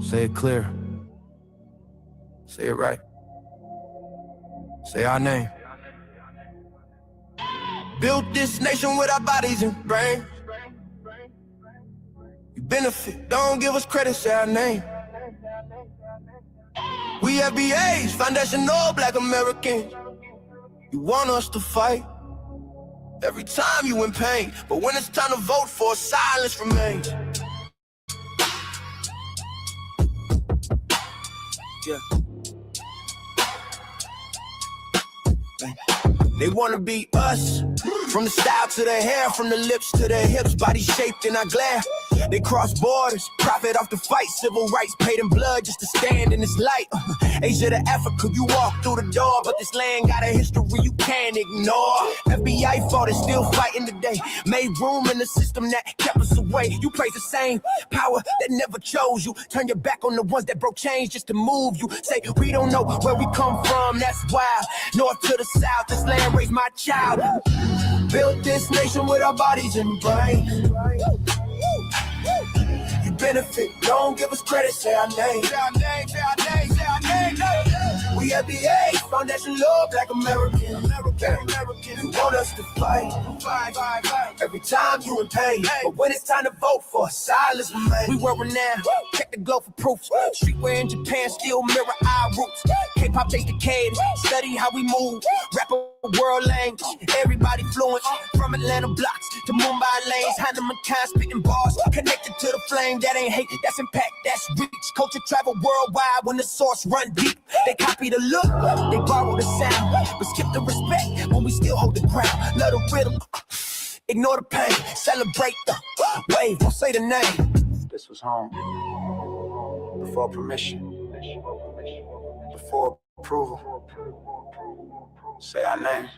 Say it clear. Say it right. Say our name. Built this nation with our bodies and brains. You benefit, don't give us credit, say our name. We FBAs, foundational Black Americans. You want us to fight every time you in pain, but when it's time to vote for, silence remains. Yeah. They wanna be us, from the style to the hair, from the lips to the hips, body shaped in our glare. They cross borders, profit off the fight, civil rights paid in blood just to stand in this light. Asia to Africa, you walk through the door, but this land got a history you can't ignore. FBI fought and still fighting today, made room in the system that kept us away. You praise the same power that never chose you, turn your back on the ones that broke chains just to move you. Say we don't know where we come from, that's wild. North to the south, this land raised my child. Built this nation with our bodies and brains. You benefit, don't give us credit, say our name. Say our name, say our name, say our name. We FBA, foundation law, Black American. You want us to fight every time you in pain, but when it's time to vote for, silence remains. We were renowned, check the glow for proof. Streetwear in Japan still mirror our roots. K-pop takes decades, study how we move. Rapper world language, everybody fluent. From Atlanta blocks to Mumbai lanes, Hannah kind spitting bars, connected to the flame. That ain't hate, that's impact, that's reach. Culture travel worldwide when the source run deep. They copy the look, they borrow the sound, but skip the respect when we still hold the ground. Love the rhythm, ignore the pain, celebrate the wave, don't say the name. This was home, before permission, before approval. Say our name.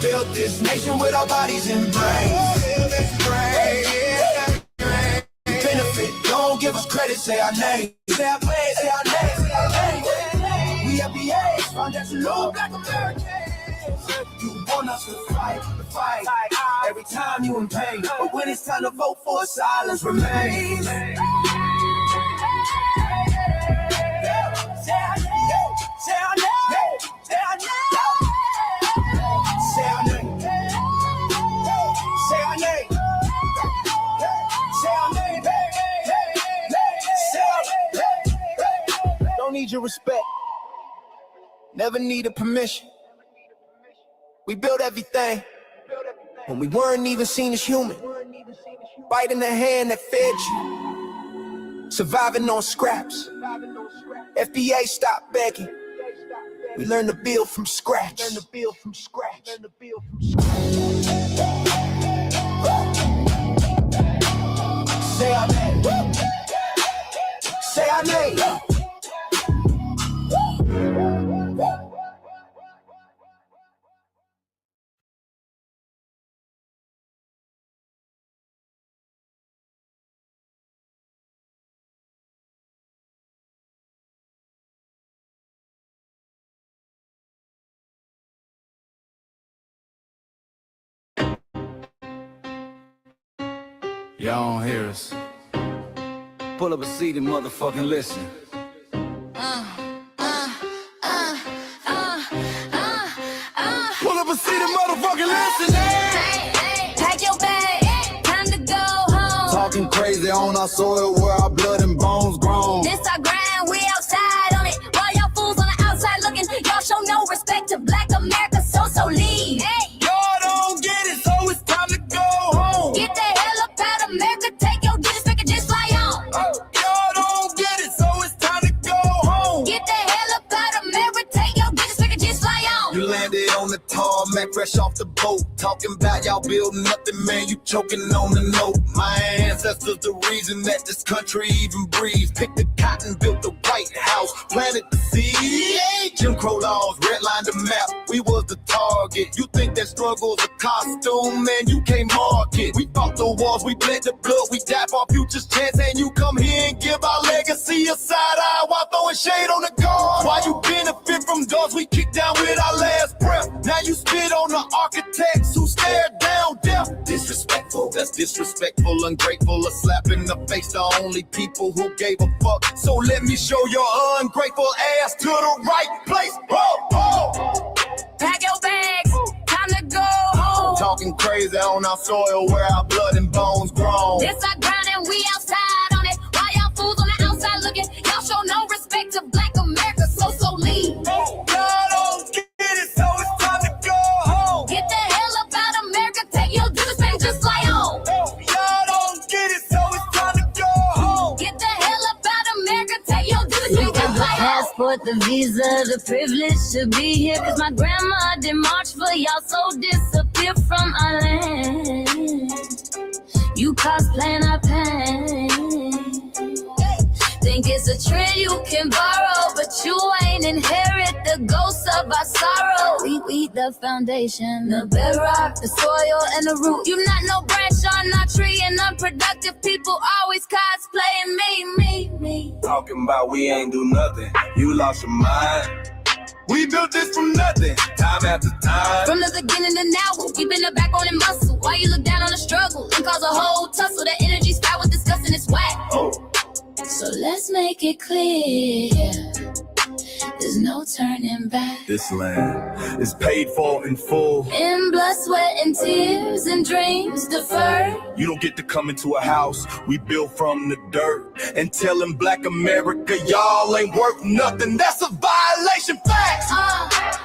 Built this nation with our bodies and brains. Benefit, don't give us credit, say our name. Say our name, say our name, say our name. We FBA, foundational Black Americans. You want us to fight, every time you in pain, but when it's time to vote for, silence remains. Say our name. Say our name, say our name, say our name, say our name, say our name, say our name. Don't need your respect, never needed permission. We built everything when we weren't even seen as human. Biting the hand that fed you, surviving on scraps. FBA, stop begging. We learn to build from scratch. Say our name. Say our name. Y'all don't hear us. Pull up a seat and motherfucking listen. Pull up a seat and motherfucking listen. Pack your bag, time to go home. Talking crazy on our soil where our blood and bones grown. This our grind, we outside on it. While y'all fools on the outside looking, y'all show no respect to Black America, so leave. Hey. Y'all don't get it, so it's time to go home. Get the hell up out of America, take your district and just fly on. Y'all don't get it, so it's time to go home. Get the the tarmac, fresh off the boat. Talking about y'all building nothing, man, you choking on the note. My ancestors the reason that this country even breathes. Picked the cotton, built the White House, planted the seed. Jim Crow laws, redlined the map, we was the target. You think that struggle's a costume, man, you can't mark it. We fought the wars, we bled the blood, we died for our future's chance. And you come here and give our legacy a side eye while throwing shade on the guard. Why you benefit from doors we kicked down with our last breath? Now you spit on the architects who stared down death. Disrespectful, that's disrespectful, ungrateful, a slap in the face to only people who gave a fuck. So let me show your ungrateful ass to the right place. Oh, oh. Pack your bags, time to go home. Talking crazy on our soil where our blood and bones grown. This our ground and we outside on it. Why y'all fools on the outside looking? Y'all show no respect to Black America, so leave. Oh, y'all don't get it, so it's time to go home. Get the hell up out America, take your disrespect just like home. Oh, y'all don't get it, so it's time to go home. Get the hell up out America, take your disrespect just like home. Passport, the visa, the privilege to be here. Cause my grandma did march for y'all, so disappear from our land. You cosplaying our pain. Think it's a trend you can borrow, but you ain't inherit the ghosts of our sorrow. We the foundation, the bedrock, the soil, and the root. You not no branch on our tree, and unproductive people always cosplaying me. Talking about we ain't do nothing, you lost your mind. We built this from nothing, time after time. From the beginning to now, we been the backbone and muscle. Why you look down on the struggle and cause a whole tussle? The energy's foul with disgusting, it's whack. Oh. So let's make it clear, there's no turning back. This land is paid for in full. In blood, sweat, and tears, and dreams deferred. You don't get to come into a house we built from the dirt and telling Black America y'all ain't worth nothing. That's a violation, facts.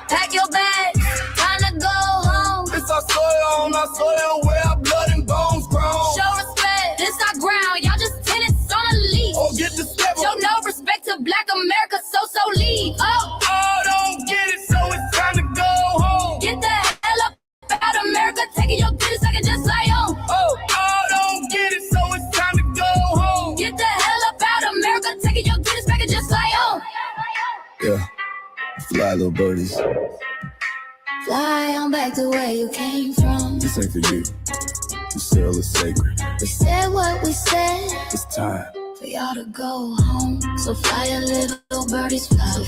Pack your bags, time to go home. It's our soil on our soil where our blood and bones grown. Show respect, this our ground, y'all just tenants on a leash. Oh, get the step. Show no respect to Black America, so leave. Oh, don't get it, so it's time to go home. get the hell up out America, taking your 30 seconds just like home. Oh, don't get it, so it's time to go home. Get the hell up out America, taking your 30 seconds just like home. Yeah, fly little birdies. Fly on back to where you came from. This ain't for you. The cell is sacred. We said what we said. It's time For y'all to go home. So fly a little birdies fly.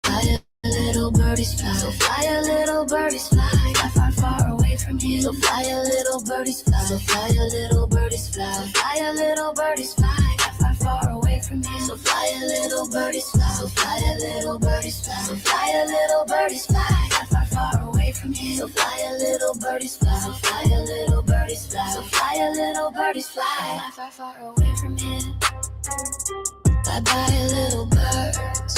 Fly a little birdies fly. So fly a little birdies fly. Fly far away from here. So fly a little birdies fly. So fly a little birdies fly. So fly a little birdies fly. Fly far away from here. So fly a little birdies fly. So fly a little birdies fly. So fly a little birdies fly. Fly far away from here. So fly a little birdies fly. So fly a little birdies fly. So fly a little birdies fly. Fly far away from here. Bye bye, little birds.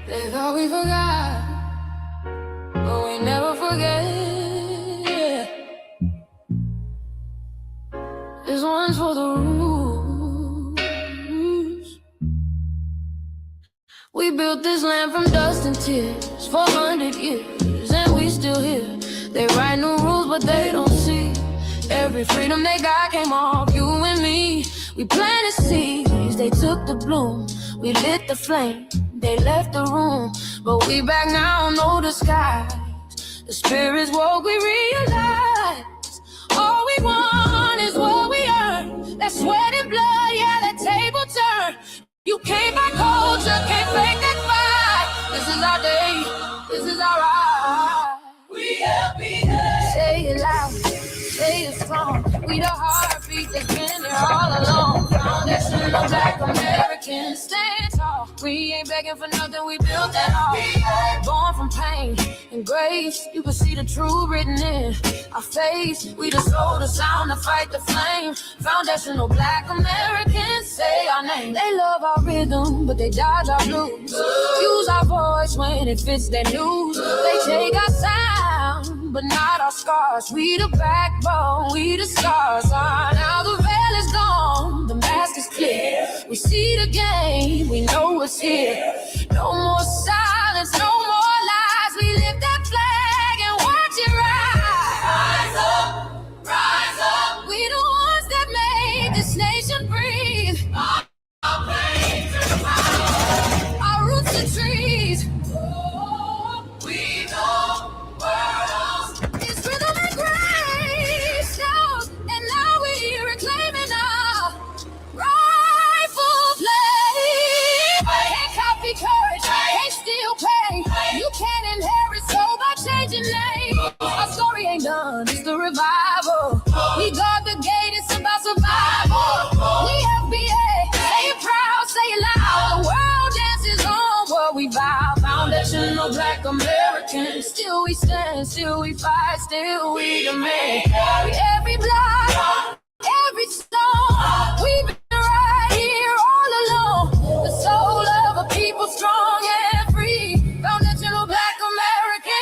They thought we forgot, but we never forget. This one's for the roots. We built this land from dust and tears for 100 years, and we still here. They write new rules, but they don't see every freedom they got came off you and me. We planted seeds, they took the bloom. We lit the flame, they left the room. But we back now, no disguise. The spirit's woke, we realize all we want is what we earn. That sweat and blood, yeah, that table turn. is strong. We the heartbeat that's been there all along. Foundation of Black Americans, stand tall. We ain't begging for nothing, we built that all. Born from pain and grace, you can see the truth written in our face. We the soul, the sound, to fight the flame. Foundational Black Americans, say our name. They love our rhythm, but they dodge our blues. Use our voice when it fits their news. They take our sound, but not our scars. We the backbone, we the scars. Now the veil is gone, the mask is clear. We see the game, we know it's here. No more silence, no more lies. We lift that flag and watch it rise. Rise up. We the ones that made this nation breathe. Our pain to the power. Our roots are trees. We know worlds. It's rhythm and grace, shout, and now we reclaiming our rightful place. Can't copy courage, can't steal pain. You can't inherit soul by changing name. Our story ain't done, it's the revival. We guard the gate, it's about survival. We FBA, say it proud, say it loud. The world dances on what we vow. Foundational Black Americans, still we stand, still we fight, still we demand. Every block, every stone, we've been right here all along. The soul of a people strong and free. Foundational Black Americans.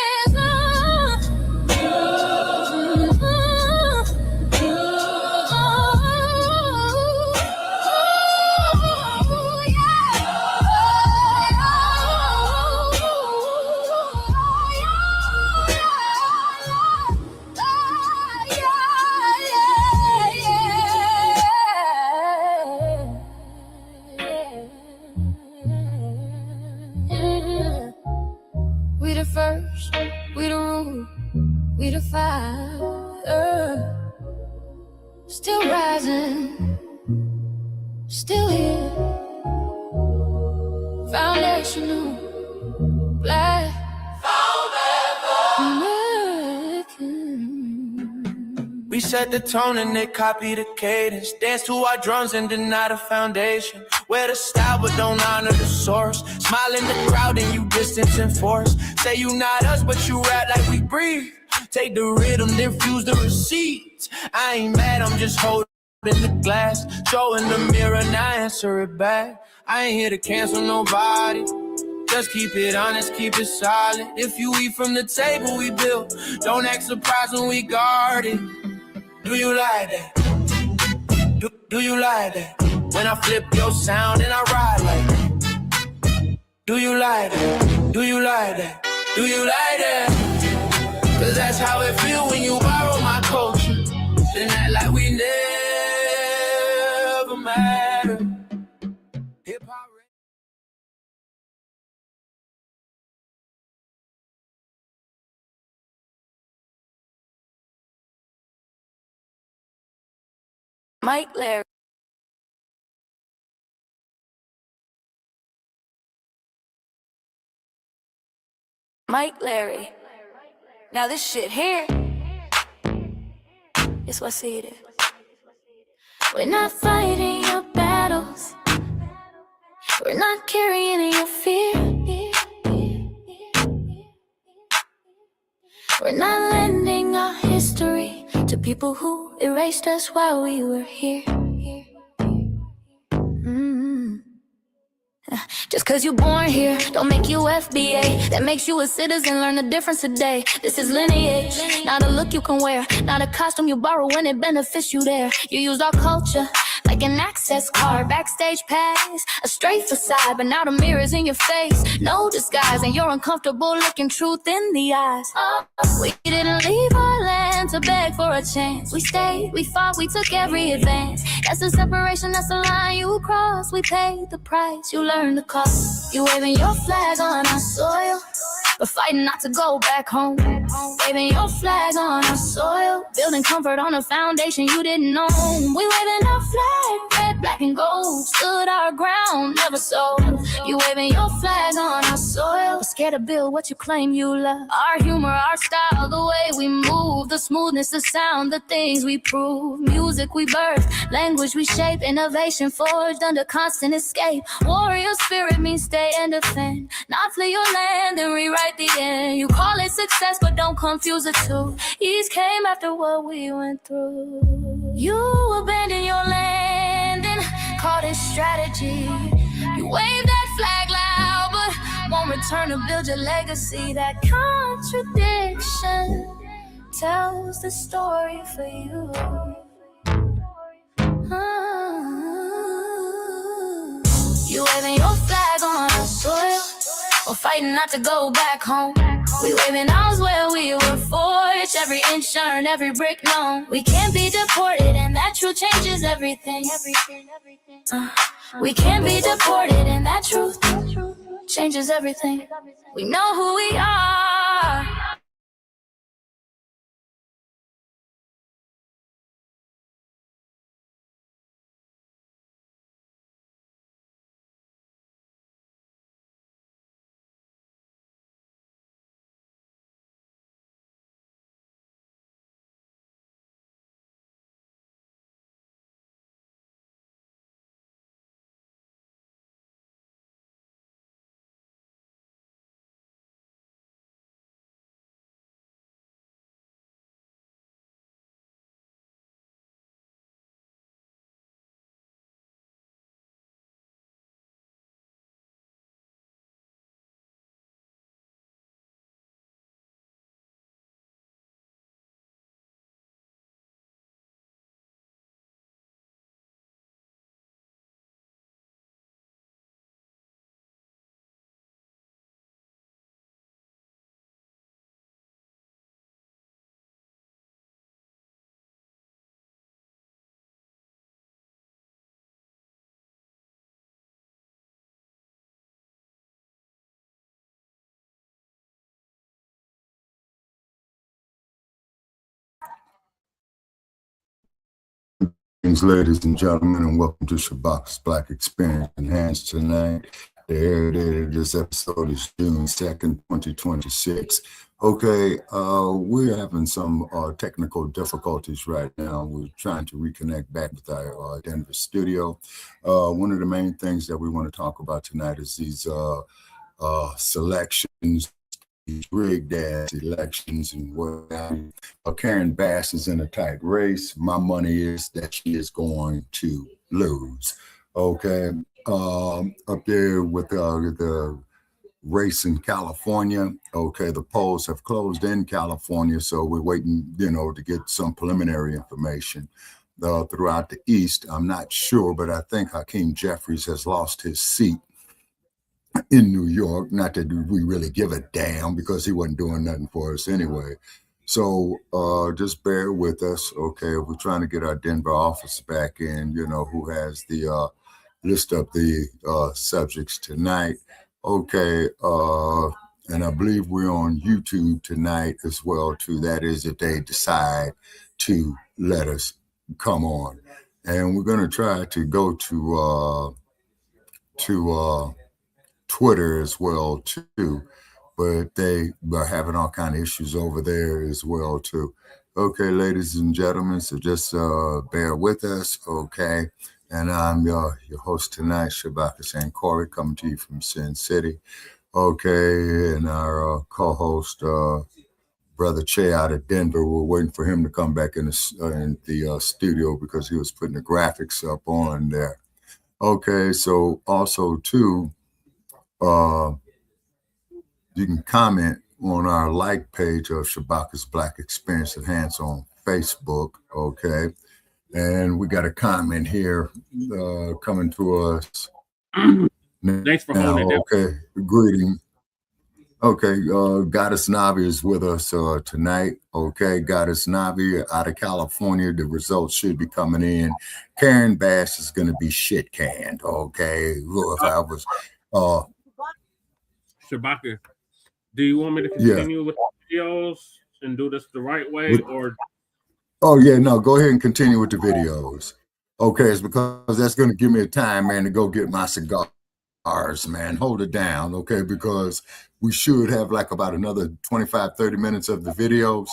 We the first, we the rule, we the fire. Still rising, still here. Foundational Black American. We set the tone and they copy the cadence. Dance to our drums and deny the foundation. Wear the style but don't honor the source. Smile in the crowd and you distance and force. Say you not us but you rap like we breathe. Take the rhythm, then fuse the receipts. I ain't mad, I'm just holding the glass. Showing the mirror, now answer it back. I ain't here to cancel nobody. Just keep it honest, keep it solid. If you eat from the table we built, don't act surprised when we guard it. Do you like that? Do you like that? When I flip your sound and I ride like that. Do you like that? Do you like that? Do you like that? Cause that's how it feel when you borrow my culture. Then act like we never matter. Hip-hop. Mike Larry. Mike Larry. Now this shit here, it's what see it is. We're not fighting your battles. We're not carrying your fear. We're not lending our history to people who erased us while we were here. Just cause you born here, don't make you FBA. That makes you a citizen, learn the difference today. This is lineage, not a look you can wear. Not a costume you borrow when it benefits you there. You used our culture like an access card, backstage pass, a straight facade. But now the mirror's in your face, no disguise. And you're uncomfortable looking truth in the eyes. We didn't leave our land to beg for a chance. We stayed, we fought, we took every advance. That's the separation, that's the line you crossed. We paid the price, you learned the cost. You waving your flag on our soil, but fighting not to go back home. Waving your flag on our soil, building comfort on a foundation you didn't own. We waving our flag, red, black and gold. Stood our ground, never sold. You waving your flag on our soil. Scared to build what you claim you love. Our humor, our style, the way we move, the smoothness, the sound, the things we prove. Music we birth, language we shape, innovation forged under constant escape. Warrior spirit means stay and defend, not flee your land and rewrite the end. You call it success, but don't confuse the two. East came after what we went through. You abandoned your land and called it strategy. You waved that flag loud, but won't return to build your legacy. That contradiction tells the story for you. You waving your flag on our soil, or fighting not to go back home. We waving ours where we were forged, every inch earned, every brick known. We can't be deported, and that truth changes everything. We can't be deported, and that truth changes everything. We know who we are. Ladies and gentlemen, and welcome to Shabaka's Blacc Experience Enhanced tonight. The air date of this episode is June 2nd, 2026. Okay, we're having some technical difficulties right now. We're trying to reconnect back with our Denver studio. One of the main things that we want to talk about tonight is these selections, these rigged ass elections and what have you. Karen Bass is in a tight race. My money is that she is going to lose. Okay. Up there with the race in California. Okay. The polls have closed in California. So we're waiting, to get some preliminary information throughout the East. I'm not sure, but I think Hakeem Jeffries has lost his seat in New York. Not that we really give a damn, because he wasn't doing nothing for us anyway. So just bear with us. Okay, we're trying to get our Denver office back in, who has the list of the subjects tonight. Okay, and I believe we're on YouTube tonight as well too. That is, if they decide to let us come on. And we're going to try to go to Twitter as well too, but they are having all kind of issues over there as well too. Okay, ladies and gentlemen, so just bear with us, okay? And I'm your host tonight, Shabakas and Corey, coming to you from Sin City, okay? And our co-host, Brother Che out of Denver, we're waiting for him to come back in the studio because he was putting the graphics up on there. Okay, so also too, you can comment on our like page of Shabaka's Blacc Experience Enhanced on Facebook, okay? And we got a comment here coming to us. Thanks for holding it. Okay, greeting. Okay, Goddess Navi is with us tonight. Okay, Goddess Navi out of California. The results should be coming in. Karen Bass is going to be shit canned, okay? If I was... Shabaka, do you want me to continue with the videos and do this the right way, or? Oh yeah, no. Go ahead and continue with the videos. Okay, it's because that's going to give me a time, man, to go get my cigars, man. Hold it down, okay, because we should have like about another 25, 30 minutes of the videos.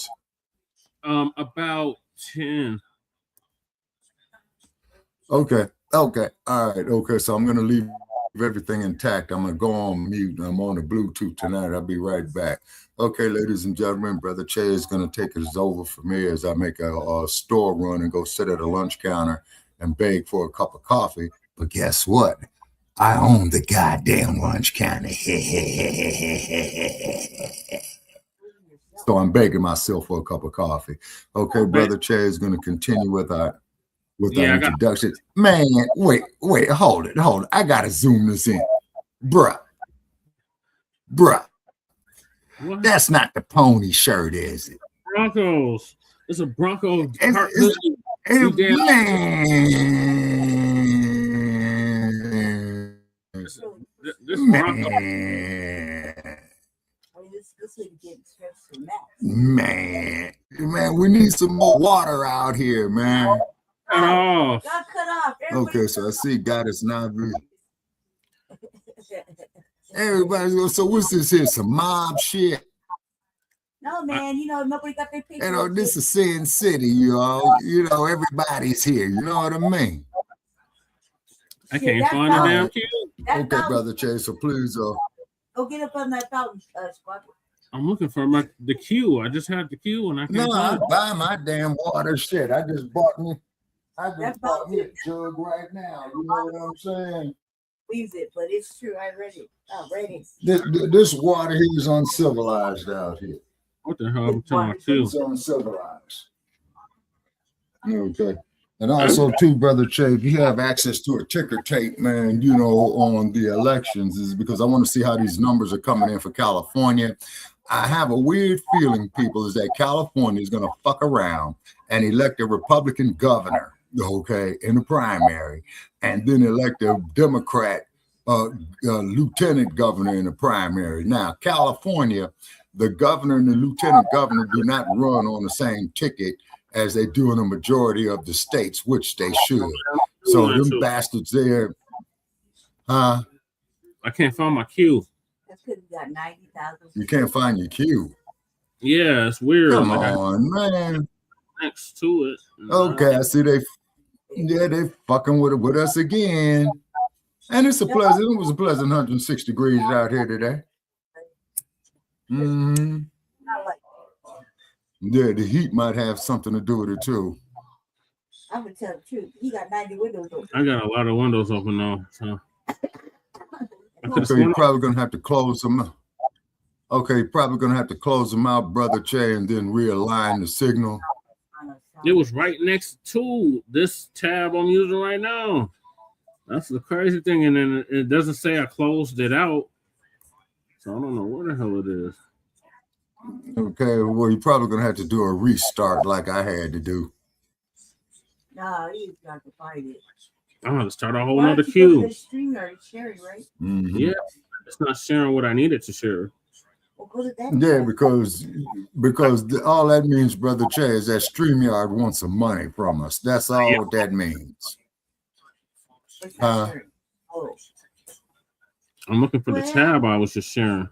About 10. Okay, all right, okay, so I'm going to leave everything intact. I'm going to go on mute. I'm on the Bluetooth tonight. I'll be right back. Okay, ladies and gentlemen, Brother Che is going to take us over from here as I make a store run and go sit at a lunch counter and beg for a cup of coffee. But guess what? I own the goddamn lunch counter. So I'm begging myself for a cup of coffee. Okay, Brother Che is going to continue with our introduction. Man, wait, hold it. I got to zoom this in. Bruh. What? That's not the pony shirt, is it? Broncos. It's a Bronco. Man. This Bronco. Man, we need some more water out here, man. Cut off. Okay, so I see Goddess Navi. Everybody's going, so what's this here? Some mob shit? No, man, nobody got their picture. This is Sin City, everybody's here. You know what I mean? I can't find the damn cue. Okay, Brother Che, so please go get up on that fountain, Squad. I'm looking for the cue. I just had the cue and I can't find it. Buy my damn water shit. I just bought me a jug right now. You know what I'm saying? Leaves it, but it's true. I read it. This water here is uncivilized out here. What the hell am I talking about too? It's uncivilized. Okay. And also too, Brother Che, if you have access to a ticker tape, man, on the elections, is because I want to see how these numbers are coming in for California. I have a weird feeling, people, is that California is going to fuck around and elect a Republican governor, okay, in the primary, and then elect a Democrat lieutenant governor in the primary. Now, California, the governor and the lieutenant governor do not run on the same ticket as they do in a majority of the states, which they should. So them bastards there, I can't find my cue. That's because you got 90,000. You can't find your cue. Yeah, it's weird. Come on, man. Next to it. Okay, I see they fucking with us again. And it was a pleasant 106 degrees out here today. Mm-hmm. Yeah, the heat might have something to do with it too. I'm gonna tell the truth. He got 90 windows open. I got a lot of windows open now. So. Okay, you're probably gonna have to close them out. Okay, you're probably gonna have to close them out, Brother Che, and then realign the signal. It was right next to this tab I'm using right now. That's the crazy thing, and then it doesn't say I closed it out, so I don't know where the hell it is. Okay, well, you're probably gonna have to do a restart like I had to do. No, you got to find it. I'm gonna start a whole nother queue. Streamyard sharing, right? Mm-hmm. Yeah, it's not sharing what I needed to share. Well, go to that. Yeah, because all that means, Brother Che, is that Streamyard wants some money from us. That's all that means. I'm looking for the tab I was just sharing.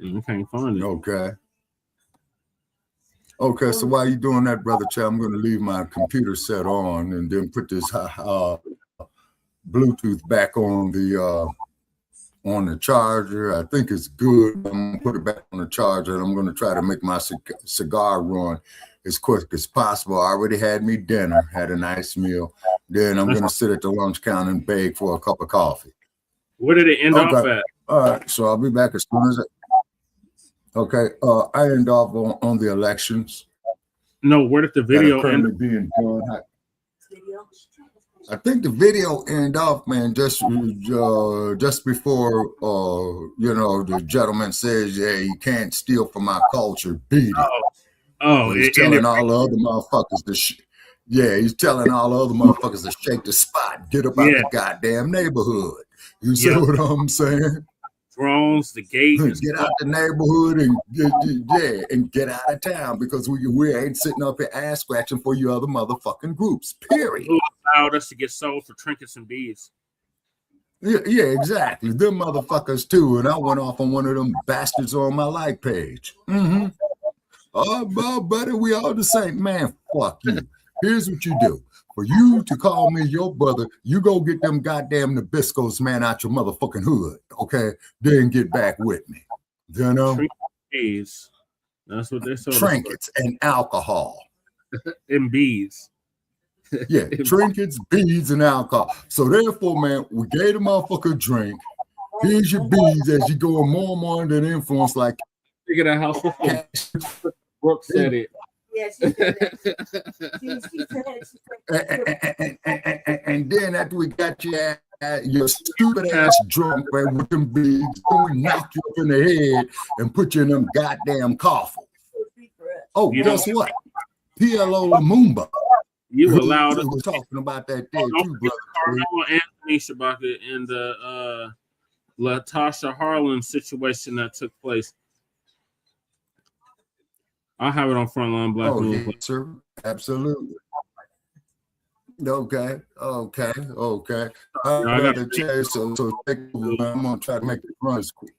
I can't find it. Okay, so while you're doing that, Brother Che, I'm going to leave my computer set on and then put this Bluetooth back on the charger. I think it's good. I'm going to put it back on the charger, and I'm going to try to make my cigar run as quick as possible. I already had me dinner, had a nice meal. Then I'm going to sit at the lunch counter and beg for a cup of coffee. Where did it end off at? All right, so I'll be back as soon as Okay, I end off on the elections. No, where did the video end? Being done. I think the video ended off, man, just before the gentleman says, "Yeah, you can't steal from our culture, beat it." He's telling all the other motherfuckers to he's telling all the other motherfuckers to shake the spot, get up out the goddamn neighborhood. You see what I'm saying? drones, the gate. Get out the neighborhood and get out of town because we ain't sitting up here ass scratching for you other motherfucking groups. Period. Who allowed us to get sold for trinkets and beads? Yeah, exactly. Them motherfuckers too. And I went off on one of them bastards on my like page. Mm-hmm. Oh, buddy, we all the same. Man, fuck you. Here's what you do. For you to call me your brother, you go get them goddamn Nabiscos, man, out your motherfucking hood, okay? Then get back with me. You know? Trinkets. That's what they're sold. Trinkets and alcohol. And beads. Yeah, trinkets, beads, and alcohol. So therefore, man, we gave the motherfucker a drink. Here's your beads as you go more and more under the influence like Figure that house. Brooke said it. Yeah, she said that. And then after we got your stupid ass drunk, man, with them beads, we knock you up in the head and put you in them goddamn coffins. Oh, guess what? PLO Lumumba. You allowed us. We're talking about that there too, brother. Carmelo Anthony Shabaka and the Latasha Harlan situation that took place. I'll have it on Front Line Blacc. Oh, yes, sir. Absolutely. Okay. I got to change, so take over. I'm gonna try to make it run as quick.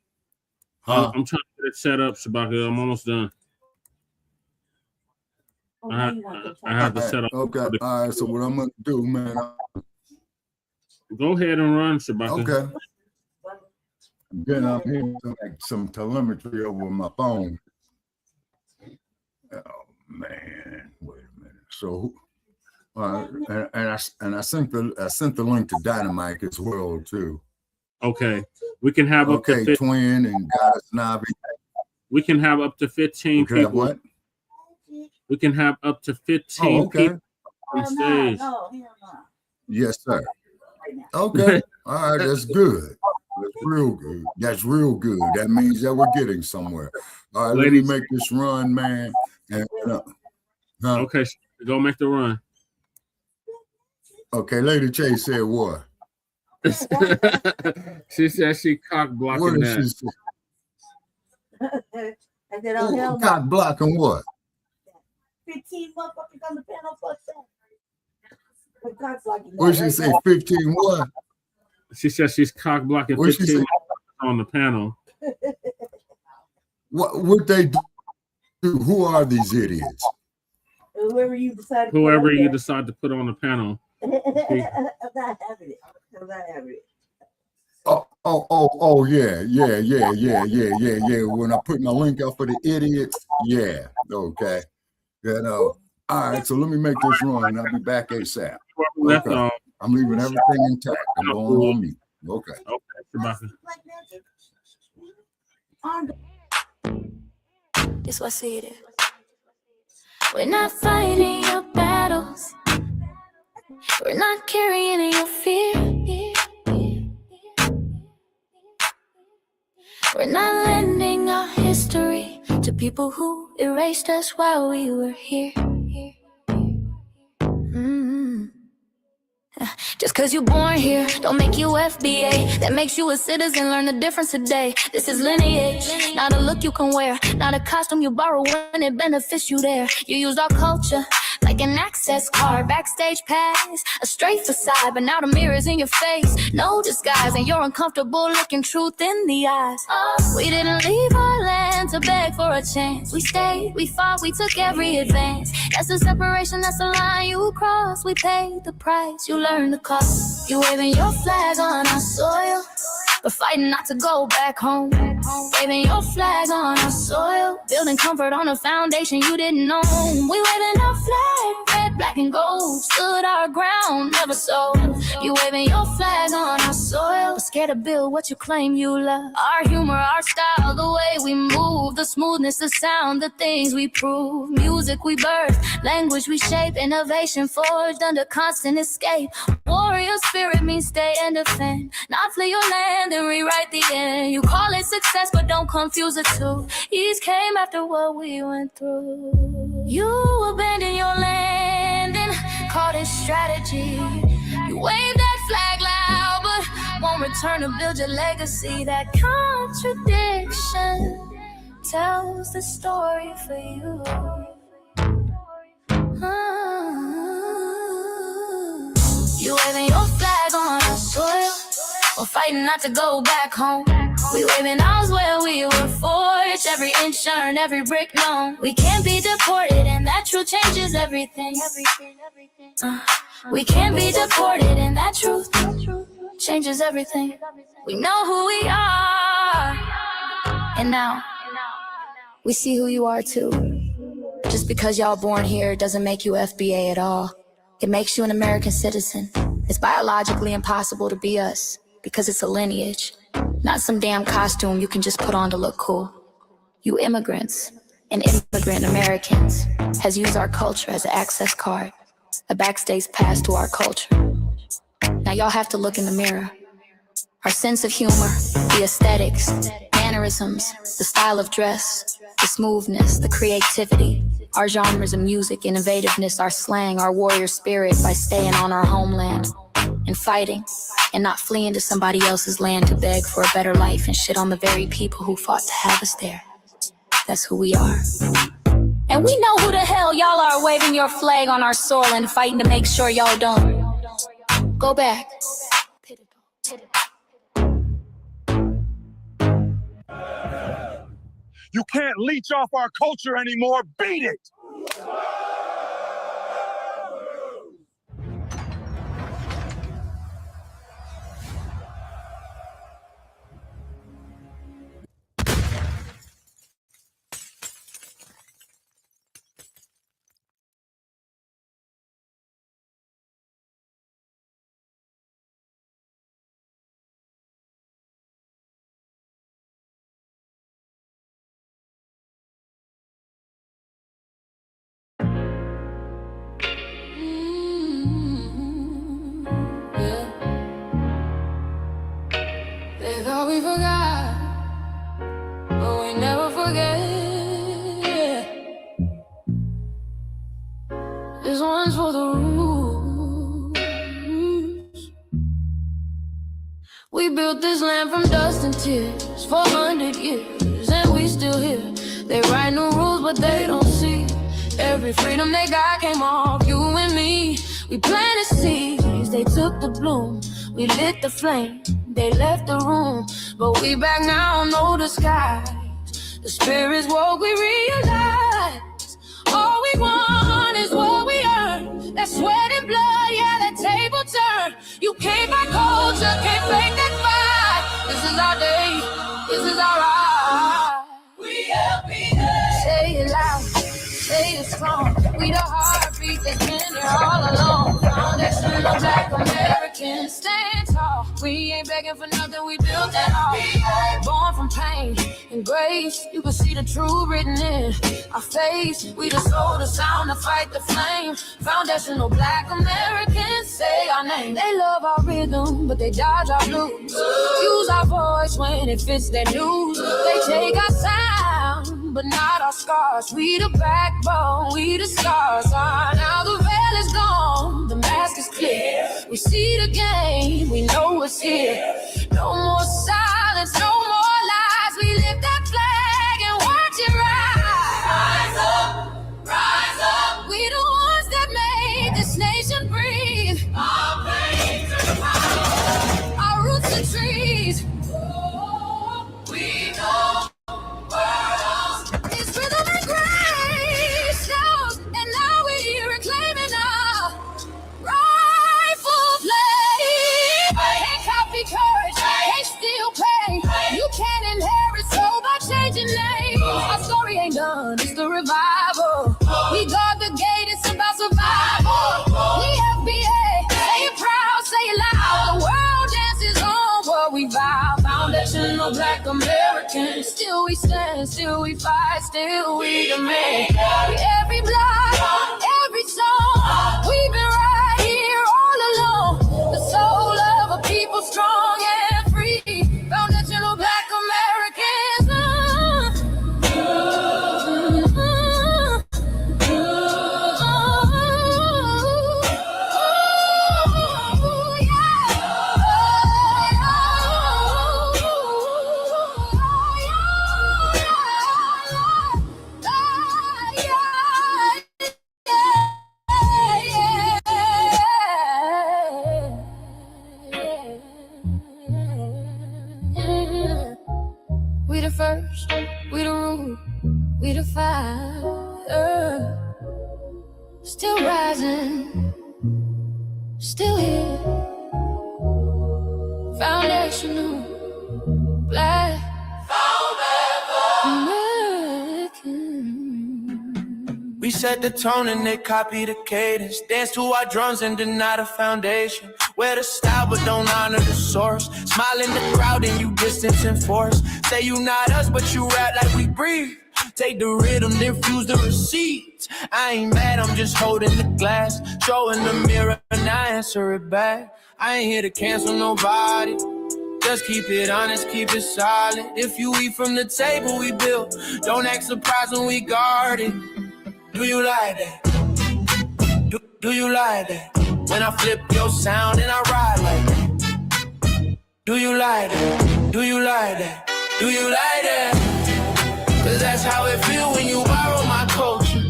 I'm trying to get it set up, Shabaka. I'm almost done. I have to set up. Okay. All right. So what I'm gonna do, man? Go ahead and run, Shabaka. Okay. Then I'm here to make some telemetry over my phone. Oh man, wait a minute. So, and I sent the link to Dynamite as well too. Okay, we can have up to 15, Twin and Goddess Navi. We can have up to 15 people. What? We can have up to 15 people on stage. Yes, sir. Okay. All right, that's good. That's real good. That's real good. That means that we're getting somewhere. All right, Ladies, let me make this run, man. And, okay, go make the run. Okay, Lady Chase said what? She said she cock blocking What did that. she say? I said, oh, hell no. Cock blocking what? 15 motherfuckers on the panel, fuck that. What did she say? 15 what? She said she's cock blocking 15 on the panel. What they do? Who are these idiots? Whoever you decide to put on the panel. I'm not having it. Oh, yeah. When I put my link out for the idiots, yeah, okay. You know, all right, so let me make this run and I'll be back ASAP. Okay. I'm leaving everything intact. I'm going on mute. Okay. This what I see it. We're not fighting your battles. We're not carrying your fear. We're not lending our history to people who erased us while we were here. Just cause you're born here, don't make you FBA. That makes you a citizen, learn the difference today. This is lineage, not a look you can wear. Not a costume you borrow when it benefits you there. You used our culture like an access card, backstage pass, a straight facade, but now the mirror's in your face. No disguise, and you're uncomfortable looking truth in the eyes. We didn't leave our land to beg for a chance. We stayed, we fought, we took every advance. That's the separation, that's the line you cross. We paid the price, you learned the cost. You waving your flag on our soil, but fighting not to go back home. Waving your flag on our soil, building comfort on a foundation you didn't know. We waving our flag, red, black, and gold. Stood our ground, never sold. You waving your flag on our soil, but scared to build what you claim you love. Our humor, our style, the way we move, the smoothness, the sound, the things we prove. Music we birth, language we shape, innovation forged under constant escape. Warrior spirit means stay and defend, not flee your land and rewrite the end. You call it success, but don't confuse the two. Ease came after what we went through. You abandoned your land and called it strategy. You waved that flag loud, but won't return to build your legacy. That contradiction tells the story for you. You waving your flag on our soil, we're fighting not to go back home. We waving ours where we were forged, every inch earned, every brick known. We can't be deported, and that truth changes everything. We can't be deported, and that truth changes everything. We know who we are, and now we see who you are too. Just because y'all born here doesn't make you FBA at all. It makes you an American citizen. It's biologically impossible to be us because it's a lineage, not some damn costume you can just put on to look cool. You immigrants and immigrant Americans has used our culture as an access card, a backstage pass to our culture. Now y'all have to look in the mirror. Our sense of humor, the aesthetics, mannerisms, the style of dress, the smoothness, the creativity, our genres of music, innovativeness, our slang, our warrior spirit by staying on our homeland and fighting and not fleeing to somebody else's land to beg for a better life and shit on the very people who fought to have us there. That's who we are. And we know who the hell y'all are waving your flag on our soil and fighting to make sure y'all don't go back. You can't leech off our culture anymore. Beat it! We forgot, but we never forget. This one's for the rules. We built this land from dust and tears for 100 years, and we still here. They write new rules, but they don't see every freedom they got came off you and me. We planted seeds, they took the bloom. We lit the flame, they left the room. But we back now, no disguise. The spirit's woke, we realize all we want is what we earn. That sweat and blood, yeah, that table turn. You can't buy culture, can't fake that fight. This is our day, this is our ride. We LBA. Say it loud, say it strong. We the heartbeat that's been here all along. Foundation of Black Americans, stand tall. We ain't begging for nothing, we built that all. Born from pain and grace, you can see the truth written in our face. We the soul, the sound, to fight the flame. Foundational Black Americans, say our name. They love our rhythm, but they dodge our blues. Use our voice when it fits their news. They take our sound, but not our scars. We the backbone, we the stars. Now the veil is gone, the mask is clear. We see the game, we know what's here. No more silence, no more lies. We lift that flag and watch it rise. Rise up. We the ones that made this nation breathe. Our veins are power, our roots are trees. We know world. It's rhythm and grace now, and now we're reclaiming our rightful place. Can't copy courage, can't steal pain. You can't inherit soul by changing names. Our story ain't done, it's the revival. We guard the gate, it's about survival. We FBA, say it proud, say it loud. The world dances on what we vow. Foundational Black Americans, still we stand, still we fight, still we demand. Every block, every song, we've been right here all along. The soul of a people strong and free. Foundational Black Americans. still rising, still here. Foundational Black American. We set the tone and they copy the cadence. Dance to our drums and deny the foundation. Wear the style but don't honor the source. Smile in the crowd and you distance and force. Say you not us but you rap like we breathe. Take the rhythm, then fuse the receipts. I ain't mad, I'm just holding the glass. Showing the mirror and I answer it back. I ain't here to cancel nobody. Just keep it honest, keep it solid. If you eat from the table we built, don't act surprised when we guard it. Do you like that? Do you like that? When I flip your sound and I ride like that. Do you like that? Do you like that? Do you like that? Cause that's how it feel when you borrow my culture.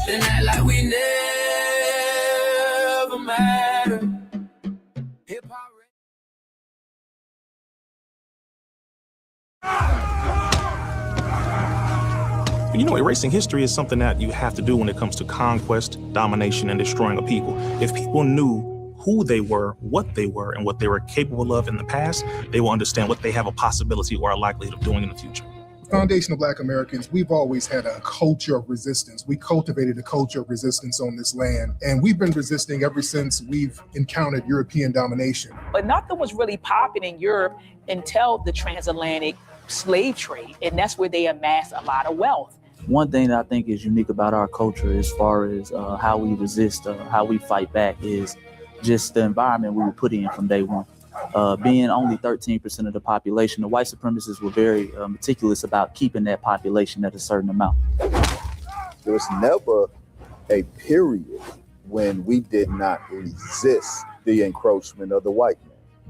Then act like we never mattered. Hip-hop. You know, erasing history is something that you have to do when it comes to conquest, domination, and destroying a people. If people knew who they were, what they were, and what they were capable of in the past, they will understand what they have a possibility or a likelihood of doing in the future. Foundation of Black Americans, we've always had a culture of resistance. We cultivated a culture of resistance on this land, and we've been resisting ever since we've encountered European domination. But nothing was really popping in Europe until the transatlantic slave trade, and that's where they amassed a lot of wealth. One thing that I think is unique about our culture as far as how we resist, how we fight back, is just the environment we were put in from day one. Being only 13% of the population, the white supremacists were very meticulous about keeping that population at a certain amount. There was never a period when we did not resist the encroachment of the white man.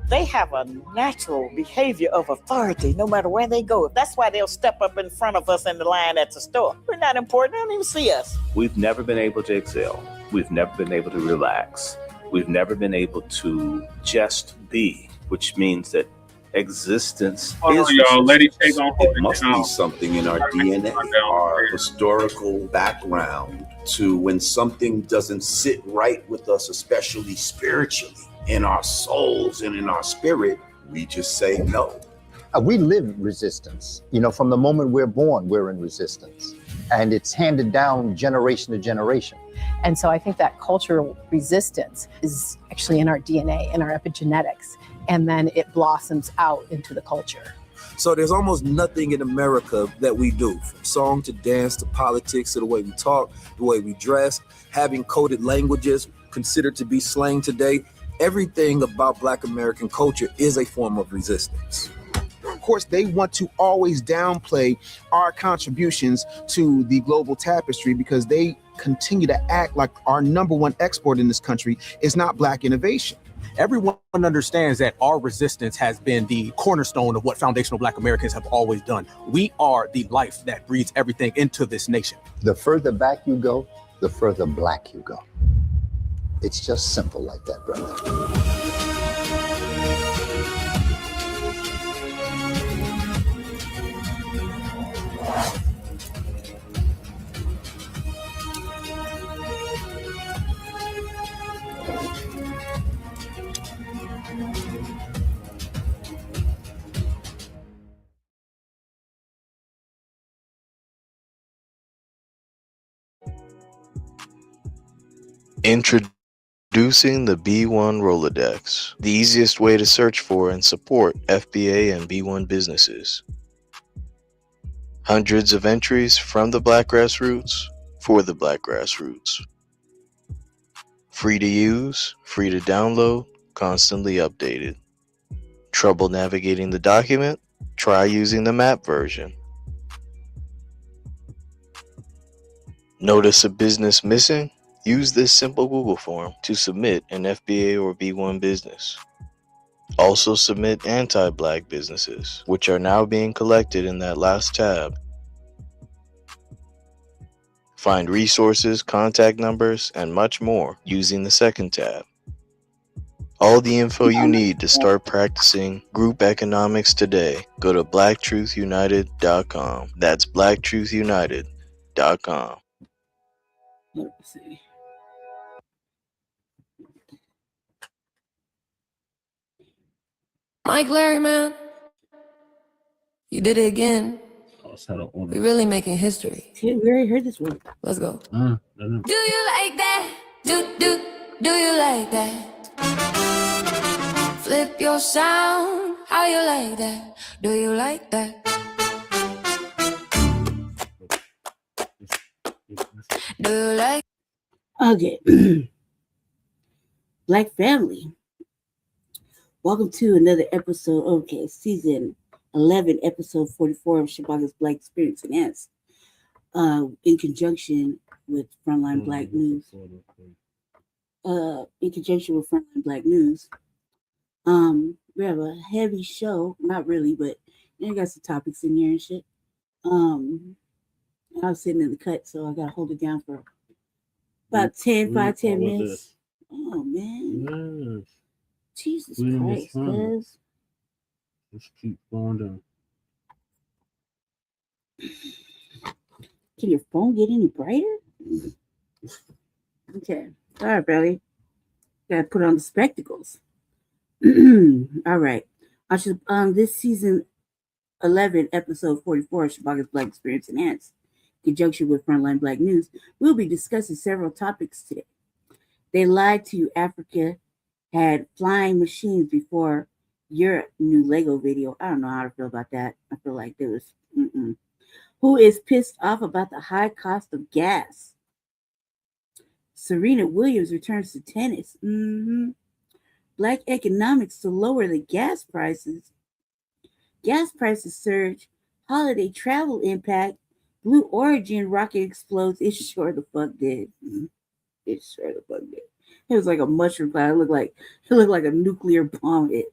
They have a natural behavior of authority no matter where they go. That's why they'll step up in front of us in the line at the store. We're not important. They don't even see us. We've never been able to excel. We've never been able to relax. We've never been able to just be, which means that existence is y'all. Let it take on. It must be something in our DNA, our historical background, to when something doesn't sit right with us, especially spiritually, in our souls and in our spirit, we just say no. We live resistance. You know, from the moment we're born, we're in resistance. And it's handed down generation to generation. And so I think that cultural resistance is actually in our DNA, in our epigenetics, and then it blossoms out into the culture. So there's almost nothing in America that we do, from song to dance to politics to the way we talk, the way we dress, having coded languages considered to be slang today. Everything about Black American culture is a form of resistance. Of course, they want to always downplay our contributions to the global tapestry because they continue to act like our number one export in this country is not Black innovation. Everyone understands that our resistance has been the cornerstone of what foundational Black Americans have always done. We are the life that breathes everything into this nation. The further back you go, the further Black you go. It's just simple like that, brother. Introducing the B1 Rolodex, the easiest way to search for and support FBA and B1 businesses. Hundreds of entries from the Black grassroots for the Black grassroots. Free to use, free to download, constantly updated. Trouble navigating the document? Try using the map version. Notice a business missing? Use this simple Google form to submit an FBA or B1 business. Also submit anti-Black businesses, which are now being collected in that last tab. Find resources, contact numbers, and much more using the second tab. All the info you need to start practicing group economics today. Go to blacktruthunited.com. That's blacktruthunited.com. Let's see. Mike Larry, man. You did it again. We really making history. We already heard this one. Let's go. Do you like that? Do you like that? Flip your sound. How you like that? Do you like that? Do you like? Okay. Black family. Welcome to another episode. Okay, season 11, episode 44 of Shabakas Blacc Experience Enhanced. In conjunction with Front Line Blacc News. In conjunction with Front Line Blacc News. We have a heavy show. Not really, but you got some topics in here and shit. I was sitting in the cut, so I gotta hold it down for about 10 minutes. Oh man. Jesus Christ, guys. Let's keep going down. Can your phone get any brighter? Okay. All right, Belly. Gotta put on the spectacles. All right. On this season 11, episode 44 of Shabakas Blacc Experience Enhanced, in conjunction with Frontline Blacc News, we'll be discussing several topics today. They lied to you. Africa had flying machines before your new Lego video. I don't know how to feel about that. I feel like there was... Who is pissed off about the high cost of gas? Serena Williams returns to tennis. Blacc Economics to lower the gas prices. Gas prices surge. Holiday travel impact. Blue Origin rocket explodes. It sure the fuck did. It sure the fuck did. It was like a mushroom cloud. It looked like a nuclear bomb hit.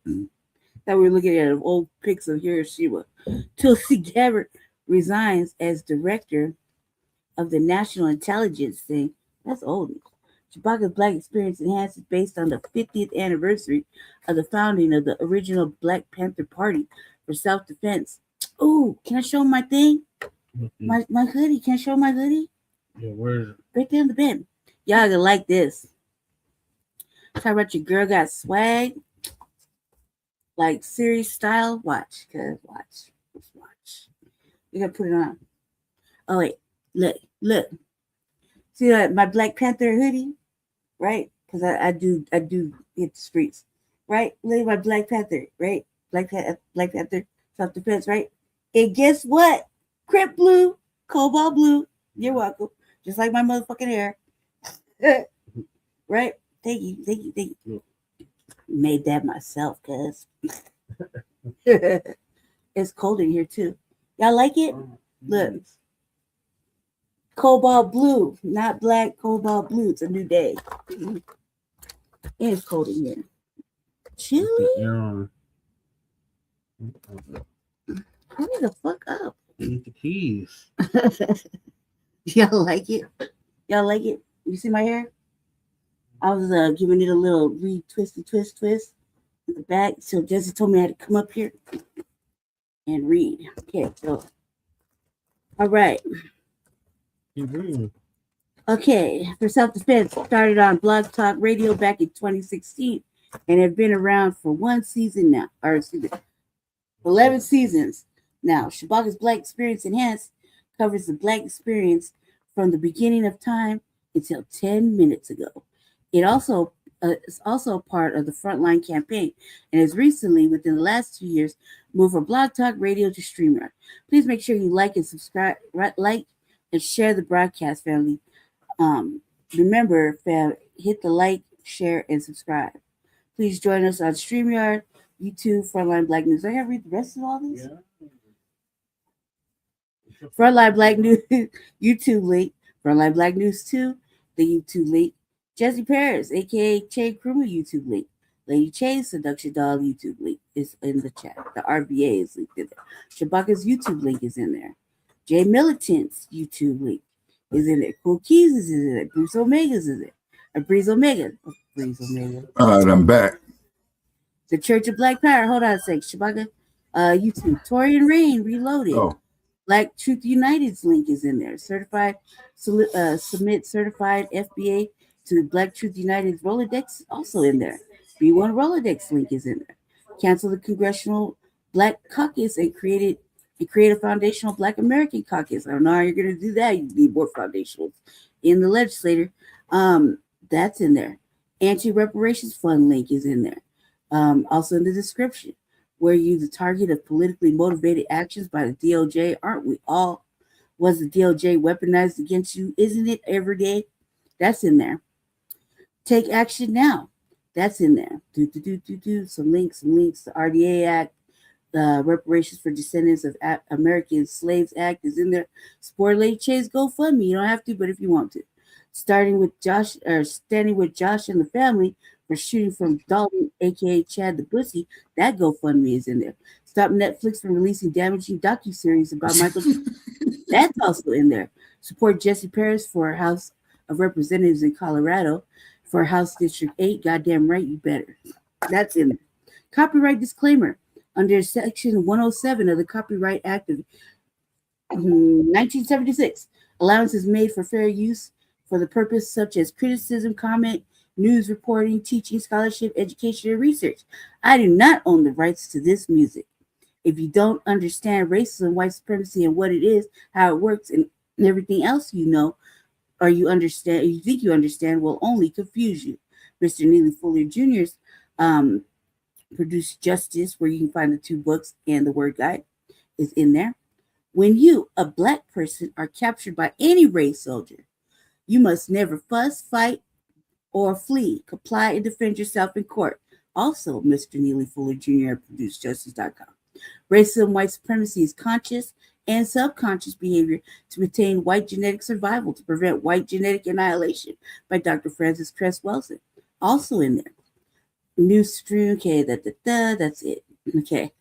That we were looking at old pics of Hiroshima. Tulsi Gabbard resigns as director of the National Intelligence thing. That's old. Shabakas Blacc Experience Enhanced is based on the 50th anniversary of the founding of the original Blacc Panther Party for self-defense. Oh, can I show my thing? My hoodie. Can I show my hoodie? Yeah, where is it? Right there in the bin. Y'all gonna like this. Talk about your girl got swag. Like series style. Watch. Cause watch. Let's watch. You gotta put it on. Oh wait. Look. See that my Blacc Panther hoodie? Right? Because I do hit the streets. Right? Look at my Blacc Panther, right? Blacc Panther self-defense, right? And guess what? Crip blue, cobalt blue. You're welcome. Just like my motherfucking hair. Right? Thank you. Made that myself, cuz. It's cold in here too. Y'all like it? Look. Cobalt blue, not black, cobalt blue. It's a new day. And it's cold in here. Chilly? Hurry the fuck up. Eat the keys. Y'all like it? You see my hair? I was giving it a little twist in the back. So Jesse told me I had to come up here and read. Okay, so all right. Okay, for self-defense, started on Blogtalk Radio back in 2016 and have been around for 1 season now, 11 seasons now. Shabakas Blacc Experience Enhanced covers the Blacc experience from the beginning of time until 10 minutes ago. It also is also part of the Frontline campaign and has recently, within the last 2 years, moved from Blogtalk Radio to Streamyard. Please make sure you like and subscribe, and share the broadcast, family. Remember, fam, hit the like, share, and subscribe. Please join us on StreamYard, YouTube, Frontline Blacc News. I gotta read the rest of all these? Yeah. Frontline Blacc News YouTube link. Frontline Blacc News 2, the YouTube link. Jesse Paris, aka Che Kruma YouTube link. Lady Che's Seduction Doll YouTube link is in the chat. The RBA is linked in there. Shabaka's YouTube link is in there. Jay Militant's YouTube link is in there. Cool Keys is in there. Bruce Omega's in there. Breeze Omega. All right, I'm back. The Church of Black Power. Hold on a sec. Shabaka. YouTube. Torian Rain Reloaded. Oh. Black Truth United's link is in there. Certified. Submit certified FBA to Black Truth United's Rolodex is also in there. B1 Rolodex link is in there. canceled the Congressional Black Caucus and create a foundational Black American Caucus. I don't know how you're going to do that. You need more foundationals in the legislature. That's in there. Anti-reparations fund link is in there. Also in the description, were you the target of politically motivated actions by the DOJ? Aren't we all? Was the DOJ weaponized against you? Isn't it every day? That's in there. Take action now. That's in there. Some links. The RDA Act, the Reparations for Descendants of American Slaves Act is in there. Support Lady Chase GoFundMe. You don't have to, but if you want to. Standing with Josh and the family for shooting from Dalton, aka Chad the Pussy, that GoFundMe is in there. Stop Netflix from releasing damaging docuseries about Michael. That's also in there. Support Jesse Paris for House of Representatives in Colorado for House District 8. Goddamn right, you better. That's in there. Copyright disclaimer under Section 107 of the Copyright Act of 1976. Allowance is made for fair use for the purpose such as criticism, comment, news reporting, teaching, scholarship, education, and research. I do not own the rights to this music. If you don't understand racism, white supremacy, and what it is, how it works, and everything else you know, or you understand, or you think you understand, will only confuse you. Mr. Neely Fuller Jr.'s produced Justice, where you can find the 2 books and the word guide, is in there. When you, a Black person, are captured by any race soldier, you must never fuss, fight, or flee. Comply and defend yourself in court. Also, Mr. Neely Fuller Jr. at ProduceJustice.com. Racism, white supremacy is conscious and subconscious behavior to maintain white genetic survival to prevent white genetic annihilation by Dr. Francis Cress Welsing. Also in there. New stream, okay, that's it. Okay.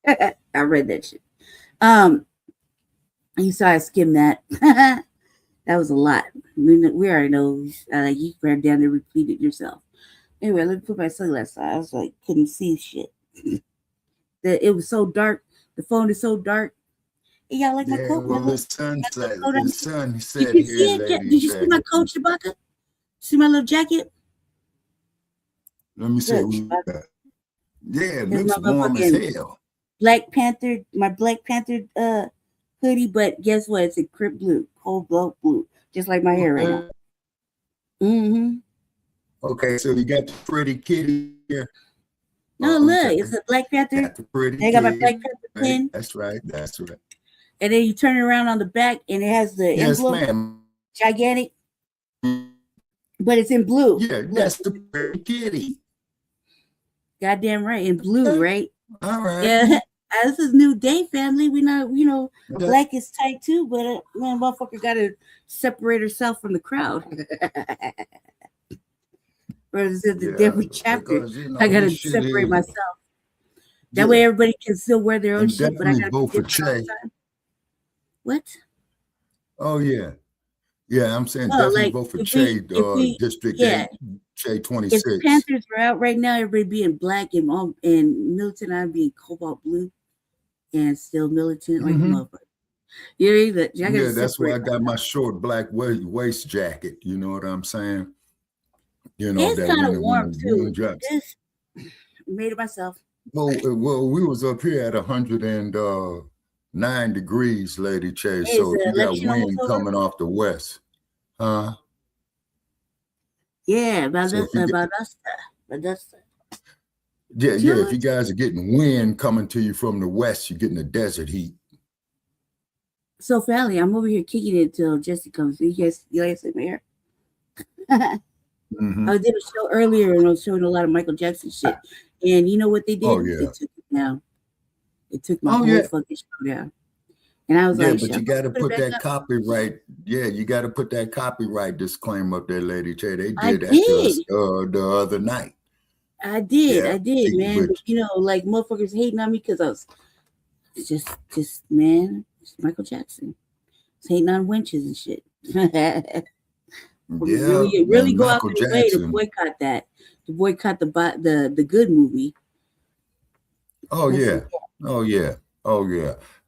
I read that shit. You saw I skimmed that. That was a lot. We already know. You ran down and repeat it yourself. Anyway, let me put my sunglasses on. I was like, couldn't see shit. It was so dark. The phone is so dark. Hey, y'all like my coat? Well, the sun said Did you see it? Did you see my coat, Shabaka? See my little jacket? Let me see. Yeah, it looks warm as hell. Black Panther, my Black Panther hoodie, but guess what? It's a crypt blue, cold blue, just like my hair right now. Mm-hmm. Okay, so you got the pretty kitty here. No, look, it's a Black Panther. They got my Black Panther pin. That's right. And then you turn it around on the back, and it has the emblem, ma'am. Gigantic, but it's in blue. Yeah, that's the pretty kitty. Goddamn right, in blue, right? All right. Yeah, this is New Day family. We know, Black is tight too, but man, motherfucker got to separate herself from the crowd. Whereas in the different chapter, I got to separate myself. That way, everybody can still wear their own shit. But I got to vote for Che. What? Oh yeah. Yeah, I'm saying definitely vote for Che, District 8, Che 26. If the Panthers were out right now, everybody being black and militant, I'd be coballt blue and still militant like a motherfucker. Yeah, that's why I got my short black waist jacket. You know what I'm saying? You know, it's kind of warm too. Made it myself. Well, we was up here at 109 degrees, Lady Che. So you got wind coming off the west, huh? Yeah, about us. Yeah. If you guys are getting wind coming to you from the west, you're getting the desert heat. So, family, I'm over here kicking it until Jesse comes. You guys see my hair? I did a show earlier and I was showing a lot of Michael Jackson shit. And you know what they did? Oh, yeah. They took it down. It took my whole fucking show down. And I was like, but you got to put that copyright. Yeah, you got to put that copyright disclaimer up there, Lady Che. They did that to us the other night. I did, man. But, like motherfuckers hating on me because I was just man, it's Michael Jackson. It's hating on wenches and shit. Really go out of the way to boycott that. To boycott the good movie. Oh yeah.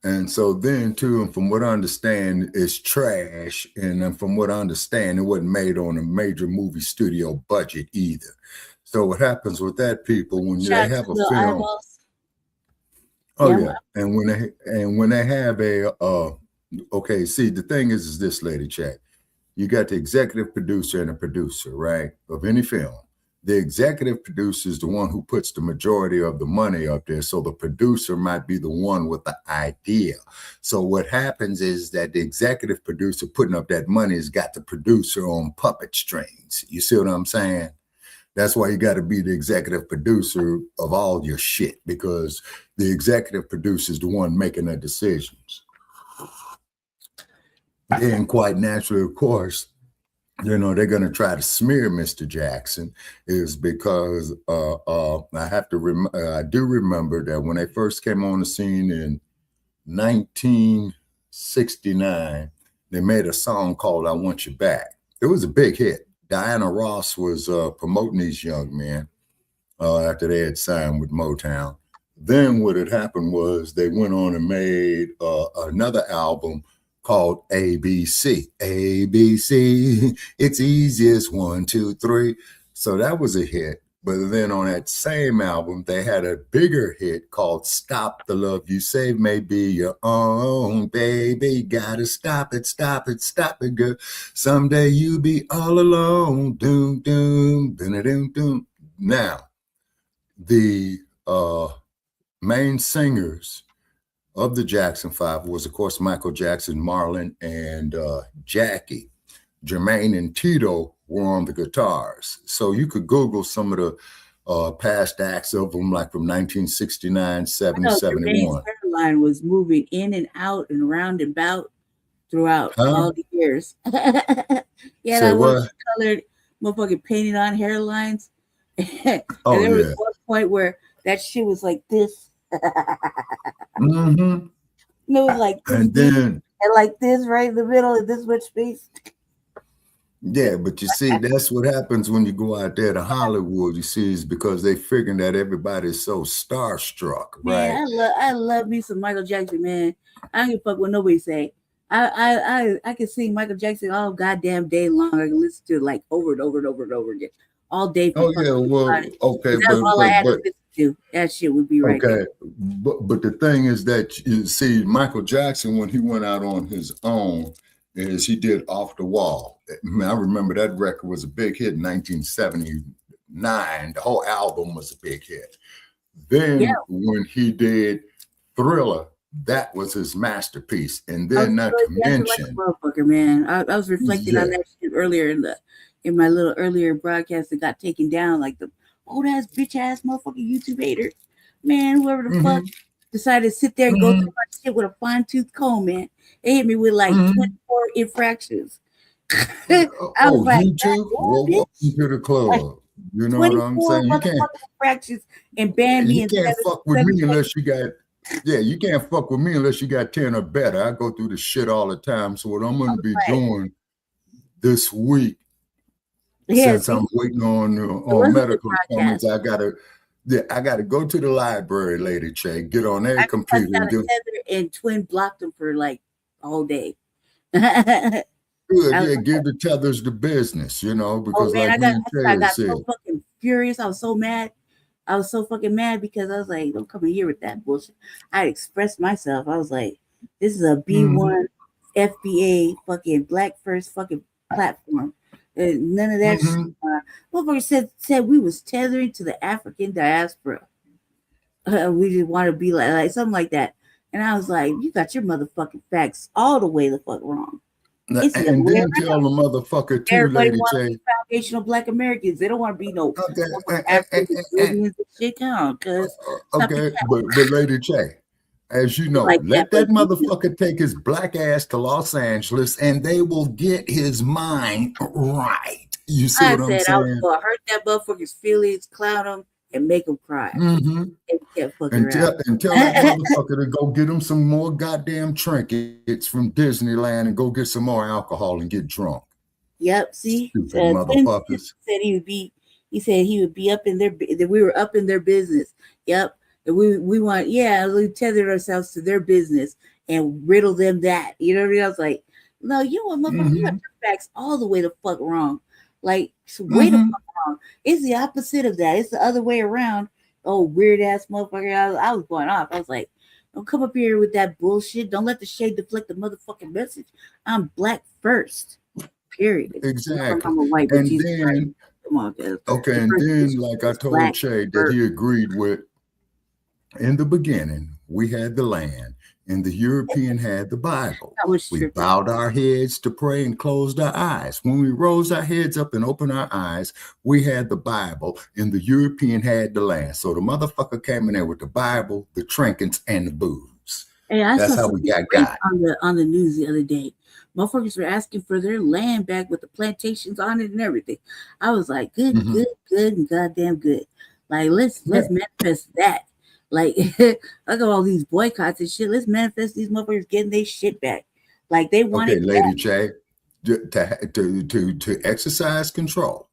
And so then too, and from what I understand, it's trash. And then from what I understand, it wasn't made on a major movie studio budget either. So what happens with that, people, when Shout they out have to a Lil film? Eyeballs. Oh Yeah, yeah, and when they have a okay, see, the thing is this, Lady Chat. You got the executive producer and a producer, right, of any film. The executive producer is the one who puts the majority of the money up there. So the producer might be the one with the idea. So what happens is that the executive producer putting up that money has got the producer on puppet strings. You see what I'm saying? That's why you got to be the executive producer of all your shit, because the executive producer is the one making the decisions. And quite naturally, of course, you know, they're going to try to smear Mr. Jackson is because I do remember that when they first came on the scene in 1969, they made a song called I Want You Back. It was a big hit. Diana Ross was promoting these young men after they had signed with Motown. Then what had happened was they went on and made another album called ABC. ABC, it's easiest 1, 2, 3. So that was a hit. But then on that same album, they had a bigger hit called Stop the Love You Save May Be Your Own, baby. Gotta stop it, girl. Someday you be all alone. Doom, doom, doom, doom, doom. Now, the main singers of the Jackson Five was, of course, Michael Jackson, Marlon, and Jackie. Jermaine and Tito were on the guitars. So you could Google some of the past acts of them, like from 1969, 70, 71. Jermaine's hairline was moving in and out and round and about throughout all the years. Yeah, that was colored motherfucking painted on hairlines. And there was one point where that shit was like this. Mm-hmm. It was like this, and then and like this right in the middle of this much space. Yeah, but you see, that's what happens when you go out there to Hollywood. You see, is because they figuring that everybody's so starstruck, right? Man, I love me some Michael Jackson, man. I don't give a fuck what nobody say. I can sing Michael Jackson all goddamn day long. I can listen to it like over and over and over and over again, all day. Oh yeah, well, okay, that's all I had to listen to. That shit would be right. Okay, but the thing is that you see, Michael Jackson, when he went out on his own, is he did Off the Wall. I remember that record was a big hit in 1979. The whole album was a big hit. Then when he did Thriller, that was his masterpiece. And then not to mention, motherfucker, man. I was reflecting on that shit earlier in my little earlier broadcast that got taken down, like the old ass bitch ass motherfucking YouTube hater, man. Whoever the fuck decided to sit there and go through my shit with a fine tooth comb, man. They hit me with like 24 infractions. I was like, YouTube? Well, welcome to the club. You know what I'm saying? You can't infractions and ban me. You can't fuck with me unless you got. Yeah, you can't fuck with me unless you got 10 or better. I go through this shit all the time. So what I'm going to be doing this week, since I'm waiting on medical appointments, I gotta go to the library, Lady Che, get on their computer and twin blocked them for like all day. Good, give the tethers the business, you know, because I got so fucking furious. I was so mad. I was so fucking mad because I was like, don't come in here with that bullshit. I expressed myself. I was like, this is a B1 FBA fucking Black First fucking platform. None of that shit. Motherfucker said we was tethering to the African diaspora. We just want to be like something like that. And I was like, you got your motherfucking facts all the way the fuck wrong. And then tell the motherfucker too, Lady J. Foundational Black Americans. They don't want to be no African Indians and shit down. Okay, but Lady J, as you know, let that motherfucker take his black ass to Los Angeles and they will get his mind right. You see what I'm saying? I was gonna hurt that motherfucker's feelings, clown him, and make him cry. And tell that motherfucker to go get him some more goddamn trinkets from Disneyland and go get some more alcohol and get drunk. Yep. See, stupid motherfuckers. He said he would be up in their. That we were up in their business. Yep. And we tethered ourselves to their business and riddle them that. You know what I mean? I was like, no, you know what, motherfucker, you got your facts all the way the fuck wrong. Like, so wait a fuck wrong. It's the opposite of that. It's the other way around. Oh, weird ass motherfucker. I was going off. I was like, don't come up here with that bullshit. Don't let the shade deflect the motherfucking message. I'm black first. Period. Exactly. I'm a white, but And Jesus then, Christ. Come on, guys. okay, and then, like I told Black Shay, that first. he agreed with, in the beginning, we had the land, and the European had the Bible. We bowed our heads to pray and closed our eyes. When we rose our heads up and opened our eyes, we had the Bible, and the European had the land. So the motherfucker came in there with the Bible, the trinkets, and the booze. Hey, I That's saw how we something got. on the news the other day. Motherfuckers were asking for their land back with the plantations on it and everything. I was like, good, and goddamn good. Like, let's manifest that. Like, look at all these boycotts and shit. Let's manifest these motherfuckers getting their shit back. Like, they want Okay, it Lady back. J, to exercise control,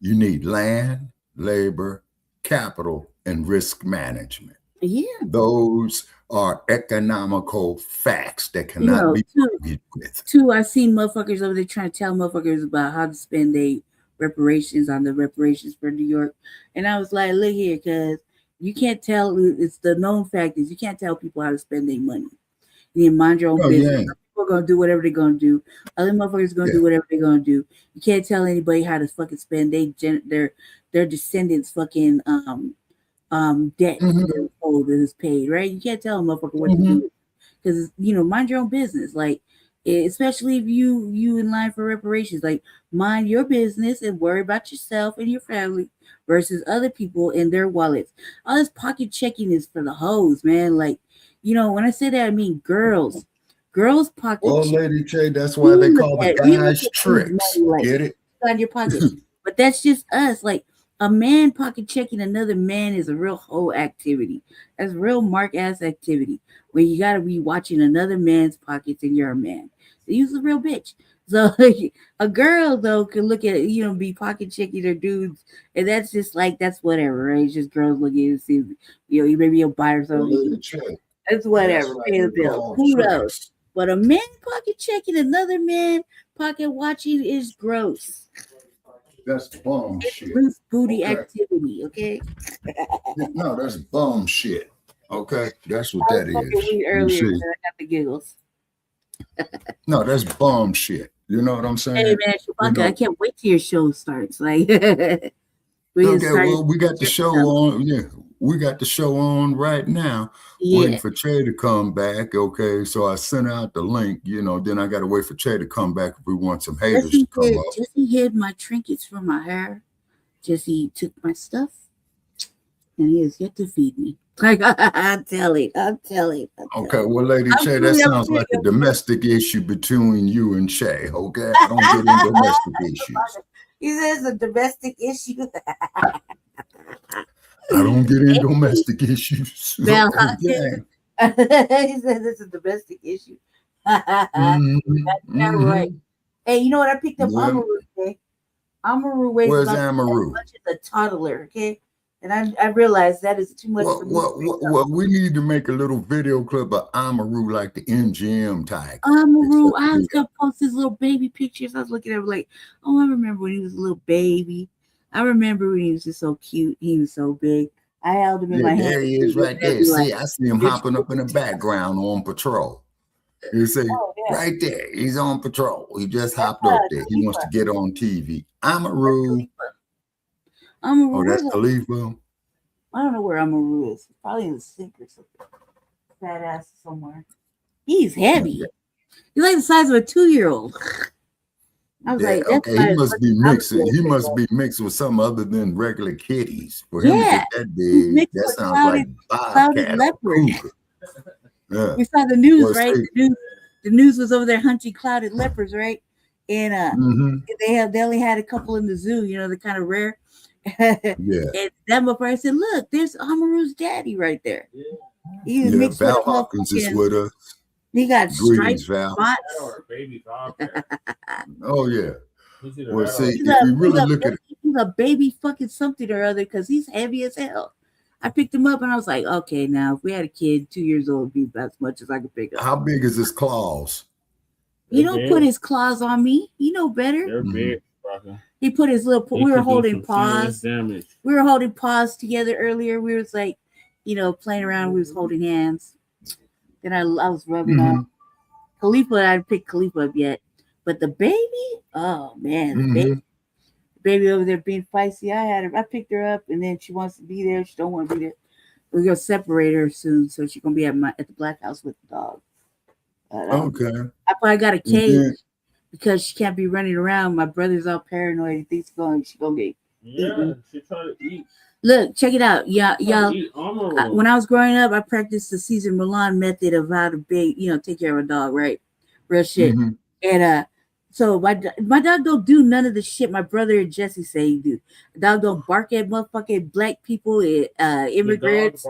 you need land, labor, capital, and risk management. Yeah. Those are economical facts that cannot be argued with. Two, I've seen motherfuckers over there trying to tell motherfuckers about how to spend their reparations on the reparations for New York. And I was like, look here, because you can't tell, it's the known fact is you can't tell people how to spend their money. You mind your own business. Yeah. People are going to do whatever they're going to do. Other motherfuckers are going to do whatever they're going to do. You can't tell anybody how to fucking spend their descendants fucking debt that is paid, right? You can't tell a motherfucker what to do because mind your own business. Like, especially if you in line for reparations, like mind your business and worry about yourself and your family versus other people and their wallets. All this pocket checking is for the hoes, man. Like, when I say that, I mean girls pocket. Well, Lady J, that's why they call the guys tricks. Get it? On your pocket. But that's just us. Like, a man pocket checking another man is a real hoe activity. That's real mark ass activity where you gotta be watching another man's pockets and you're a man. So you's a real bitch. So a girl though can look at be pocket checking their dudes, and that's just like that's whatever, right? It's just girls looking and see maybe you'll buy her something. That's whatever. Pay the bill. Who knows? But a man pocket checking another man pocket watching is gross. That's bum shit. Loose booty activity, okay? No, that's bum shit. Okay, that's what that is. Earlier, I got the giggles. No, that's bum shit. You know what I'm saying? Hey man, Shabaka, I can't wait till your show starts. Like, okay, well, we got the show on. Yeah, we got the show on right now. Waiting for Trey to come back. Okay, so I sent out the link. Then I got to wait for Trey to come back if we want some haters to come up. Jesse hid my trinkets from my hair. Jesse took my stuff, and he has yet to feed me. Like, I'm telling. Okay, well, Lady Shay, that sounds like a domestic issue between you and Shay. Okay, I don't get in domestic issues. He says a domestic issue. I don't get in domestic issues. Now, he says it's a domestic issue. That's right. Hey, you know what? I picked up Amaru today. Amaru weighs Where's as Amaru? much as a toddler, okay? And I realized that is too much for me. Well, we need to make a little video clip of Amaru like the MGM type. Amaru, I was going to post his little baby pictures. I was looking at him like, oh, I remember when he was a little baby. I remember when he was just so cute. He was so big. I held him in my hand. There he is right there. See, I see him hopping up in the background on patrol. You see, right there. He's on patrol. He just hopped up there. He wants to get on TV. Amaru. Oh, that's Khalifa. I don't know where Amaru is. Probably in the sink or something. Fat ass somewhere. He's heavy. He's like the size of a 2-year-old. I was like, that's okay, he must be mixing. He must be mixed with some other than regular kitties. For him to get that big, that sounds like clouded leopard. Yeah. We saw the news, right? The news was over there hunting clouded leopards, right? And they only had a couple in the zoo. They're kind of rare. And that motherfucker said, "Look, there's Amaru's daddy right there." He mixed Val Hawkins is with us. He got striped spots. Oh yeah. Well, see, if we really look at it, he's a baby fucking something or other because he's heavy as hell. I picked him up and I was like, okay, now if we had a kid 2 years old, it'd be as much as I could pick up. How big is his claws? You don't put his claws on me. You know better. They're big. He put his little. We were holding paws. Damage. We were holding paws together earlier. We was like, playing around. We was holding hands. Then I was rubbing on Khalifa. I didn't pick Khalifa up yet, but the baby. Oh man, the baby over there being feisty. I picked her up, and then she wants to be there. She don't want to be there. We're gonna separate her soon, so she's gonna be at the Blacc house with the dog. Okay. I probably got a cage because she can't be running around. My brother's all paranoid. He thinks she's gonna get eaten. She trying to eat. Look, check it out, y'all. When I was growing up, I practiced the Cesar Millan method of how to take care of a dog, right? Real shit. And so my dog don't do none of the shit my brother and Jesse say he do. The dog don't bark at motherfucking black people, immigrants.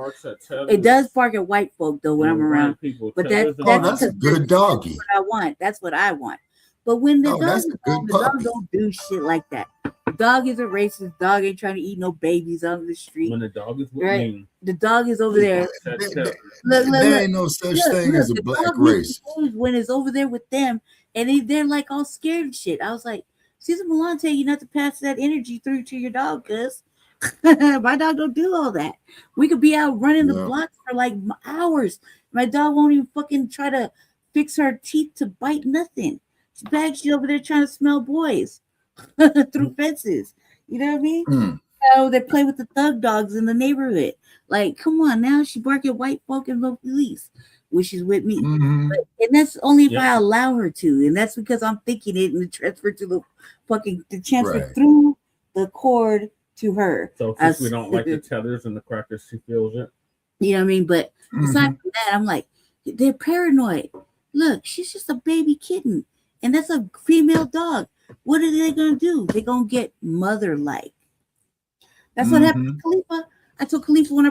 It does bark at white folk though when I'm around. But that's a good doggy. What I want. That's what I want. But when the dog is home, the dog don't do shit like that. The dog is a racist. Dog ain't trying to eat no babies out of the street. When the dog is with me. The dog is over there. There ain't no such thing as a black race. When it's over there with them, and they're like all scared and shit. I was like, Cesar Millan tell you not to pass that energy through to your dog, cuz my dog don't do all that. We could be out running the block for like hours. My dog won't even fucking try to fix her teeth to bite nothing. She's over there trying to smell boys through fences. You know what I mean? So they play with the thug dogs in the neighborhood. Like, come on now, she bark at white folk and no police when she's with me. And that's only if I allow her to. And that's because I'm thinking it and the transfer to the transfer through the cord to her. So since we don't like the tethers and the crackers, she feels it. You know what I mean? But aside from that, I'm like, they're paranoid. Look, she's just a baby kitten. And that's a female dog. What are they going to do? They're going to get mother-like. That's what happened to Khalifa. I told Khalifa when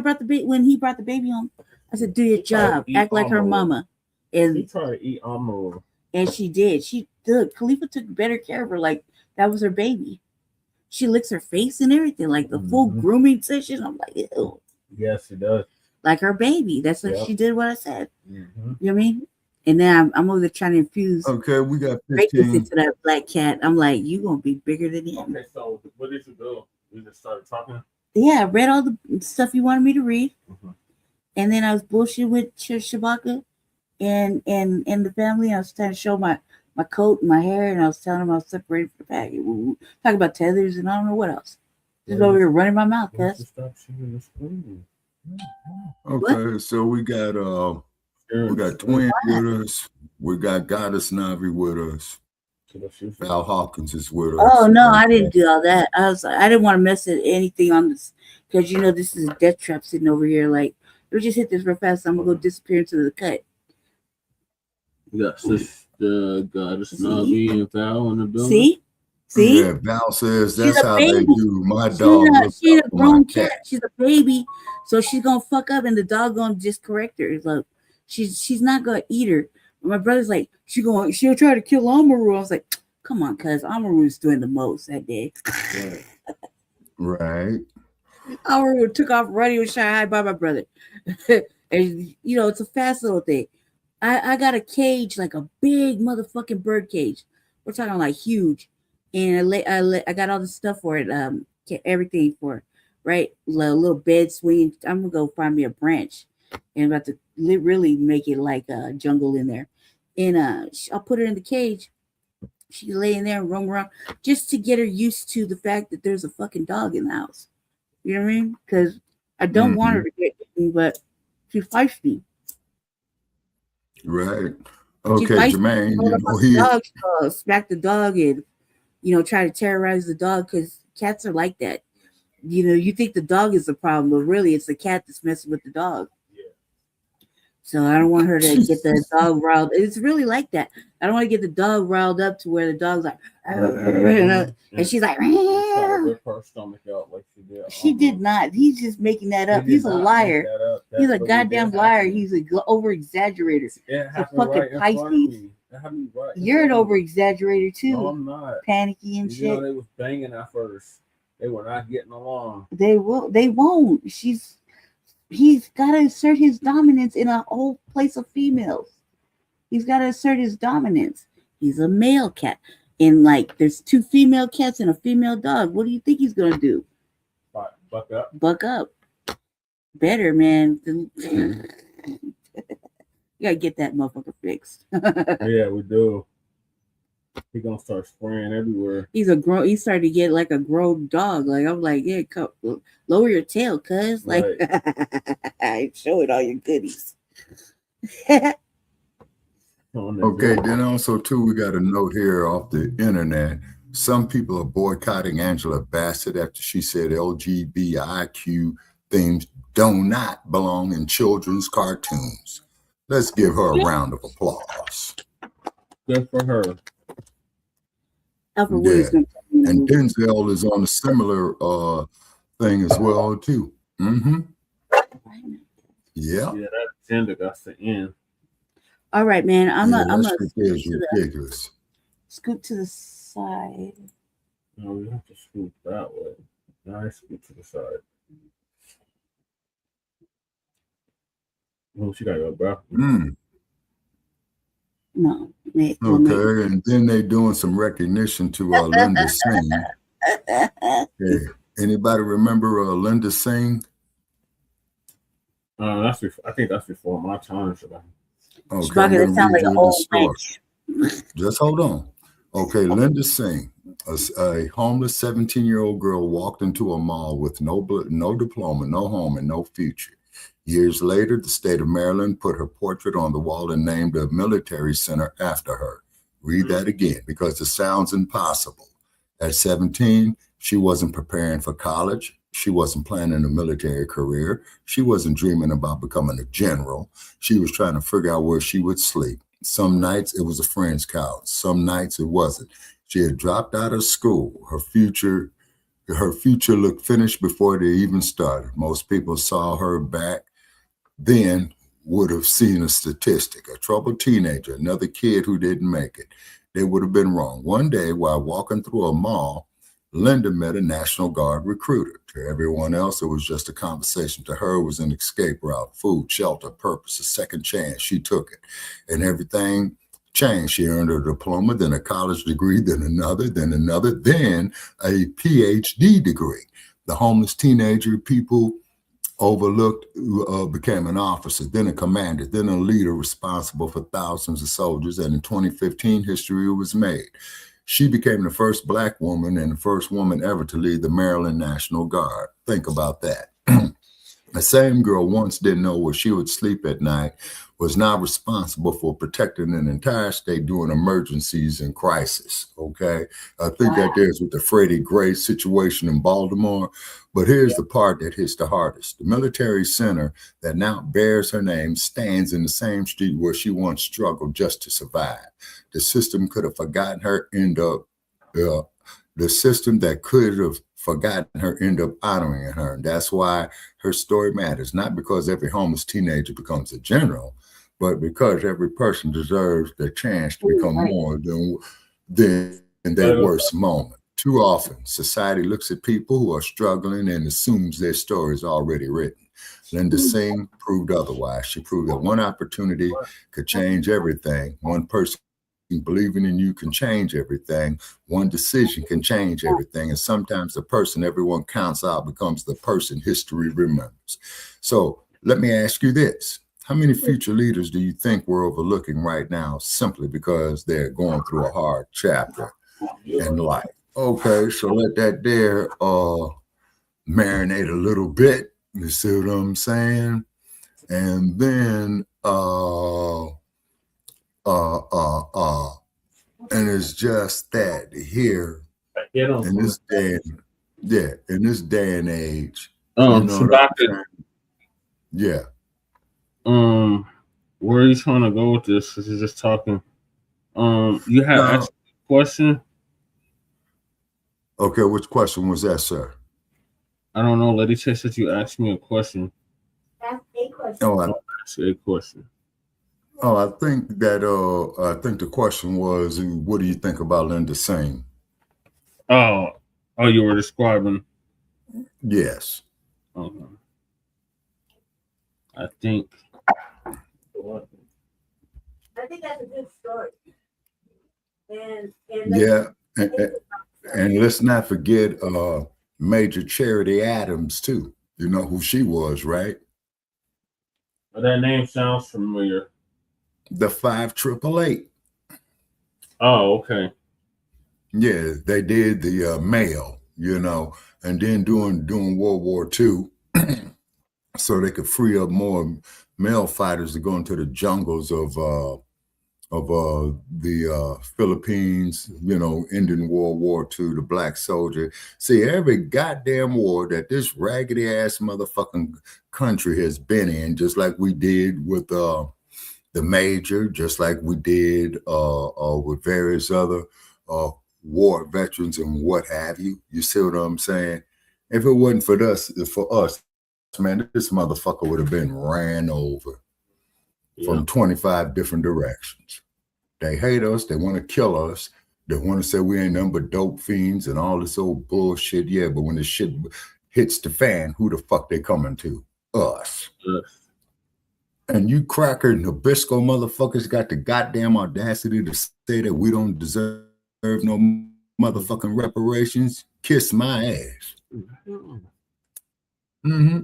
he brought the baby home, I said, do your job. Act like her mama. And she tried to eat Amaro. And she did. Khalifa took better care of her. Like, that was her baby. She licks her face and everything. Like, the full grooming session. I'm like, ew. Yes, she does. Like her baby. That's what she did what I said. You know what I mean? And now I'm over there trying to infuse. Okay, we got 15 into that black cat. I'm like, you gonna be bigger than him. Okay, so what did you do? You just started talking? Yeah, I read all the stuff you wanted me to read, and then I was bullshitting with Shabaka and the family. I was trying to show my coat and my hair, and I was telling them I was separated from the pack. Talking about tethers and I don't know what else. Just over here running my mouth, cuz. Okay, so we got Twin with us. We got Goddess Navi with us. Val Hawkins is with us. Oh no, I didn't do all that. I didn't want to mess with anything on this because this is a death trap sitting over here. Like, we just hit this real fast. I'm gonna go disappear into the cut. We got Sister Goddess Navi and Val in the building. See? Yeah, Val says that's how they do. My dog. She's a grown cat. She's a baby, so she's gonna fuck up, and the dog gonna just correct her. Look, she's not gonna eat her. My brother's like, she'll try to kill Amaru. I was like, come on, cuz Amaru's doing the most that day. Right. Amaru took off running and shot hi by my brother. And it's a fast little thing. I got a cage, like a big motherfucking bird cage. We're talking like huge. And I got all the stuff for it, everything for it, right? A little bed swing. I'm gonna go find me a branch and I'm about to really make it like a jungle in there. And I'll put her in the cage. She's laying there and roam around just to get her used to the fact that there's a fucking dog in the house. You know what I mean? Because I don't want her to get eaten, but she's feisty. Right. Okay, Jermaine. Smack the dog and try to terrorize the dog because cats are like that. You think the dog is the problem, but really it's the cat that's messing with the dog. So I don't want her to get the dog riled. It's really like that. I don't want to get the dog riled up to where the dog's like, and she's like, she did not. He's just making that up. He's a liar. He's a goddamn liar. He's an over exaggerator. He's a fucking Pisces. You're an over exaggerator too. No, I'm not. Panicky and shit. They was banging at first. They were not getting along. They won't. He's got to assert his dominance in a whole place of females. He's got to assert his dominance. He's a male cat. and like there's 2 female cats and a female dog. What do you think he's gonna do? Buck up. Buck up. Better, man. You gotta get that motherfucker fixed. Yeah, we do. He gonna start spraying everywhere. He started to get like a grown dog. Like I'm like, yeah, come, lower your tail, cuz. Like show it all your goodies. Okay, then also too, we got a note here off the internet. Some people are boycotting Angela Bassett after she said LGBTIQ themes do not belong in children's cartoons. Let's give her a round of applause. Good for her. Yeah. And Denzel is on a similar thing as well too. Mm-hmm. Yeah. Yeah, that agenda got to end. All right, man. I'm gonna ridiculous. Scoot to the side. No, we have to scoot that way. Nice, scoot to the side. Oh, she got to go, bro. No. Okay, and then they doing some recognition to Linda Singh. Okay. Anybody remember Linda Singh? I think that's before my time, Shabaka. Okay, Shabaka, that sounds like an old witch. Just hold on. Okay, Linda Singh, a homeless 17-year-old girl, walked into a mall with no diploma, no home, and no future. Years later, the state of Maryland put her portrait on the wall and named a military center after her. Read that again, because it sounds impossible. At 17, she wasn't preparing for college. She wasn't planning a military career. She wasn't dreaming about becoming a general. She was trying to figure out where she would sleep. Some nights it was a friend's couch. Some nights it wasn't. She had dropped out of school. Her future looked finished before they even started. Most people saw her back then would have seen a statistic, a troubled teenager, another kid who didn't make it. They would have been wrong. One day, while walking through a mall, Linda met a National Guard recruiter. To everyone else, it was just a conversation. To her, it was an escape route, food, shelter, purpose, a second chance. She took it, and everything changed. She earned a diploma, then a college degree, then another, then a PhD degree. The homeless teenager people overlooked became an officer, then a commander, then a leader responsible for thousands of soldiers. And in 2015, history was made. She became the first Black woman and the first woman ever to lead the Maryland National Guard. Think about that. The same girl once didn't know where she would sleep at night, was now responsible for protecting an entire state during emergencies and crisis, okay? I think that there's with the Freddie Gray situation in Baltimore, but here's the part that hits the hardest. The military center that now bears her name stands in the same street where she once struggled just to survive. The system could have forgotten her, end up honoring her. And that's why her story matters, not because every homeless teenager becomes a general, but because every person deserves the chance to become more than their worst moment. Too often, society looks at people who are struggling and assumes their story is already written. Linda Singh proved otherwise. She proved that one opportunity could change everything. One person believing in you can change everything. One decision can change everything. And sometimes the person everyone counts out becomes the person history remembers. So let me ask you this. How many future leaders do you think we're overlooking right now simply because they're going through a hard chapter in life? Okay, so let that there marinate a little bit. You see what I'm saying? And then and it's just that here in this day and age. Shabaka. Yeah. Where are you trying to go with this? Because you're just talking. You had asked a question. Okay, which question was that, sir? I don't know. Lady Chase said you asked me a question. Ask a question. Oh, Ask a question. Oh, I think the question was, what do you think about Linda Singh? Oh, you were describing. Yes. Okay. I think that's a good story. Yeah, and let's not forget Major Charity Adams too. You know who she was, right? Well, that name sounds familiar. The 5888. Oh, okay. Yeah, they did the mail, you know, and then during World War II, so they could free up more male fighters to go into the jungles of the Philippines, you know, ending World War II, the black soldier. See, every goddamn war that this raggedy ass motherfucking country has been in, just like we did with the Major, just like we did with various other war veterans and what have you. You see what I'm saying? If it wasn't for us, man, this motherfucker would have been ran over from 25 different directions. They hate us. They want to kill us. They want to say we ain't nothing but dope fiends and all this old bullshit. Yeah, but when the shit hits the fan, who the fuck they coming to? Us. And you cracker Nabisco motherfuckers got the goddamn audacity to say that we don't deserve no motherfucking reparations. Kiss my ass. Mm-hmm.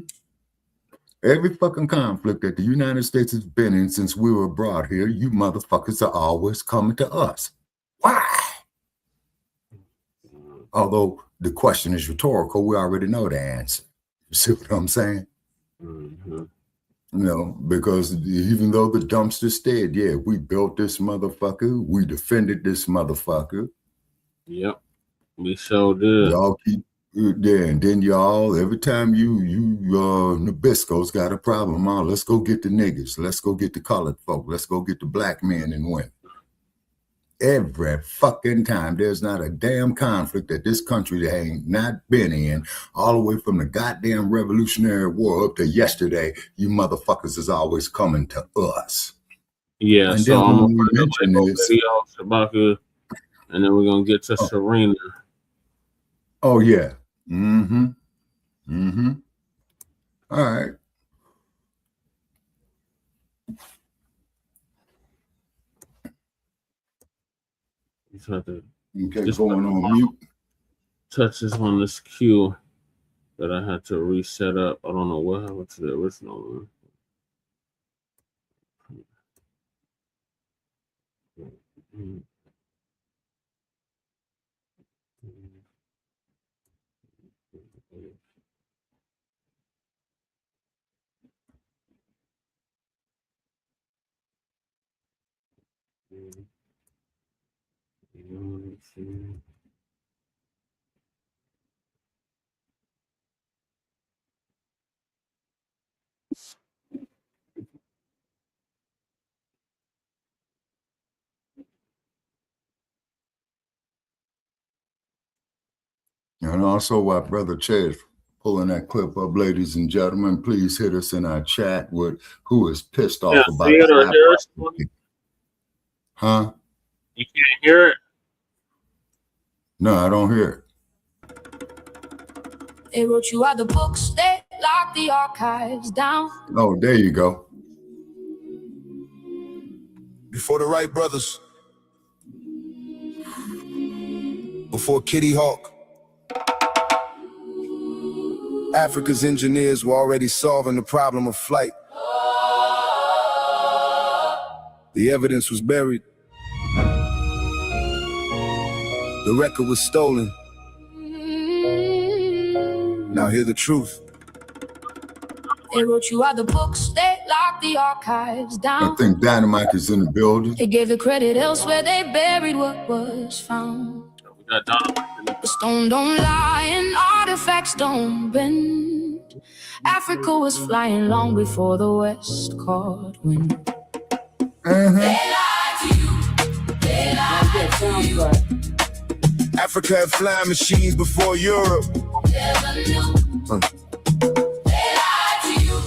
Every fucking conflict that the United States has been in since we were brought here, you motherfuckers are always coming to us. Why? Although the question is rhetorical, we already know the answer. You see what I'm saying? Mm-hmm. You know, because even though the dumpster stayed, yeah, we built this motherfucker, we defended this motherfucker. Yep, we sure did. Y'all keep and then y'all, every time you Nabisco's got a problem, let's go get the niggas, let's go get the colored folk, let's go get the black men and women. Every fucking time, there's not a damn conflict that this country ain't not been in, all the way from the goddamn Revolutionary War up to yesterday. You motherfuckers is always coming to us. Yeah, and so then I'm when we gonna mention this, video Shabaka, and then we're gonna get to Serena. Oh yeah. Mm-hmm. Mm-hmm. All right. Just going on mute. Touches on this queue that I had to reset up. I don't know what happened to the original one. And also while Brother Chad pulling that clip up, ladies and gentlemen, please hit us in our chat with who is pissed off about it. Huh? You can't hear it? No, I don't hear it. They wrote you out the books, they locked the archives down. Oh, there you go. Before the Wright brothers, before Kitty Hawk, Africa's engineers were already solving the problem of flight. The evidence was buried. The record was stolen. Now hear the truth. They wrote you out the books, they locked the archives down. I think Dynamite is in the building. They gave the credit elsewhere, they buried what was found. The stone don't lie and artifacts don't bend. Africa was flying long before the West caught wind. They lied to you. They lied to you. Africa had flying machines before Europe. They lied to you.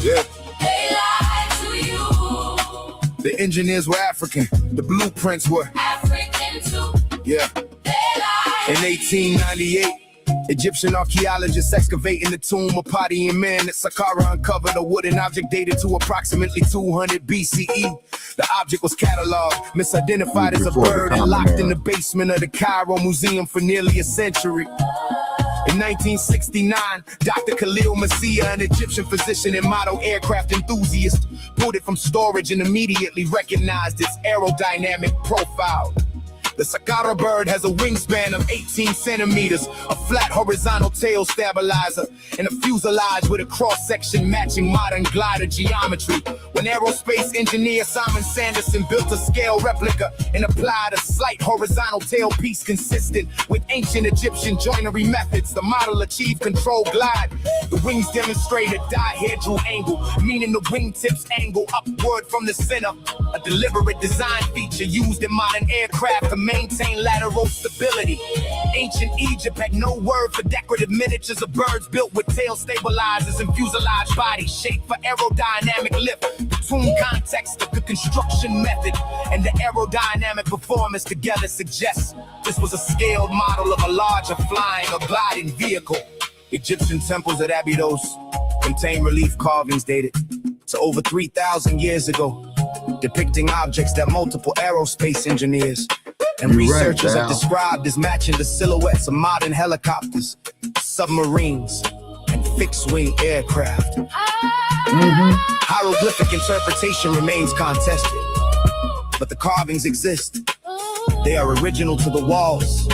Yeah. They lied to you. The engineers were African. The blueprints were African too. Yeah. In 1898, Egyptian archaeologists excavating the tomb of Padian men at Saqqara uncovered a wooden object dated to approximately 200 BCE. The object was cataloged, misidentified as a bird, and locked in the basement of the Cairo Museum for nearly a century. In 1969, Dr. Khalil Massia, an Egyptian physician and model aircraft enthusiast, pulled it from storage and immediately recognized its aerodynamic profile. The Saqqara bird has a wingspan of 18 centimeters, a flat horizontal tail stabilizer, and a fuselage with a cross-section matching modern glider geometry. When aerospace engineer Simon Sanderson built a scale replica and applied a slight horizontal tailpiece consistent with ancient Egyptian joinery methods, the model achieved controlled glide. The wings demonstrate a dihedral angle, meaning the wingtips angle upward from the center, a deliberate design feature used in modern aircraft to maintain lateral stability. Ancient Egypt had no word for decorative miniatures of birds built with tail stabilizers and fuselage bodies shaped for aerodynamic lift. The tomb context of the construction method and the aerodynamic performance together suggests this was a scaled model of a larger flying or gliding vehicle. Egyptian temples at Abydos contain relief carvings dated to over 3,000 years ago, depicting objects that multiple aerospace engineers and researchers have described as matching the silhouettes of modern helicopters, submarines, and fixed-wing aircraft. Hieroglyphic interpretation remains contested, but the carvings exist. They are original to the walls,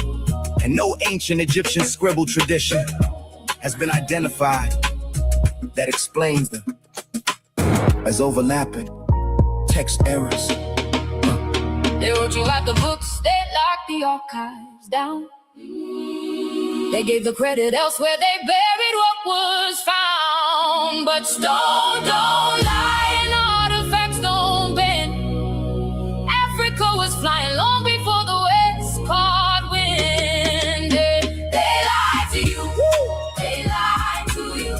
and no ancient Egyptian scribble tradition has been identified that explains them as overlapping text errors. They wrote you out the books, they locked the archives down. They gave the credit elsewhere, they buried what was found. But stone don't lie and artifacts don't bend. Africa was flying long before the West caught wind. They lied to you, they lied to you.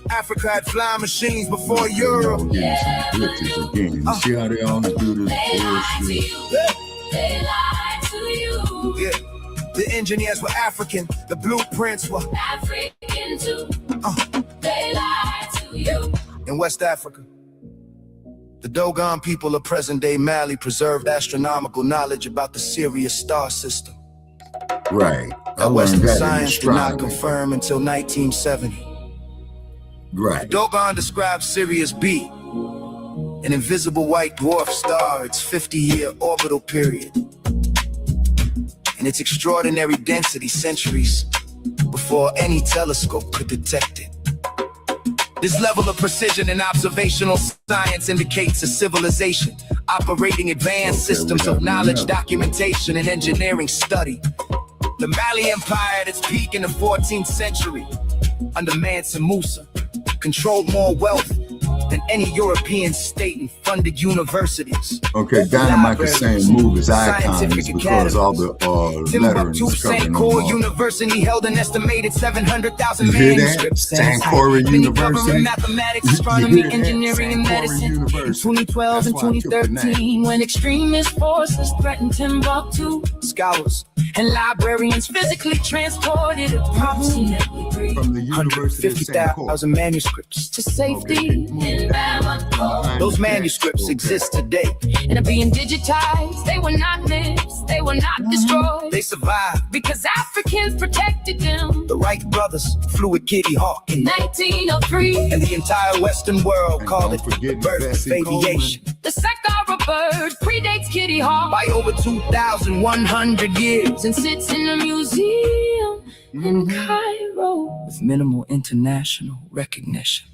Africa had flying machines before Europe. See how they always do this bullshit. They lied to you. Yeah. The engineers were African, the blueprints were African too. They lied to you. In West Africa, the Dogon people of present-day Mali preserved astronomical knowledge about the Sirius star system. Right. That Western science did not confirm until 1970. Right. The Dogon described Sirius B, an invisible white dwarf star, its 50-year orbital period, and its extraordinary density centuries before any telescope could detect it. This level of precision in observational science indicates a civilization operating advanced systems of knowledge, documentation, and engineering study. The Mali Empire at its peak in the 14th century, under Mansa Musa, controlled more wealth than any European state and funded universities. Okay, Dynamite is saying move his icons because all the Timbuktu St. Core University held an estimated 700,000 manuscripts. St. Core University. Mathematics, astronomy, engineering, and medicine. In 2012 and 2013, when extremist forces threatened Timbuktu, scholars and librarians physically transported approximately 150,000 manuscripts to safety. Those manuscripts exist today and are being digitized. They were not missed, they were not destroyed. They survived because Africans protected them. The Wright brothers flew with Kitty Hawk in 1903, and the entire Western world called it the birth of aviation. The Saqqara bird predates Kitty Hawk by over 2,100 years and sits in a museum in Cairo with minimal international recognition.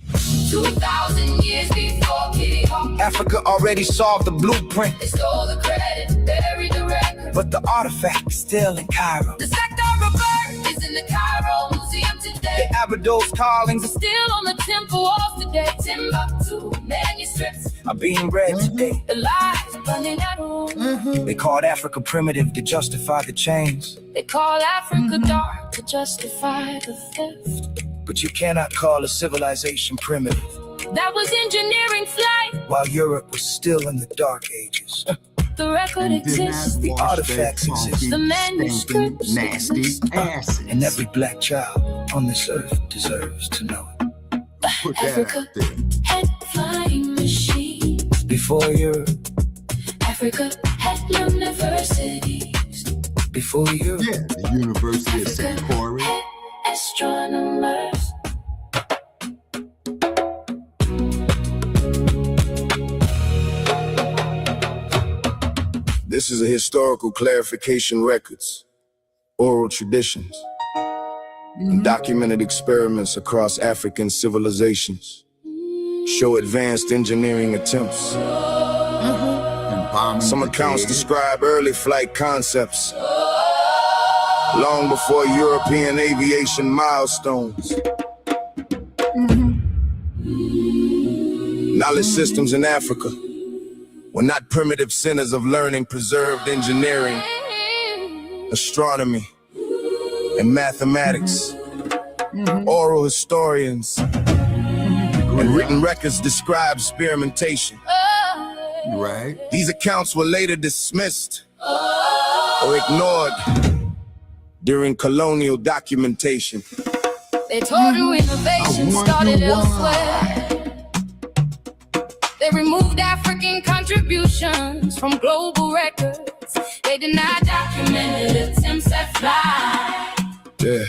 2,000 years before Kitty Hawk, Africa already solved the blueprint. They stole the credit, buried the record, but the artifact is still in Cairo. The Saqqara bird is in the Cairo Museum today. The Abydos carvings are still on the temple walls today. Timbuktu manuscripts are being read today. The lies burning at home. They called Africa primitive to justify the chains. They call Africa dark to justify the theft. But you cannot call a civilization primitive. That was engineering flight while Europe was still in the dark ages. the record exists. The artifacts exist. The manuscripts nasty asses. And every black child on this earth deserves to know it. Put that Africa out there. had flying machines. Before Europe, Africa had universities. before Europe. Yeah, the University of St. Corey. Astronomers. This is a historical clarification records, oral traditions, and documented experiments across African civilizations. Show advanced engineering attempts. Some accounts describe early flight concepts, long before European aviation milestones. Knowledge systems in Africa were not primitive centers of learning, preserved engineering, astronomy, and mathematics. Oral historians and written records describe experimentation. Right. These accounts were later dismissed or ignored during colonial documentation. They told you innovation started elsewhere. They removed African contributions from global records. They denied documented attempts at flight. Yeah.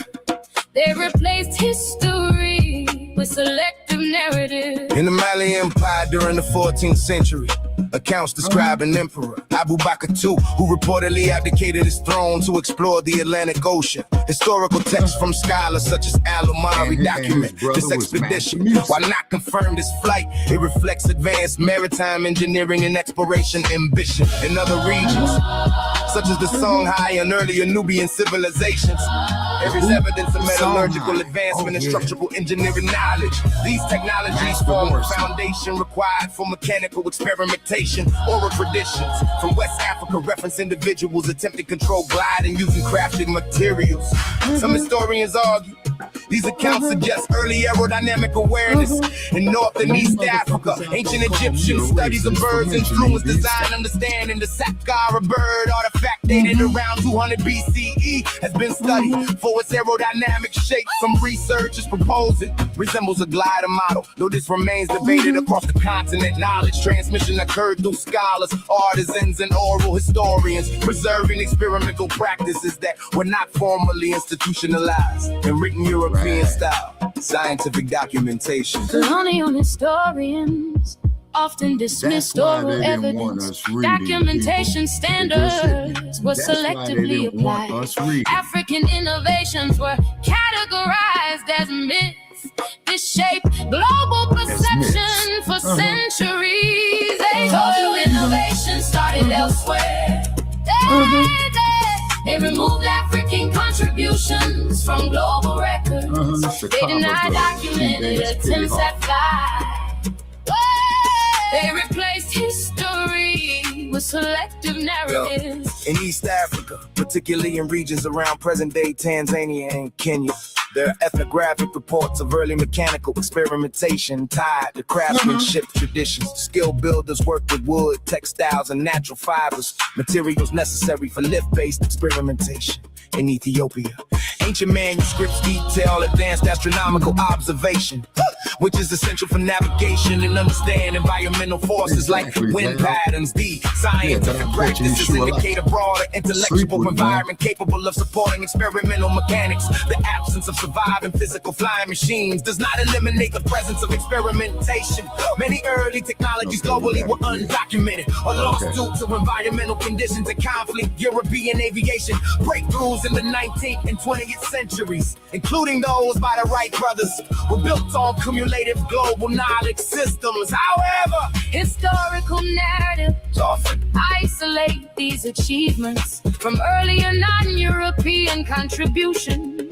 They replaced history with selective narrative. In the Mali Empire during the 14th century, accounts describe an emperor, Abu Bakr II, who reportedly abdicated his throne to explore the Atlantic Ocean. Historical texts from scholars such as Al-Umari document this expedition. While not confirmed as flight, it reflects advanced maritime engineering and exploration ambition in other regions, such as the Songhai and earlier Nubian civilizations. There is evidence of metallurgical advancement and structural engineering knowledge. These technologies form the foundation required for mechanical experimentation. Oral traditions from West Africa reference individuals attempting to control gliding using crafted materials. Some historians argue these accounts suggest early aerodynamic awareness in North and East Africa. Ancient Egyptian studies of birds influenced design understanding. The Saqqara bird artifact dated around 200 BCE has been studied for its aerodynamic shape. Some researchers propose it resembles a glider model, though this remains debated across the continent. Knowledge transmission occurred through scholars, artisans, and oral historians, preserving experimental practices that were not formally institutionalized in written European style scientific documentation. Colonial historians often dismissed oral evidence. Documentation standards were selectively applied. African innovations were categorized as myths. This shaped global perception for centuries. They told you innovation started elsewhere. They removed African contributions from global records. They denied documented attempts at flight. They replaced history with selective narratives. In East Africa, particularly in regions around present-day Tanzania and Kenya, there are ethnographic reports of early mechanical experimentation tied to craftsmanship traditions. Skilled builders worked with wood, textiles, and natural fibers, materials necessary for lift-based experimentation. In Ethiopia, ancient manuscripts detail advanced astronomical observation, which is essential for navigation and understand environmental forces like wind patterns. These scientific practices indicate a broader intellectual environment capable of supporting experimental mechanics. The absence of surviving physical flying machines does not eliminate the presence of experimentation. Many early technologies globally were undocumented or lost due to environmental conditions and conflict. European aviation breakthroughs in the 19th and 20th centuries, including those by the Wright brothers, were built on cumulative global knowledge systems. However, historical narratives often isolate these achievements from earlier non-European contributions.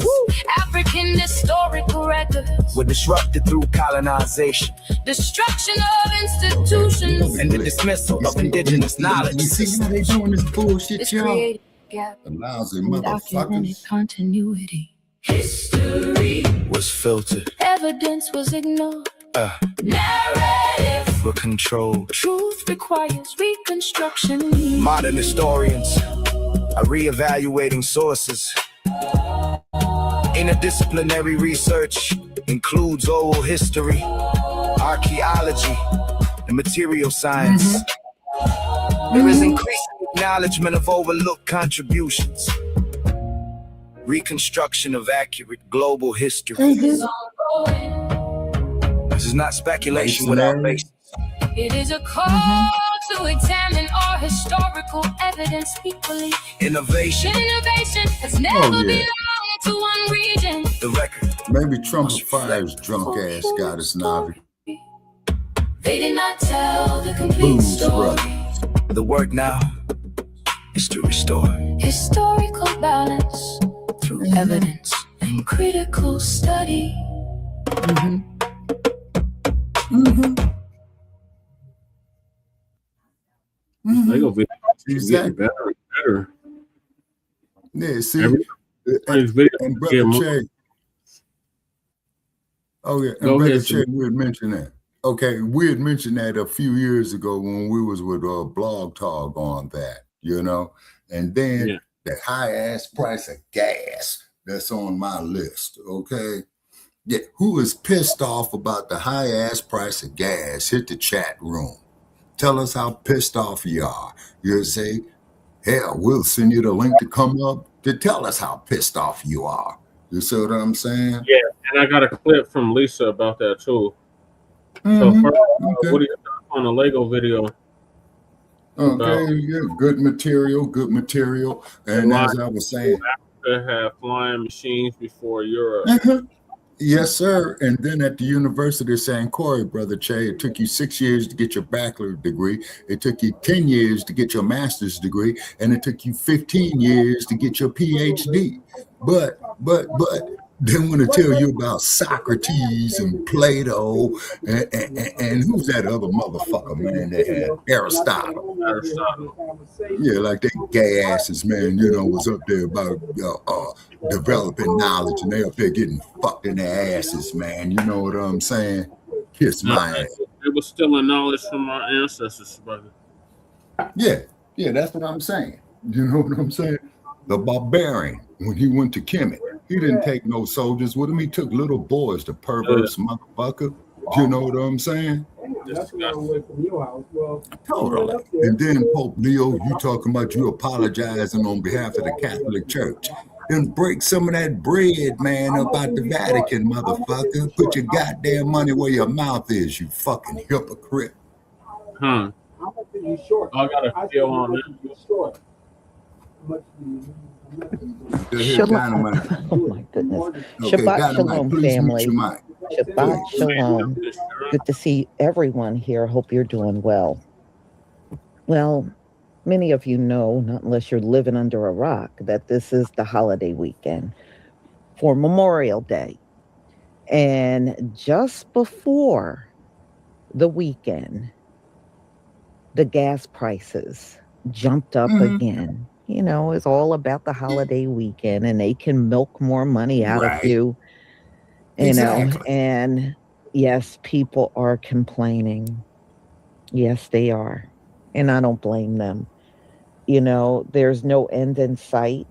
African historical records were disrupted through colonization, destruction of institutions, and the dismissal of indigenous knowledge. You see how they doing this bullshit, this y'all? created a gap Lousy in documented motherfuckers. continuity. History was filtered. Evidence was ignored. Narrative were controlled. Truth requires reconstruction. Modern historians are reevaluating sources. Interdisciplinary research includes oral history, archaeology, and material science. There is increasing acknowledgement of overlooked contributions. Reconstruction of accurate global history. This is not speculation without basis. It is a call to examine our historical evidence equally. Innovation Has never belonged to one region. The record. Maybe Trump's fires drunk ass got us Navi. They did not tell the complete story. The work now is to restore Historical balance through evidence and critical study. Lego video is getting better and better. Yeah, see, and Brother Che. Oh yeah, and Brother Che, we had mentioned that. Okay, we had mentioned that a few years ago when we was with Blogtalk on that, you know, and then the high ass price of gas that's on my list. Okay, yeah, who is pissed off about the high ass price of gas? Hit the chat room. Tell us how pissed off you are. You'll say, hell, we'll send you the link to come up to tell us how pissed off you are. You see what I'm saying? Yeah, and I got a clip from Lisa about that too. So first, what do you think on the Lego video? Okay, yeah, good material. And as I was saying, Africa had flying machines before Europe. Yes, sir. And then at the University of San Corey, Brother Che, it took you 6 years to get your bachelor's degree. It took you 10 years to get your master's degree. And it took you 15 years to get your PhD. But they want to tell you about Socrates and Plato and who's that other motherfucker, man, that had Aristotle. Yeah, like they gay asses, man, you know, was up there about developing knowledge, and they up there getting fucked in their asses, man. You know what I'm saying? Kiss my ass. It was stealing knowledge from our ancestors, brother. Yeah, that's what I'm saying. You know what I'm saying? The barbarian, when he went to Kemet, he didn't take no soldiers with him. He took little boys, the perverse motherfucker. You know what I'm saying? Totally. And then Pope Leo, you talking about you apologizing on behalf of the Catholic Church. Then break some of that bread, man, up out the Vatican, motherfucker. Put your goddamn money where your mouth is, you fucking hypocrite. I got a feel on that. Shalom. Oh my goodness. Shabbat Shalom, family. Shabbat Shalom. Good to see everyone here. Hope you're doing well. Well, many of you know, not unless you're living under a rock, that this is the holiday weekend for Memorial Day. And just before the weekend, the gas prices jumped up again. You know, it's all about the holiday weekend, and they can milk more money out of you, you know. And yes, people are complaining. Yes, they are. And I don't blame them. You know, there's no end in sight.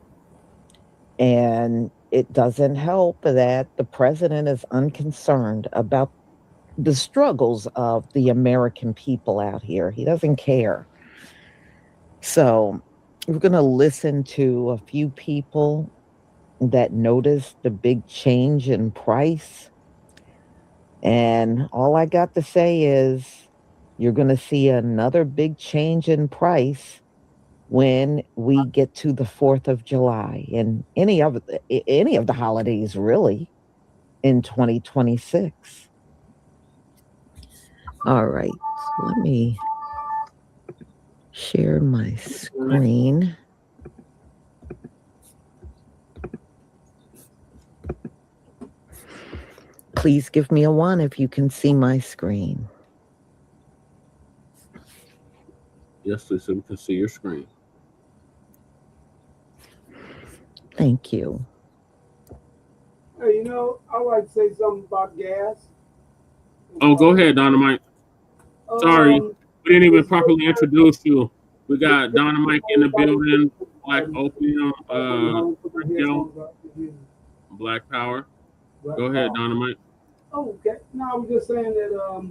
And it doesn't help that the president is unconcerned about the struggles of the American people out here. He doesn't care. So we're going to listen to a few people that noticed the big change in price. And all I got to say is you're going to see another big change in price when we get to the 4th of July and any of the holidays really in 2026. All right, let me share my screen. Please give me a 1 if you can see my screen. Yes, Lisa, we can see your screen. Thank you. Hey, you know, I'd like to say something about gas. Oh, go ahead, Dynamite. Sorry, we didn't even properly introduce you. We got Dynamite in the building, Black Opium, Black Power. Go ahead, Dynamite. Oh, okay. No, I was just saying that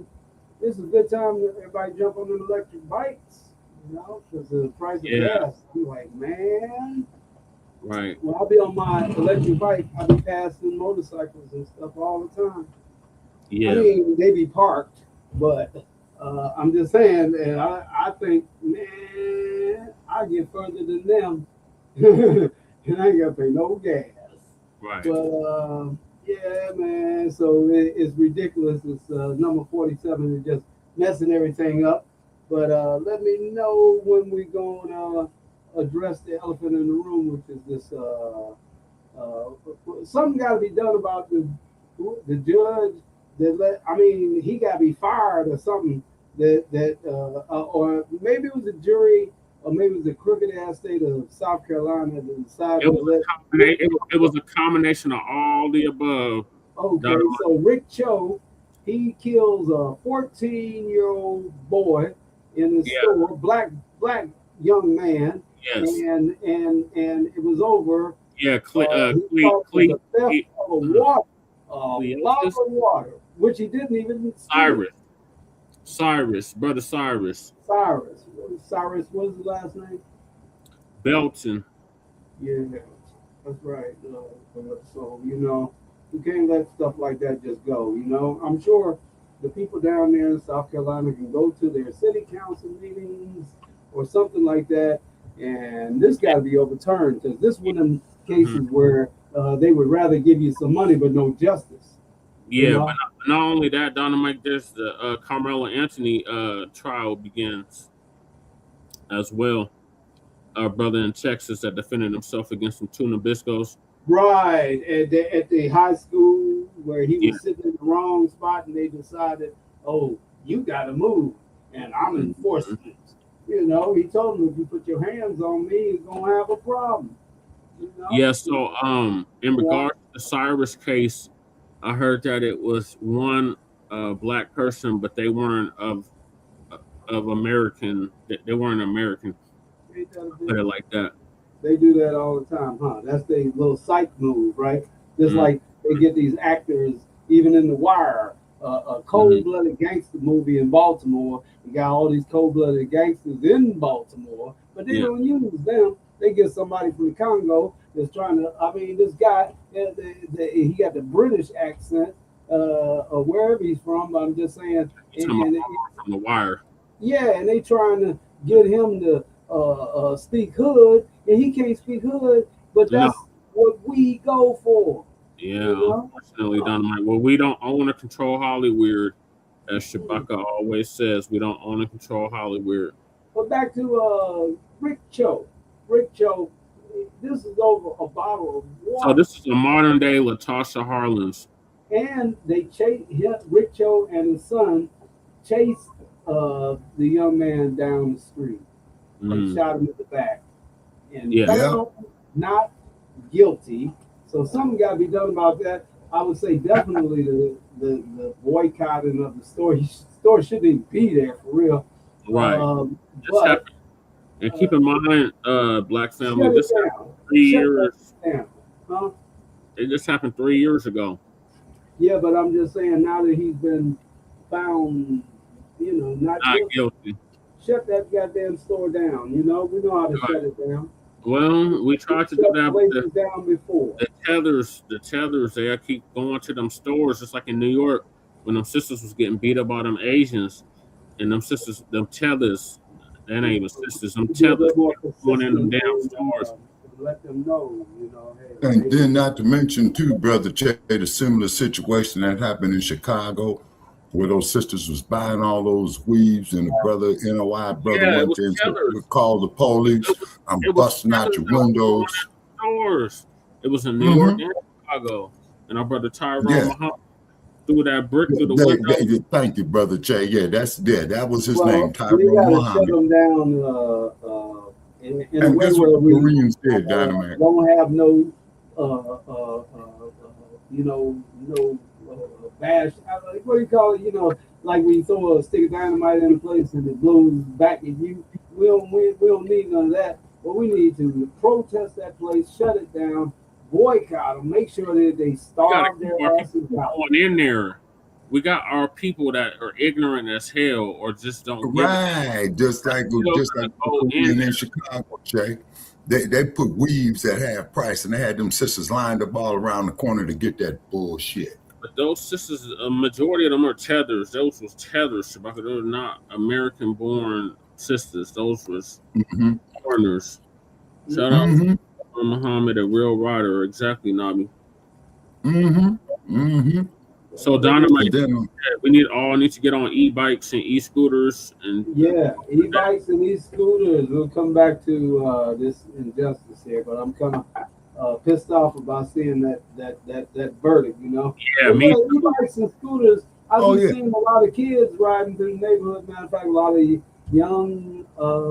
this is a good time that everybody jump on them electric bikes, you know, because the price of gas. I'm like, man. Right. When I'll be on my electric bike, I'll be passing motorcycles and stuff all the time. Yeah. I mean, they be parked, but I'm just saying, and I think, man, I get further than them, and I ain't got to pay no gas. Right. But, yeah, man, so it's ridiculous. It's number 47 is just messing everything up. But let me know when we're going to address the elephant in the room, which is this, something got to be done about the judge. He got to be fired or something. Or maybe it was a jury, or maybe it was the crooked ass state of South Carolina that decided it was a combination of all the above. Okay, so Rick Cho, he kills a 14-year-old boy in the store, black young man. Yes. And it was over. Yeah, lot of water, which he didn't even Brother Cyrus. Cyrus, what's his last name? Belton. Yeah, that's right. So, you know, you can't let stuff like that just go, you know. I'm sure the people down there in South Carolina can go to their city council meetings or something like that, and this got to be overturned, because this is one of them cases where they would rather give you some money but no justice. Yeah, you know? But not only that, Dynamite, there's the Carmelo Anthony trial begins as well. Our brother in Texas that defended himself against some two Nabiscos. Right, at the high school where he was sitting in the wrong spot, and they decided, oh, you got to move, and I'm enforcing it. You know, he told them, if you put your hands on me, you're going to have a problem. You know? Yeah, so in regards to the Cyrus case, I heard that it was one black person, but they weren't of American. They weren't American. Put it like that. They do that all the time, huh? That's their little psych move, right? Just like they get these actors, even in The Wire, a cold-blooded gangster movie in Baltimore. You got all these cold-blooded gangsters in Baltimore, but they don't use them. They get somebody from the Congo that's trying to. I mean, this guy, he got the British accent, or wherever he's from. But I'm just saying. From The Wire. Yeah, and they trying to get him to speak hood, and he can't speak hood. But that's what we go for. Yeah, you know? Unfortunately, Dynamite. Well, we don't own or control Hollywood, as Shabaka always says. We don't own and control Hollywood. But back to Rick Cho. Rick Cho, this is over a bottle of water. So this is a modern day Latasha Harlins. And they chase Rick Cho and his son chased the young man down the street. They shot him in the back. And found not guilty. So something got to be done about that. I would say definitely the boycotting of the store. The store shouldn't even be there for real. Right. Happened. And keep in mind, Black family, this happened 3 years. Huh? It just happened 3 years ago. Yeah, but I'm just saying, now that he's been found, you know, not guilty, shut that goddamn store down. You know, we know how to shut it down. Well, we tried to do that with the tethers. They keep going to them stores, just like in New York when them sisters was getting beat up by them Asians, and them sisters, them tethers. That ain't even sisters. Them tethers going in them damn stores. Let them know, you know. Hey, and then not to mention too, Brother Che, the similar situation that happened in Chicago, where those sisters was buying all those weaves, and the brother, NOI brother, went there and called the police. I'm busting out your windows. Stores. It was in New York and Chicago, and our brother Tyrone Muhammad threw that brick through the window. Thank you, Brother Che. Yeah, that was his name, Tyrone Muhammad. Shut them down in a way guess where what we Marines did, Dynamite? Don't have no bash. What do you call it? You know, like when you throw a stick of dynamite in a place and it blows back at you. We don't need none of that. But we need to protest that place, shut it down, boycott them, make sure that they starve their asses out. Going in there. We got our people that are ignorant as hell or just don't get right. Just like in Chicago, Jay. They put weaves at half price and they had them sisters lined up all around the corner to get that bullshit. But those sisters, a majority of them are tethers. Those was tethers, Shabaka. Those were not American-born sisters. Those was foreigners. Shout out to Muhammad, a real rider. Exactly, Nabi. So Dynamite, we need to get on e-bikes and e-scooters and e-bikes and e-scooters. We'll come back to this injustice here, but I'm kind of pissed off about seeing that verdict. You know, me. E-bikes and scooters. I've been seeing a lot of kids riding through the neighborhood. Matter of fact, a lot of young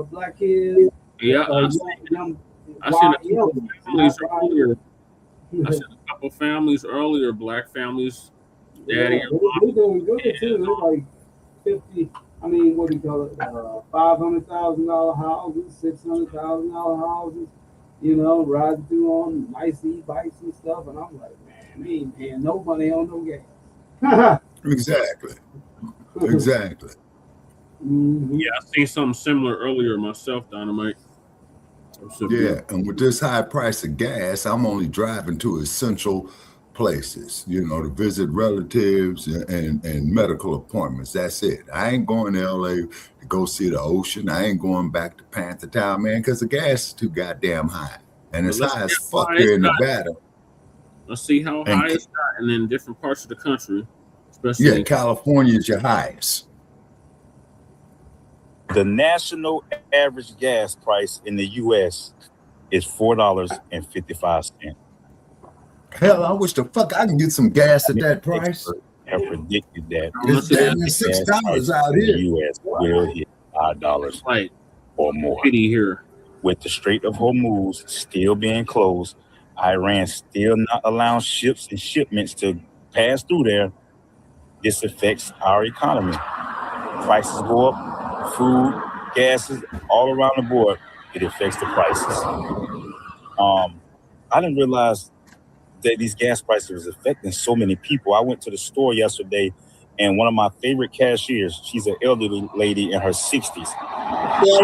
black kids. I seen a couple families earlier, black families. Daddy, we're doing good too. They're like 50. I mean, what do you call it? $500,000 houses, $600,000 houses. You know, riding through on nice e-bikes and stuff. And I'm like, man, they ain't paying no money on no gas. Exactly. Yeah, I seen something similar earlier myself, Dynamite. Yeah, and with this high price of gas, I'm only driving to essential places, you know, to visit relatives and medical appointments. That's it. I ain't going to LA to go see the ocean. I ain't going back to Panther Town, man, because the gas is too goddamn high. And it's high as fuck here in Nevada. Let's see how high it's gotten in different parts of the country. Especially California is your highest. The national average gas price in the U.S. is $4.55. Hell, I wish the fuck I can get some gas at that price. Have predicted that it's damn $6 out here. The U.S. will hit $5 or more. Here. With the Strait of Hormuz still being closed, Iran still not allowing ships and shipments to pass through there. This affects our economy. Prices go up, food, gases, all around the board. It affects the prices. I didn't realize that these gas prices was affecting so many people. I went to the store yesterday, and one of my favorite cashiers, she's an elderly lady in her 60s. She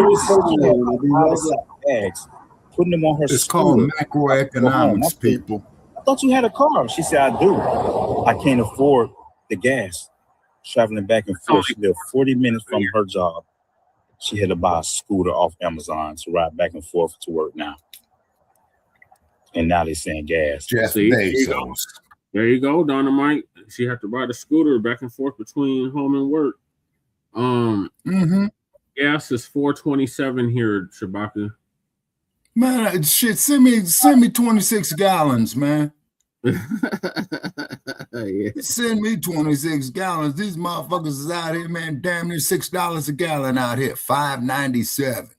was bags, putting them on her It's called macroeconomics, people. I thought you had a car. She said, I do. I can't afford the gas. Traveling back and forth. She lived 40 minutes from her job. She had to buy a scooter off Amazon to ride back and forth to work now. And now they're saying gas. There you go, Dynamite. She had to ride a scooter back and forth between home and work. Gas is $4.27 here, Shabaka. Man, shit, send me 26 gallons, man. Send me 26 gallons. These motherfuckers is out here, man, damn near $6 a gallon out here. $5.97.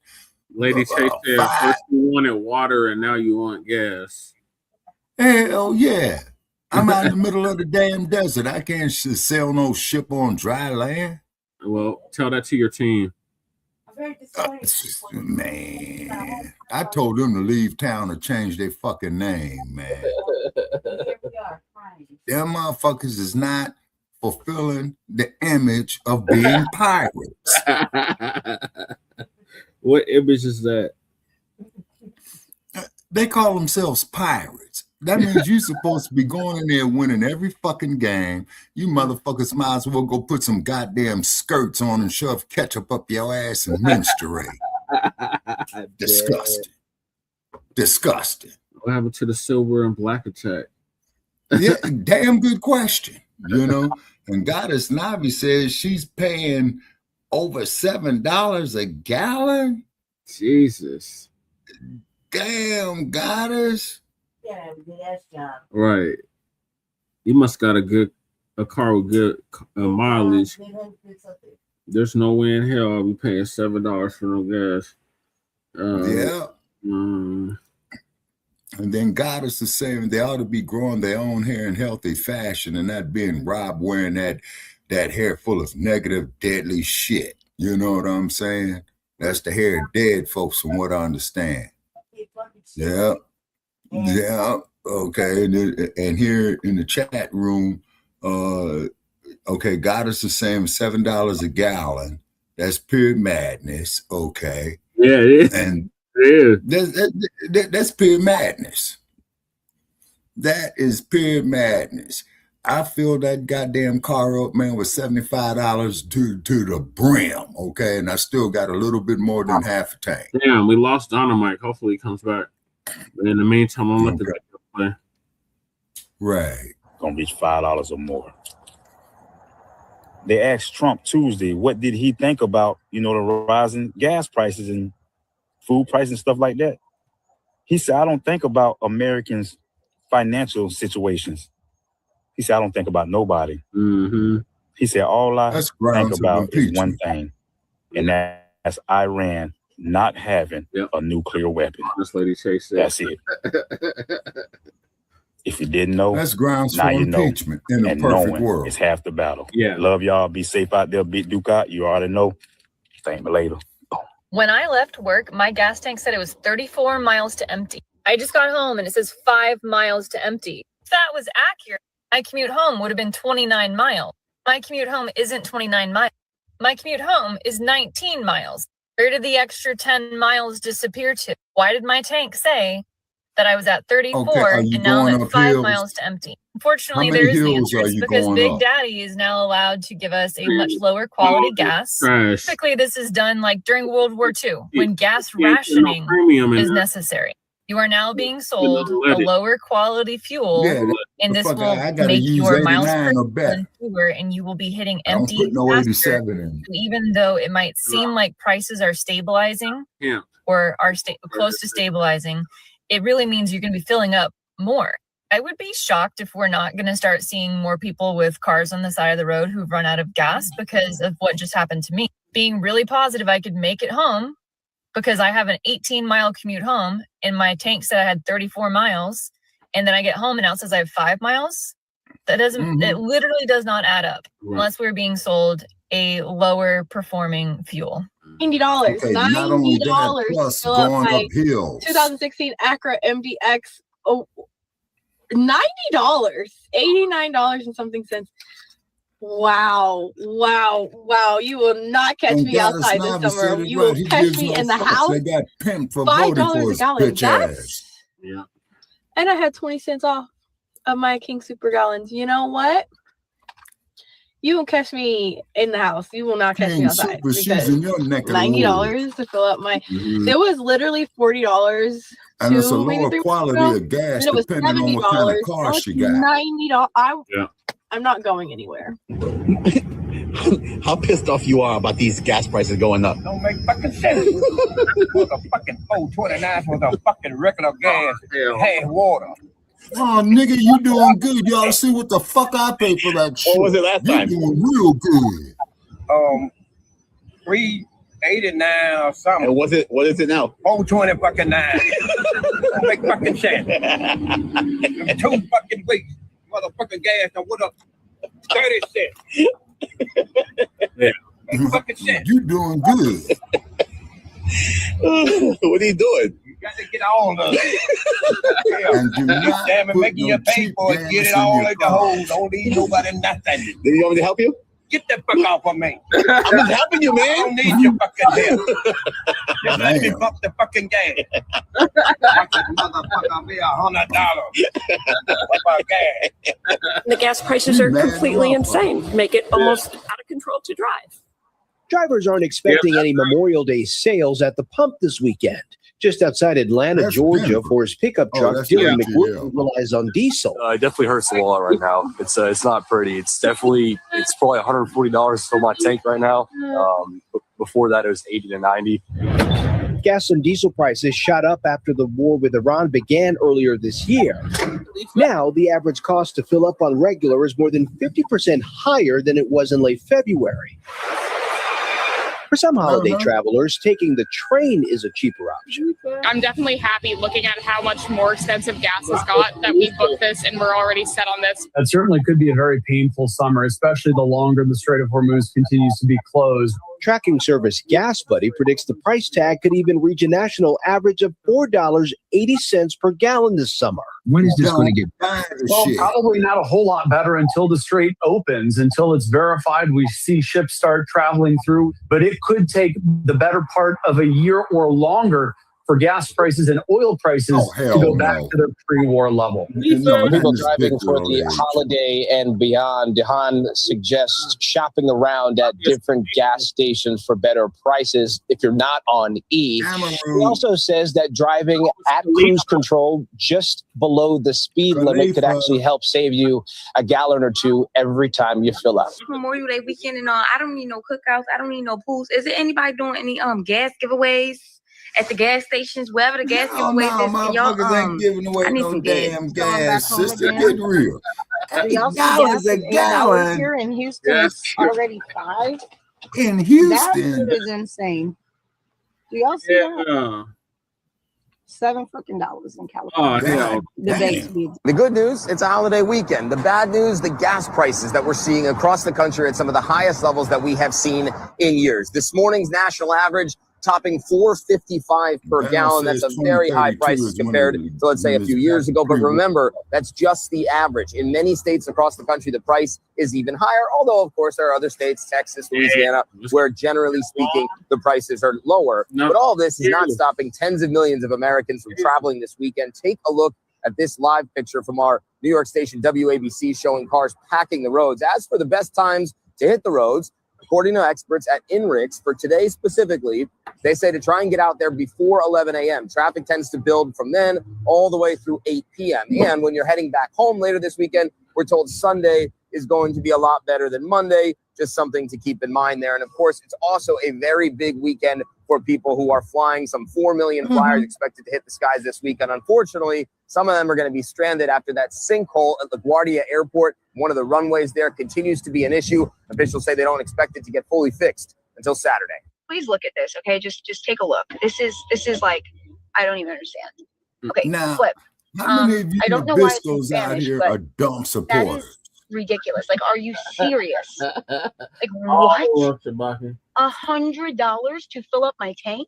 Lady Chase said first you wanted water and now you want gas. Hell yeah. I'm out in the middle of the damn desert. I can't sell no ship on dry land. Well, tell that to your team. Man, I told them to leave town or change their fucking name, man. Them motherfuckers is not fulfilling the image of being pirates. What image is that? They call themselves pirates. That means you're supposed to be going in there winning every fucking game. You motherfuckers might as well go put some goddamn skirts on and shove ketchup up your ass and menstruate. Disgusting. What happened to the silver and black attack? Yeah, damn good question. You know, and Goddess Navi says she's paying over $7 a gallon. Jesus. Damn, Goddess. Yeah, that's job. Right. You must got a car with good mileage. There's no way in hell I'll be paying $7 for no gas. And then Goddess is saying they ought to be growing their own hair in healthy fashion and not being robbed wearing that that hair full of negative, deadly shit. You know what I'm saying? That's the hair of dead folks, from what I understand. Yeah. Yeah. Okay. And here in the chat room, okay, Goddess is saying $7 a gallon. That's pure madness. Okay. Yeah, it is. And it is. That's pure madness. That is pure madness. I fill that goddamn car up, man, with $75 to the brim, okay? And I still got a little bit more than half a tank. Yeah, we lost Dynamite. Hopefully he comes back. But in the meantime, I'm going to let the play. Right. Gonna reach $5 or more. They asked Trump Tuesday, what did he think about, the rising gas prices and food prices and stuff like that? He said, I don't think about Americans' financial situations. He said, I don't think about nobody. Mm-hmm. He said, all I think about is one thing, and that's Iran not having a nuclear weapon. That's Lady Chase said. That's it. If you didn't know, that's grounds now for you know. impeachment in a And perfect knowing world. is half the battle. Yeah. Love y'all. Be safe out there. Big Duke out. You already know. Thank me later. When I left work, my gas tank said it was 34 miles to empty. I just got home and it says 5 miles to empty. If that was accurate, my commute home would have been 29 miles. My commute home isn't 29 miles. My commute home is 19 miles. Where did the extra 10 miles disappear to? Why did my tank say that I was at 34 and now I'm at 5 miles to empty? Unfortunately, there is the answer. It's because Big Daddy is now allowed to give us a much lower quality gas. Typically, this is done like during World War II when gas rationing is necessary. You are now being sold a lower quality fuel, and this will make your miles per gallon fewer, and you will be hitting empty faster. Even though it might seem like prices are stabilizing or are close to stabilizing, it really means you're going to be filling up more. I would be shocked if we're not going to start seeing more people with cars on the side of the road who've run out of gas because of what just happened to me. Being really positive I could make it home because I have an 18-mile commute home and my tank said I had 34 miles. And then I get home and now it says I have 5 miles. That doesn't, it literally does not add up unless we're being sold a lower performing fuel. $90. Okay, not only that, $90 plus to fill up going my up hills. 2016 Acura MDX. Oh, $90, $89 and something cents. Wow. You will not catch me outside this summer. You will catch me in the house. They got pimped for voting for $5 a his gallon. bitch ass. Yeah. And I had 20 cents off of my King Super gallons. You know what? You will catch me in the house. You will not catch me outside. Super, she's in your neck of the $90 to fill up my. It was literally $40. And it's a lower quality of gas depending on what kind of car she got. $90. I'm not going anywhere. How pissed off you are about these gas prices going up? Don't make fucking sense. Was a fucking 429 was a fucking regular gas. Had water. Oh, nigga, you doing good. Y'all see what the fuck I paid for that shit. What was it last time? You doing real good. 389 or something. And what is it now? 420 fucking 9. Don't make fucking sense. In 2 fucking weeks, motherfucking gas done went up 30 cents. Yeah. Fucking sense. You doing good. What are you doing? You got to get all of it. And do not damn it, making you pay for it. Get it all in the hole. Don't leave nobody nothing. Do you want me to help you? Get the fuck off of me. I'm just helping you, man. I don't need your fucking help. Just let me pump the fucking gas. Motherfucker, be $100 for gas. The gas prices are completely insane. Make it almost out of control to drive. Drivers aren't expecting any Memorial Day sales at the pump this weekend. Just outside Atlanta, Georgia, for his pickup truck, Dylan McWilliams relies on diesel. It definitely hurts a lot right now. It's not pretty. It's probably $140 to fill my tank right now. Before that, it was $80 to $90. Gas and diesel prices shot up after the war with Iran began earlier this year. Now, the average cost to fill up on regular is more than 50% higher than it was in late February. For some holiday travelers, taking the train is a cheaper option. I'm definitely happy looking at how much more expensive gas has got that we booked this and we're already set on this. That certainly could be a very painful summer, especially the longer the Strait of Hormuz continues to be closed. Tracking service Gas Buddy predicts the price tag could even reach a national average of $4.80 per gallon this summer. When is this going to get better? Well, probably not a whole lot better until the strait opens, until it's verified. We see ships start traveling through, but it could take the better part of a year or longer for gas prices and oil prices to go back to their pre-war level. For people driving for the holiday and beyond, Dehan suggests shopping around at different gas stations for better prices if you're not on E. He also says that driving at cruise control just below the speed limit could actually help save you a gallon or two every time you fill up. Memorial Day weekend and all, I don't need no cookouts. I don't need no pools. Is there anybody doing any gas giveaways at the gas stations, wherever the gas giveaways is? Motherfuckers ain't giving away no damn gas, sister. Get real. $8 a gallon here in Houston is already $5. In Houston, that is insane. Do y'all see that? $7 fucking in California. The good news, it's a holiday weekend. The bad news, the gas prices that we're seeing across the country at some of the highest levels that we have seen in years. This morning's national average topping $4.55 per gallon. That's a very high price compared to, let's say, a few years ago. But remember, that's just the average. In many states across the country, the price is even higher. Although, of course, there are other states, Texas, Louisiana, where generally speaking, the prices are lower. But all this is not stopping tens of millions of Americans from traveling this weekend. Take a look at this live picture from our New York station WABC showing cars packing the roads. As for the best times to hit the roads, according to experts at INRIX, for today specifically, they say to try and get out there before 11 a.m. Traffic tends to build from then all the way through 8 p.m. And when you're heading back home later this weekend, we're told Sunday is going to be a lot better than Monday. Just something to keep in mind there. And of course, it's also a very big weekend for people who are flying. Some 4 million flyers expected to hit the skies this weekend. Unfortunately, some of them are going to be stranded after that sinkhole at LaGuardia Airport. One of the runways there continues to be an issue. Officials say they don't expect it to get fully fixed until Saturday. Please look at this, okay? Just take a look. This is like, I don't even understand. Okay, now, flip. How many of you I don't know why it's in Nabiscos out Spanish, here but are dumb that supporters? is ridiculous. Like, are you serious? Like, what? $100 to fill up my tank?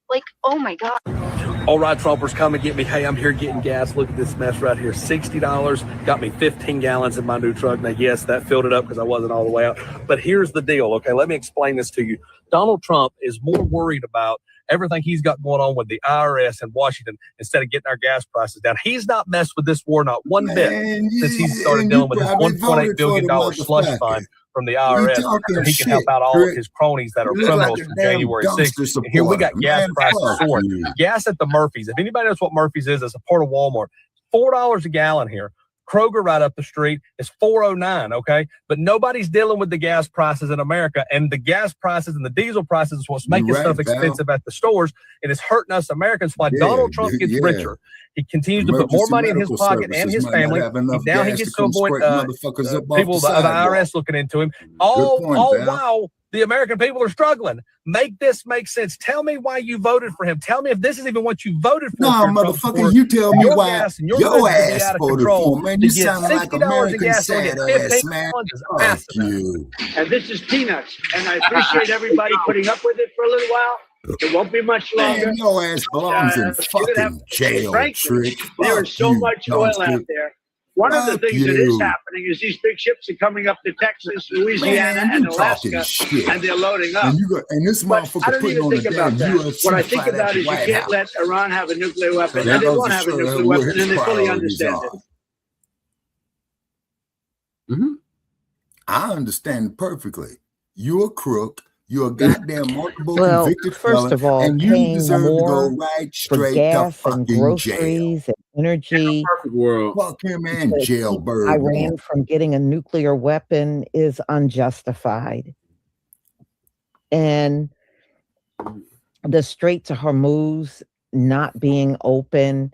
Like, oh my God. All right, Trumpers, come and get me. Hey, I'm here getting gas. Look at this mess right here. $60. Got me 15 gallons in my new truck. Now, yes, that filled it up because I wasn't all the way out. But here's the deal, okay? Let me explain this to you. Donald Trump is more worried about everything he's got going on with the IRS in Washington instead of getting our gas prices down. He's not messed with this war not one bit since he started dealing with his $1.8 billion slush fund from the IRS so he can help out all of his cronies that are criminals from January 6th. And here we got gas prices soaring. Gas at the Murphy's. If anybody knows what Murphy's is, it's a part of Walmart. $4 a gallon here. Kroger right up the street is $4.09, okay? But nobody's dealing with the gas prices in America, and the gas prices and the diesel prices is what's making stuff expensive at the stores, and it's hurting us Americans. Why Donald Trump gets richer. He continues to put more money in his pocket and his family. Now he gets to avoid people of the IRS looking into him. All while the American people are struggling. Make this make sense. Tell me why you voted for him. Tell me if this is even what you voted for. No, motherfucker, you tell me why your ass voted for him, man. You sound like American sad ass, man. Fuck you. And this is peanuts. And I appreciate everybody putting up with it for a little while. It won't be much longer. Man, your ass belongs in fucking jail, Trick. There is so much oil out there. One of the things that is happening is these big ships are coming up to Texas, Louisiana, and Alaska, and they're loading up. And this motherfucker putting on a damn UFC What I think about is you can't let Iran have a nuclear weapon, and they won't have a nuclear weapon, and they fully understand it. I understand perfectly. You're a crook. You're a goddamn multiple convicted felon. First of all, and you paying deserve more to go right for straight gas to and fucking groceries jail. and energy. Fuck him and jailbird. Iran from getting a nuclear weapon is unjustified. And the Strait of Hormuz not being open,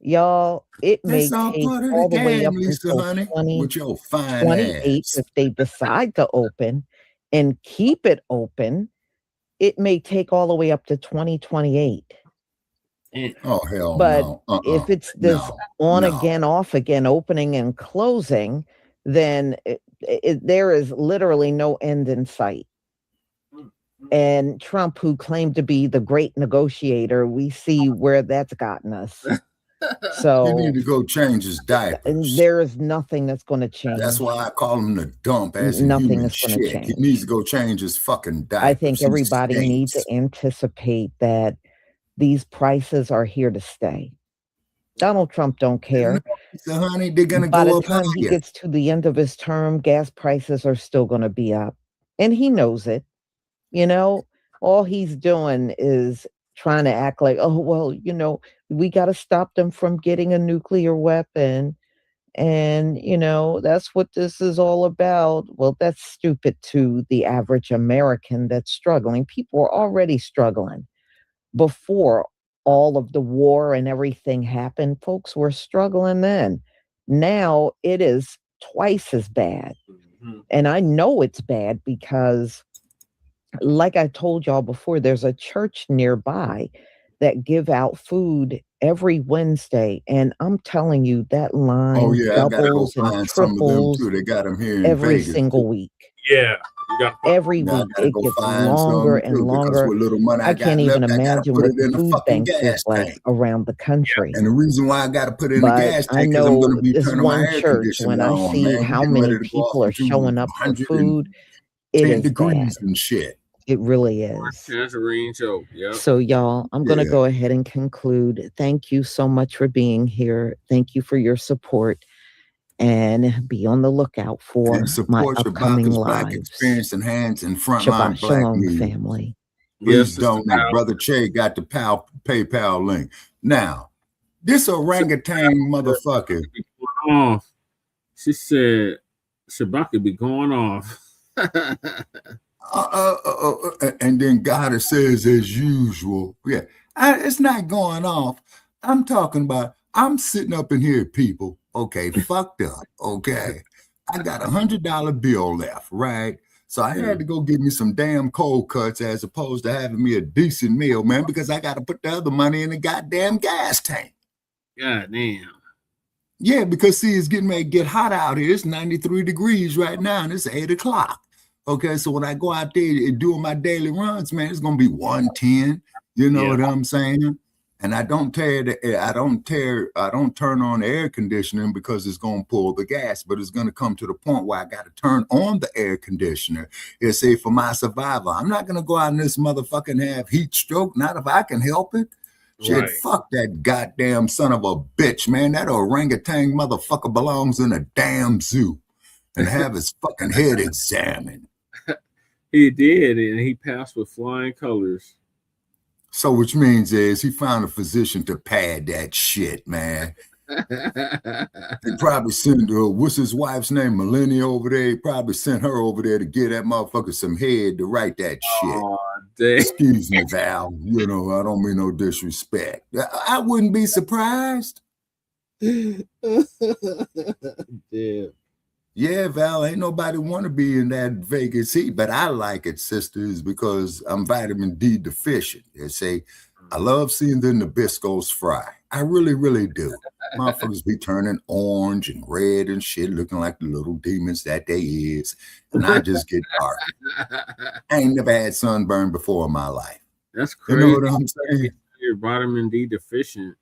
y'all, it may take all the way up until 2028 if they decide to open and keep it open. it may take all the way up to 2028. Oh, hell But no. if it's this on again, off again, opening and closing, then there is literally no end in sight. And Trump, who claimed to be the great negotiator, we see where that's gotten us. So he need to go change his diapers. And there is nothing that's going to change. That's why I call him the dump. As nothing is going to shit. change. He needs to go change his fucking diapers. I think everybody needs to anticipate that these prices are here to stay. Donald Trump don't care. So, honey, they're gonna By go the up time he higher. gets to the end of his term, gas prices are still going to be up, and he knows it. You know, all he's doing is trying to act like, oh well, you know, we got to stop them from getting a nuclear weapon, and you know that's what this is all about. Well, that's stupid to the average American that's struggling. People are already struggling before all of the war and everything happened. Folks were struggling then. Now it is twice as bad. And I know it's bad because, like I told y'all before, there's a church nearby that give out food every Wednesday. And I'm telling you, that line doubles and triples They got them here in every Vegas. single week. Yeah. Every week it gets longer and longer. I can't even imagine what the food banks look like around the country. And the reason why I got to put it in the gas But I tank is I'm know going to be this turning my one air church, when conditioner I on, see man. how Getting many ready to go people up are to showing up for food, it 10 is degrees bad. and shit. It really is. Tangerine joke. Yeah. So, y'all, I'm going to go ahead and conclude. Thank you so much for being here. Thank you for your support. And be on the lookout for And my support upcoming Shabaka's Black lives. Experience Enhanced and Front Line Shabbat Black Shalom, News. family. Please donate. Brother Che got the PayPal link. Now, this orangutan motherfucker. She said Shabaka be going off. And then God says, as usual, it's not going off. I'm talking about, I'm sitting up in here, people. Okay, fucked up. Okay, I got $100 bill left, right? So I had to go get me some damn cold cuts as opposed to having me a decent meal, man, because I got to put the other money in the goddamn gas tank. God damn. Yeah, because see, it's getting ready to get hot out here. It's 93 degrees right now, and it's 8 o'clock. Okay, so when I go out there and doing my daily runs, man, it's gonna be 110. You know what I'm saying? And I don't turn on the air conditioning because it's gonna pull the gas, but it's gonna come to the point where I gotta turn on the air conditioner. It's say for my survival. I'm not gonna go out in this motherfucking have heat stroke, not if I can help it. Shit, fuck that goddamn son of a bitch, man. That orangutan motherfucker belongs in a damn zoo and have his fucking head examined. He did, and he passed with flying colors. So which means is he found a physician to pad that shit, man. They probably sent what's his wife's name, Melania over there. He probably sent her over there to get that motherfucker some head to write that shit. Excuse me, Val. You know, I don't mean no disrespect. I wouldn't be surprised. Yeah, Val, ain't nobody want to be in that Vegas heat, but I like it, sisters, because I'm vitamin D deficient. They say, I love seeing the Nabiscos fry. I really, really do. Motherfuckers be turning orange and red and shit, looking like the little demons that they is. And I just get dark. I ain't never had sunburn before in my life. That's crazy. You know what I'm saying? You're vitamin D deficient.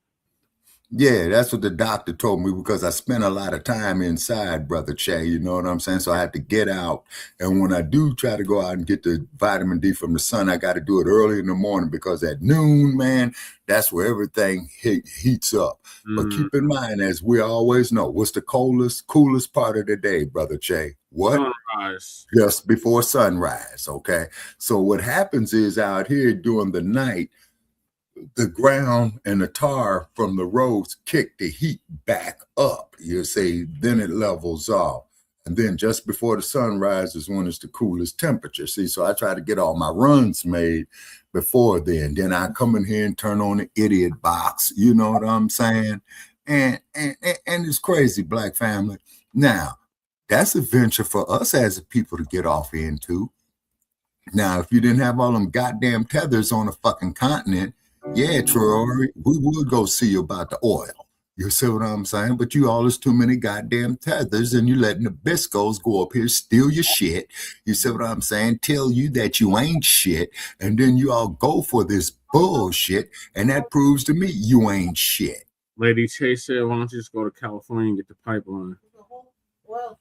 Yeah, that's what the doctor told me because I spent a lot of time inside, Brother Che, you know what I'm saying? So I had to get out. And when I do try to go out and get the vitamin D from the sun, I got to do it early in the morning because at noon, man, that's where everything heats up. But keep in mind, as we always know, what's the coolest part of the day, Brother Che? What? Sunrise. Just before sunrise, okay? So what happens is out here during the night, the ground and the tar from the roads kick the heat back up. You see, then it levels off. And then just before the sunrise is when it's the coolest temperature. See, so I try to get all my runs made before then. Then I come in here and turn on the idiot box. You know what I'm saying? And it's crazy, Black family. Now, that's a venture for us as a people to get off into. Now, if you didn't have all them goddamn tethers on the fucking continent, yeah, Troy, we would go see you about the oil. You see what I'm saying? But you all is too many goddamn tethers, and you letting the Biscos go up here, steal your shit. You see what I'm saying? Tell you that you ain't shit, and then you all go for this bullshit, and that proves to me you ain't shit. Lady Chase said, why don't you just go to California and get the pipeline?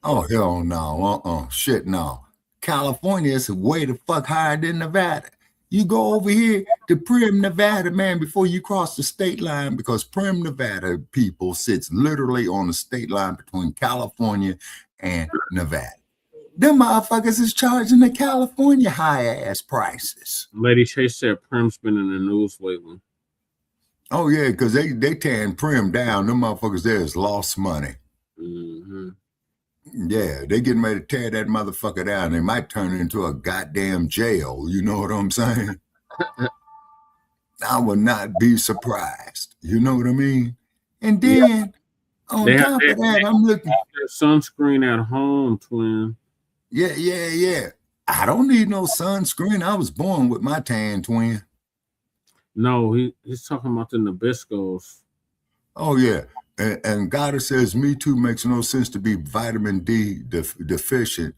Oh, hell no. Shit, no. California is way the fuck higher than Nevada. You go over here to Primm, Nevada, man, before you cross the state line, because Primm, Nevada people sits literally on the state line between California and Nevada. Them motherfuckers is charging the California high-ass prices. Lady Chase said Primm's been in the news lately. Oh, yeah, because they tearing Primm down. Them motherfuckers there is lost money. Mm-hmm. Yeah, they getting ready to tear that motherfucker down. They might turn it into a goddamn jail. You know what I'm saying? I would not be surprised. You know what I mean? And then on top of that, I'm looking at sunscreen at home, twin. Yeah. I don't need no sunscreen. I was born with my tan, twin. No, he's talking about the Nabiscos. Oh, yeah. And Goddard says, me too makes no sense to be vitamin D deficient.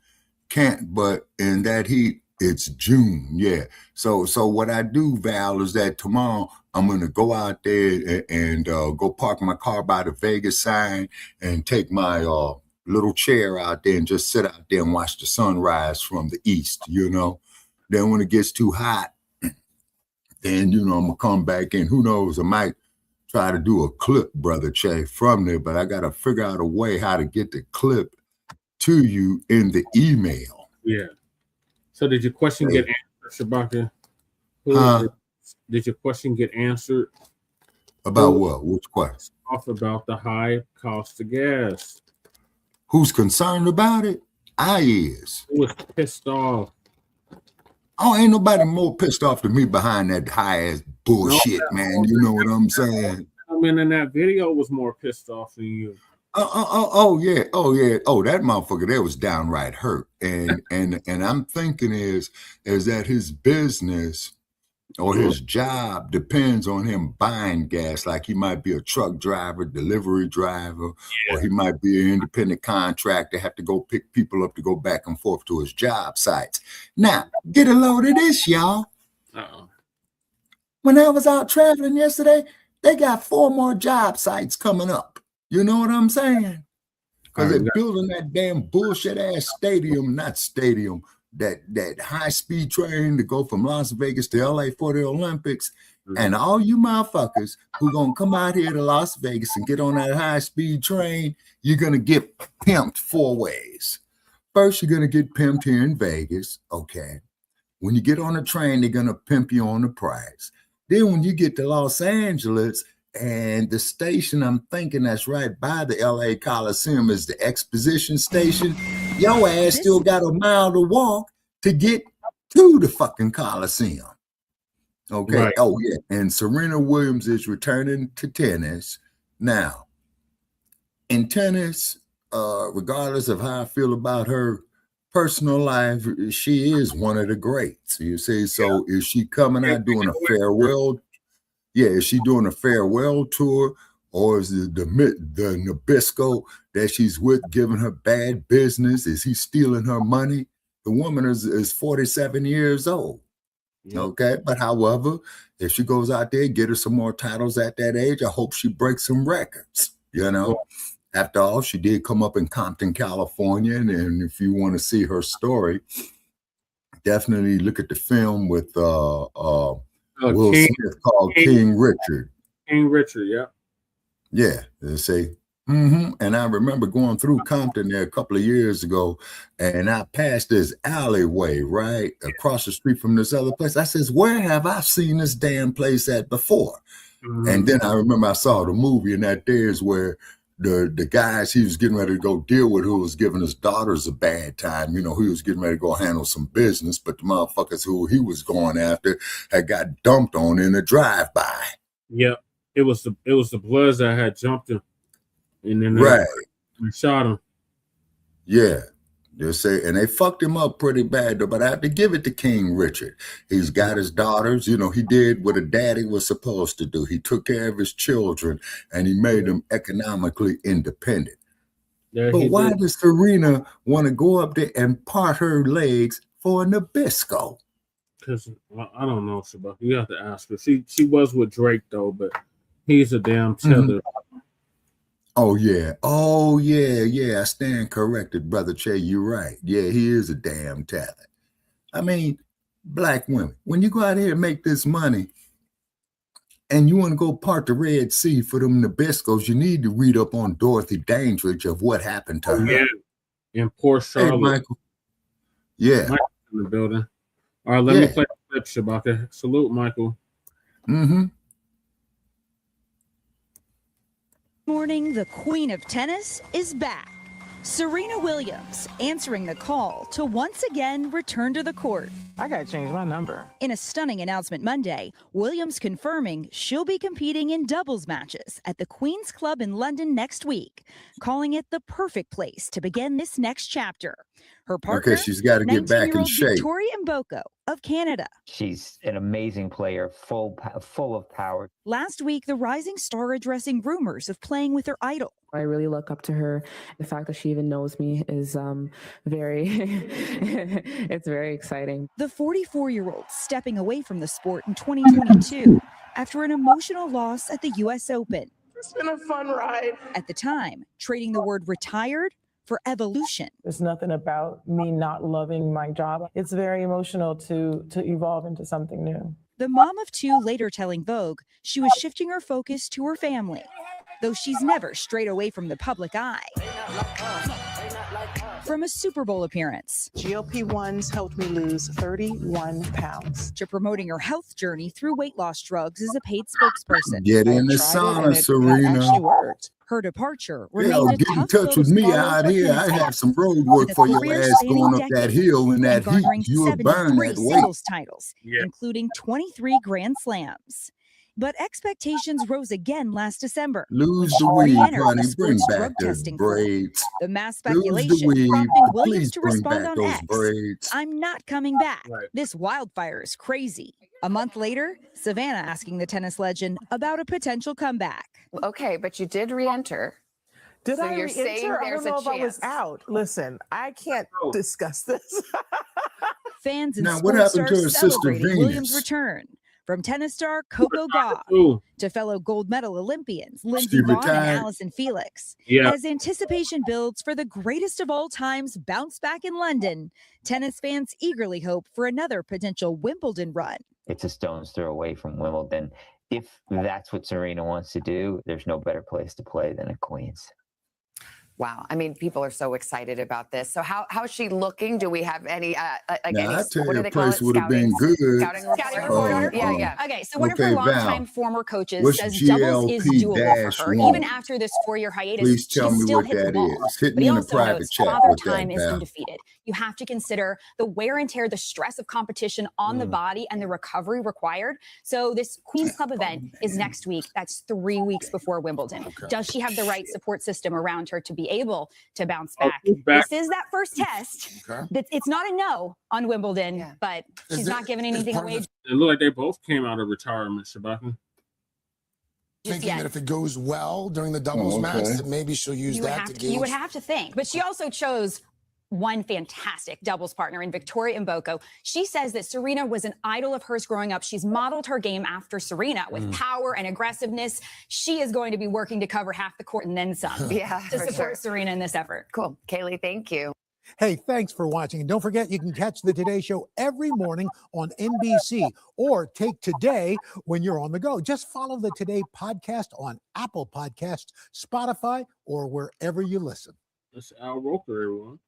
Can't, but in that heat, it's June. Yeah. So what I do, Val, is that tomorrow I'm going to go out there and go park my car by the Vegas sign and take my little chair out there and just sit out there and watch the sunrise from the east, you know. Then when it gets too hot, then, you know, I'm going to come back in. Who knows? I might try to do a clip, Brother Che, from there, but I got to figure out a way how to get the clip to you in the email. Yeah. So did your question get answered, Shabaka? Did your question get answered? About what? Which question? Off about the high cost of gas. Who's concerned about it? I is. Who was pissed off? Oh, ain't nobody more pissed off than me behind that high-ass bullshit, man. You know what I'm saying? I mean, in that video was more pissed off than you. Oh, yeah. Oh, that motherfucker there was downright hurt. And I'm thinking is that his business or his job depends on him buying gas. Like he might be a truck driver, delivery driver, or he might be an independent contractor, have to go pick people up to go back and forth to his job sites. Now, get a load of this, y'all. When I was out traveling yesterday, they got 4 more job sites coming up. You know what I'm saying? Because they're building that damn bullshit ass stadium, that high-speed train to go from Las Vegas to LA for the Olympics. And all you motherfuckers who gonna come out here to Las Vegas and get on that high-speed train, you're gonna get pimped 4 ways. First, you're gonna get pimped here in Vegas, okay? When you get on the train, they're gonna pimp you on the price. Then when you get to Los Angeles, and the station I'm thinking that's right by the LA Coliseum is the Exposition Station, your ass still got a mile to walk to get to the fucking Coliseum. Okay. Right. Oh, yeah. And Serena Williams is returning to tennis. Now, in tennis, regardless of how I feel about her personal life, she is one of the greats. You see, so is she coming out doing a farewell? Yeah, is she doing a farewell tour, or is the Nabisco that she's with giving her bad business? Is he stealing her money? The woman is 47 years old. Okay, but however, if she goes out there, get her some more titles at that age, I hope she breaks some records. You know, after all, she did come up in Compton, California, and if you want to see her story, definitely look at the film with Will Smith called King Richard. King Richard, yeah. Yeah, they say. And I remember going through Compton there a couple of years ago, and I passed this alleyway right across the street from this other place. I says, where have I seen this damn place at before? And then I remember I saw the movie, and that there is where the guys he was getting ready to go deal with, who was giving his daughters a bad time. You know, he was getting ready to go handle some business, but the motherfuckers who he was going after had got dumped on in a drive-by. Yep, it was the Bloods that had jumped him, and then right, and shot him. Yeah, They say, and they fucked him up pretty bad, though. But I have to give it to King Richard. He's got his daughters. You know, he did what a daddy was supposed to do. He took care of his children, and he made them economically independent. Yeah, but why does Serena want to go up there and part her legs for a Nabisco? Because I don't know, Shabaka. You have to ask her. She was with Drake though, but he's a damn tether. Oh yeah. I stand corrected, brother Che. You're right. Yeah, he is a damn tether. I mean, black women, when you go out here and make this money, and you want to go part the Red Sea for them Nabiscos, you need to read up on Dorothy Dandridge of what happened to her. Yeah, in Port Charlotte. Hey, Michael. Yeah. Michael's in the building. All right, let me play the clip, Shabaka. Salute, Michael. Morning, the queen of tennis is back. Serena Williams answering the call to once again return to the court. I gotta change my number. In a stunning announcement Monday, Williams confirming she'll be competing in doubles matches at the Queen's Club in London next week, calling it the perfect place to begin this next chapter. Her partner, she's got to get back in shape. Victoria Mboko of Canada. She's an amazing player, full of power. Last week, the rising star addressing rumors of playing with her idol. I really look up to her. The fact that she even knows me is it's very exciting. The 44-year-old stepping away from the sport in 2022 after an emotional loss at the U.S. Open. It's been a fun ride. At the time, trading the word retired for evolution. There's nothing about me not loving my job. It's very emotional to evolve into something new. The mom of two later telling Vogue she was shifting her focus to her family, though she's never strayed away from the public eye. From a Super Bowl appearance. GLP-1s helped me lose 31 pounds. To promoting her health journey through weight loss drugs as a paid spokesperson. Get in the sauna, Serena. Her departure Yo, remained a get in tough touch with pill to me swallow out for here. I Canada. have some road work for your ass going up that hill in that heat. You'll burn that weight. Singles titles, including 23 Grand Slams. But expectations rose again last December. Lose the weed, honey. Bring back those braids. The mass Lose the speculation weed. prompting Williams Please to bring respond back on those X. braids. I'm not coming back. This wildfire is crazy. A month later, Savannah asking the tennis legend about a potential comeback. Okay, but you did re-enter. Did So I you're saying re-enter? I there's don't know a if I was chance. out. Listen, I can't discuss this. Fans and Now, what sports happened to stars her sister celebrating Venus? Williams' return. From tennis star Coco Gauff to fellow gold medal Olympians Lindsey She Vonn and retired. Allison Felix. Yeah. As anticipation builds for the greatest of all time's bounce back in London, tennis fans eagerly hope for another potential Wimbledon run. It's a stone's throw away from Wimbledon. If that's what Serena wants to do, there's no better place to play than at Queens. Wow. I mean, people are so excited about this. So how is she looking? Do we have any, Now, any, I tell what you, do they a call place it? would have been good. Scouting report? Yeah. Okay, so one of her Okay, Val, longtime former coaches what's says doubles is GLP doable for her. -1? Even after this 4-year hiatus, Please she tell can me still what hit the that ball. is. Hit But me he in a also private notes chat father with that, time is Val. undefeated. You have to consider the wear and tear, the stress of competition on the body, and the recovery required. So this Queen's Club event is next week. That's 3 weeks before Wimbledon. Does she have the right support system around her to be able to bounce back? This is that first test. It's not a no on Wimbledon, but she's not giving anything away. It looked like they both came out of retirement, Shabaka. Thinking that if it goes well during the doubles match, that maybe she'll use that to gauge. You would have to think. But she also chose one fantastic doubles partner in Victoria Mboko. She says that Serena was an idol of hers growing up. She's modeled her game after Serena with power and aggressiveness. She is going to be working to cover half the court and then some Yeah, to for support sure. Serena in this effort. Cool. Kaylee, thank you. Hey, thanks for watching. And don't forget, you can catch the Today Show every morning on NBC or take Today when you're on the go. Just follow the Today podcast on Apple Podcasts, Spotify, or wherever you listen. That's Al Roker, everyone.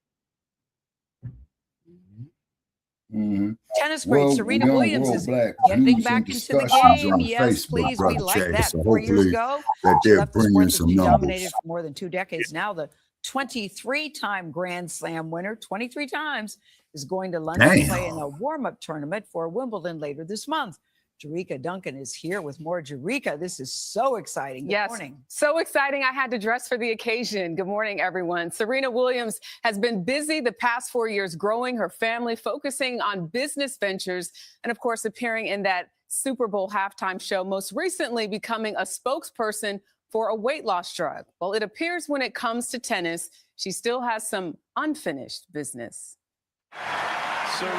Tennis great Serena Williams is Black getting views back and into the discussions game. on Yes, Facebook, please. Brother We like Jay. that. So 4 years hopefully ago, that she they're left the bringing sport that some she numbers. dominated for more than 2 decades. Now the 23-time Grand Slam winner, 23 times, is going to London to play in a warm-up tournament for Wimbledon later this month. Jerika Duncan is here with more. Jerika, this is so exciting. Good morning. So exciting. I had to dress for the occasion. Good morning, everyone. Serena Williams has been busy the past 4 years growing her family, focusing on business ventures, and of course, appearing in that Super Bowl halftime show, most recently becoming a spokesperson for a weight loss drug. Well, it appears when it comes to tennis, she still has some unfinished business. Serena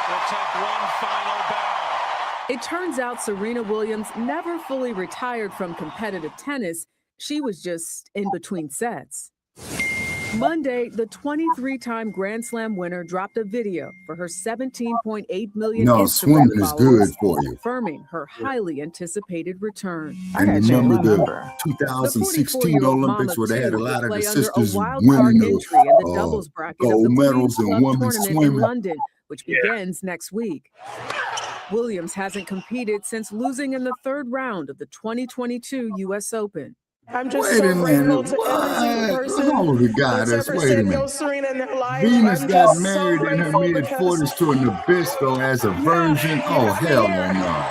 will take one final bow. It turns out Serena Williams never fully retired from competitive tennis. She was just in between sets. Monday, the 23-time Grand Slam winner dropped a video for her 17.8 million No, Instagram swimming is followers, good for you. confirming her highly anticipated return. And remember the 2016 Olympics where they had a lot of the sisters winning the gold medals in women's in swimming. London, which begins next week. Williams hasn't competed since losing in the third round of the 2022 U.S. Open. I'm just Wait so a grateful minute, to every single person Oh, the who's goddess, ever wait a said minute. yo Serena in their life. Venus I'm got just so married in her grateful mid-40s to a Nabisco as a virgin. Oh, hell no.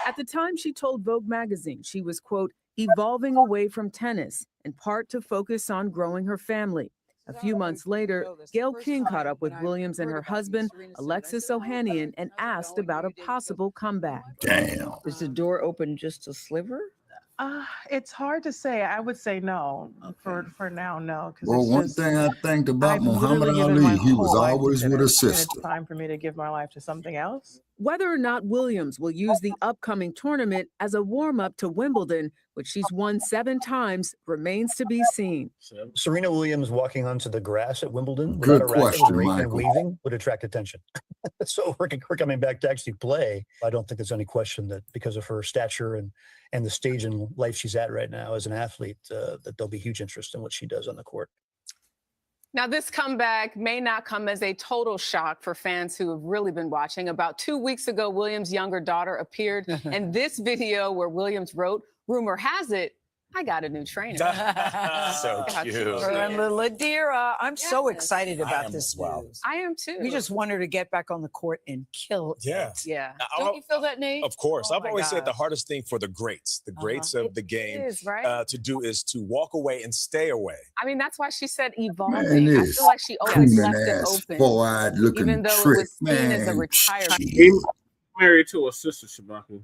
At the time, she told Vogue magazine she was, quote, evolving away from tennis, in part to focus on growing her family. A few months later, Gayle King caught up with Williams and her husband, Alexis Ohanian, and asked about a possible comeback. Damn. Is the door open just a sliver? It's hard to say. I would say no. For now, no. Well, one thing I think about I've Muhammad literally given my Ali, he was whole life to always with a tennis, and sister. It's time for me to give my life to something else. Whether or not Williams will use the upcoming tournament as a warm-up to Wimbledon, which she's won 7 times, remains to be seen. Serena Williams walking onto the grass at Wimbledon Good without a racket, question, rake, and Michael. waving would attract attention. So her coming back to actually play, I don't think there's any question that because of her stature and the stage in life she's at right now as an athlete, that there'll be huge interest in what she does on the court. Now, this comeback may not come as a total shock for fans who have really been watching. About 2 weeks ago, Williams' younger daughter appeared in this video where Williams wrote, "Rumor has it, I got a new trainer." So cute. And little Adira, I'm so excited I about am this as well. news. I am too. We just want her to get back on the court and kill Yeah. it. Yeah. Now, Don't you feel that, Nate? Of course. Oh I've my always said the gosh. hardest thing for the greats of the game is, right? to do is to walk away and stay away. I mean, that's why she said evolving. Man, I this feel like she always cooning left it ass, open, four-eyed looking even though it trick, was seen as a man. retired. He's married to a sister, Shabaka.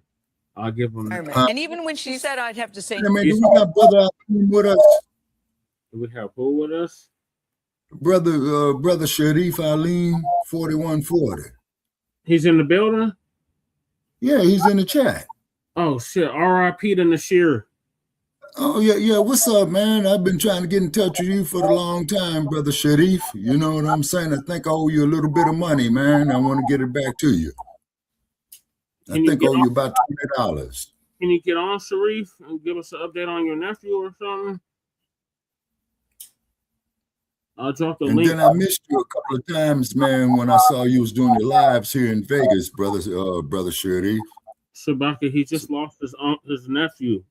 I'll give him. And even when she said I'd have to say, I mean, do we have brother Akeem with us? Do we have who with us? Brother Sharif Alim, 4140. He's in the building? Yeah, he's in the chat. Oh, shit. R.I.P. to Nasir. Oh, yeah. What's up, man? I've been trying to get in touch with you for a long time, Brother Sharif. You know what I'm saying? I think I owe you a little bit of money, man. I want to get it back to you. I think I owe you about $20. Can you get on, Sharif, and give us an update on your nephew or something? I'll drop the And link. then I missed you a couple of times, man, when I saw you was doing your lives here in Vegas, brother Sharif. Shabaka, he just lost his nephew.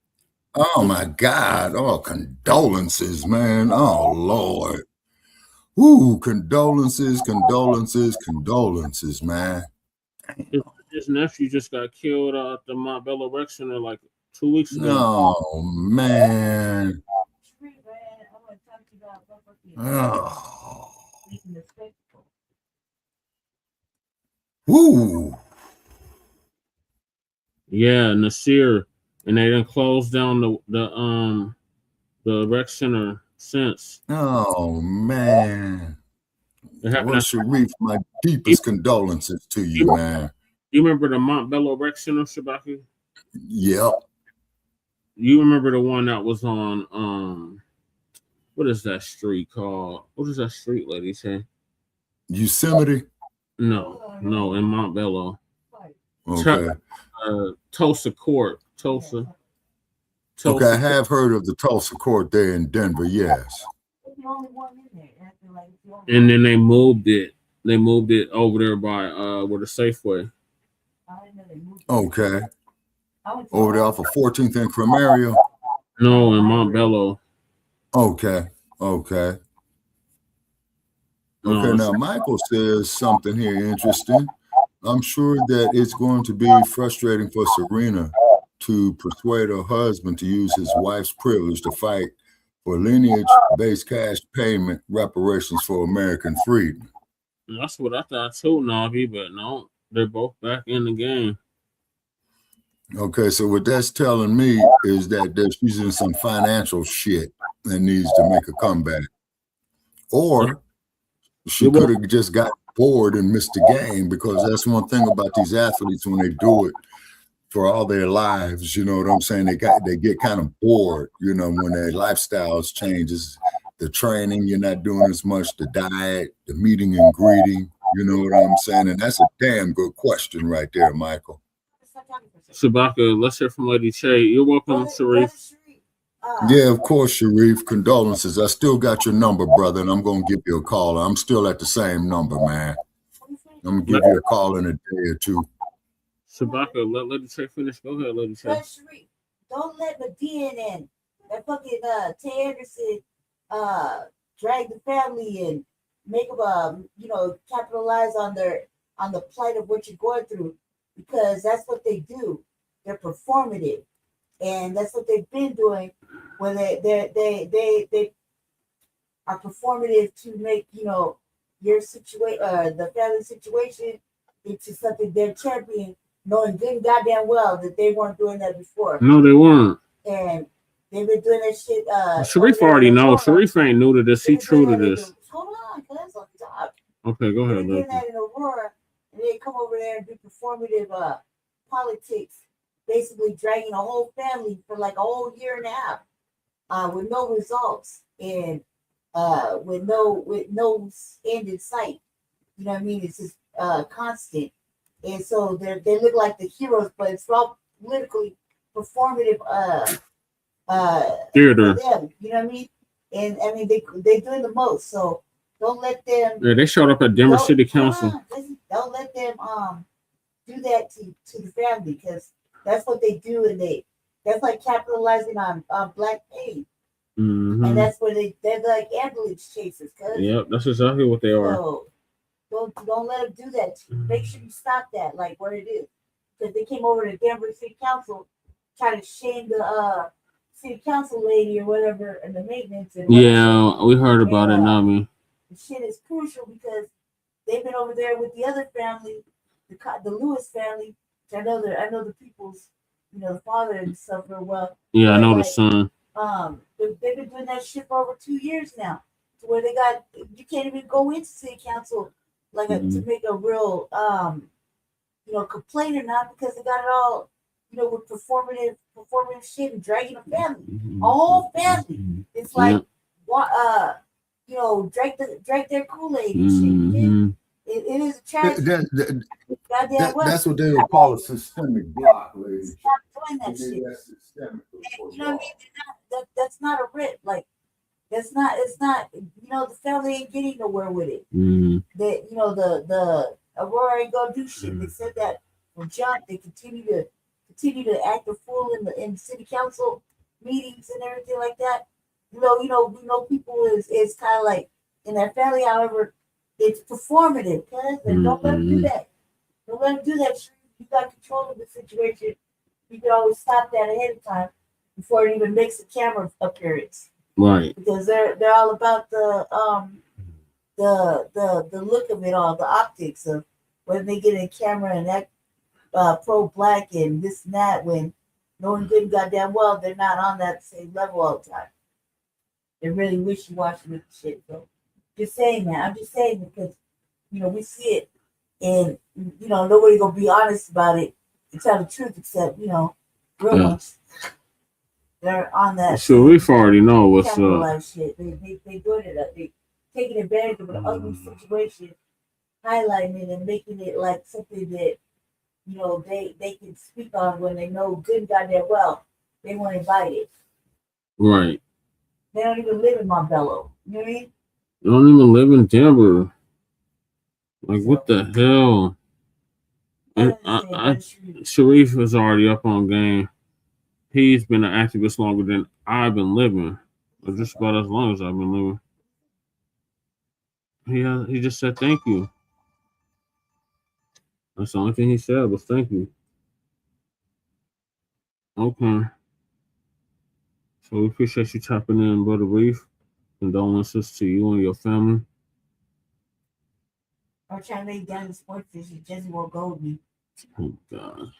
Oh my God! Oh, condolences, man! Oh Lord! Woo! Condolences, man. His nephew just got killed at the Montbello Rec Center like 2 weeks ago. Oh man! Oh. Woo! Yeah, Nasir, and they done closed down the rec center since. Oh man! Well, Sharif, my deepest condolences to you, man. You remember the Montbello Rec Center, Shabaka? Yep. You remember the one that was on what is that street called? What is that street lady say? Yosemite? No, in Montbello. Okay. Tulsa Court. Tulsa. Okay, I have heard of the Tulsa Court there in Denver, yes. And then they moved it. They moved it over there by where the Safeway. Okay. Over there off of 14th and Cremaria? No, in Montbello. Okay. Now Michael says something here interesting. I'm sure that it's going to be frustrating for Serena to persuade her husband to use his wife's privilege to fight for lineage-based cash payment reparations for American freedom. That's what I thought too, Navi, but no, they're both back in the game. Okay, so what that's telling me is that they're using some financial shit that needs to make a comeback. Or she could have just got bored and missed the game, because that's one thing about these athletes when they do it for all their lives, you know what I'm saying? They get kind of bored, you know, when their lifestyles changes, the training, you're not doing as much, the diet, the meeting and greeting, you know what I'm saying? And that's a damn good question right there, Michael. Shabaka, let's hear from Lady Che. You're welcome, Sharif. Yeah, of course, Sharif. Condolences. I still got your number, brother, and I'm going to give you a call. I'm still at the same number, man. I'm going to give you a call in a day or two. Shabaka, let Lady Che finish. Go ahead, Lady Che. Sharif, don't let Medea in that fucking Tay Anderson drag the family and make them, capitalize on the plight of what you're going through, because that's what they do. They're performative, and that's what they've been doing. When they are performative to make your situation, the family situation, into something they're championing, knowing good and goddamn well that they weren't doing that before. No, they weren't. And they've been doing that shit. Sharif already knows. Sharif ain't new to this. He true to this. Hold on, cuz on top. Okay, go ahead, They're doing Lady. that in Aurora, and they come over there and do performative politics, basically dragging a whole family for like a whole year and a half, with no results and with no end in sight. You know what I mean? It's just constant, and so they look like the heroes, but it's all politically performative Theater. for them. You know what I mean? And I mean they're doing the most, so don't let them. Yeah, they showed up at Denver City Council. Don't let them do that to the family, because that's what they do, and that's like capitalizing on Black pain. Mm-hmm. And that's where they're like ambulance chasers. Yep, that's exactly what they are. So don't let them do that. Make sure you stop that, like what it is. Because they came over to Denver City Council, trying to shame the city council lady or whatever, and the maintenance. And Yeah, we heard about it, Nami. the shit is crucial because they've been over there with the other family, the Lewis family. Which I know the people's, the father and stuff real well. Yeah, I know the Like, son. they've been doing that shit for over 2 years now, to where you can't even go into city council to make a real complaint or not, because they got it all with performative shit and dragging a family, a whole family. It's like drag their Kool-Aid and shit. It is a tragedy. That's what they would call a systemic block, ladies. Stop doing that shit. And, you know what I mean? That's not a rip. Like it's not. The family ain't getting nowhere with it. That the Aurora ain't gonna do shit. They said that from jump. They continue to act a fool in the city council meetings and everything like that. We know people is kind of like in that family. However, it's performative, cuz, and don't let them do that. Don't let them do that. You got control of the situation. You can always stop that ahead of time before it even makes a camera appearance. Right. Because they're all about the look of it all, the optics of when they get in camera and act pro-Black and this and that, when knowing good and goddamn well they're not on that same level all the time. They're really wishy-washy with the shit. So just saying that. I'm just saying because we see it, and nobody gonna be honest about it and tell the truth except real ones. They're on that. So we already know what's up. Capitalized shit. They doing it. They taking advantage of an ugly situation, highlighting it and making it like something that they can speak on when they know good and goddamn well they weren't invited. Right. They don't even live in Montbello. You know what I mean? They don't even live in Denver. Like, what the hell? And Sharif is already up on game. He's been an activist longer than I've been living, or just about as long as I've been living. He just said thank you. That's the only thing he said was thank you. Okay. So we appreciate you tapping in, Brother Reef. Condolences to you and your family. I'm trying to lay down the sports fish. Jesse won't go with me. Oh, God.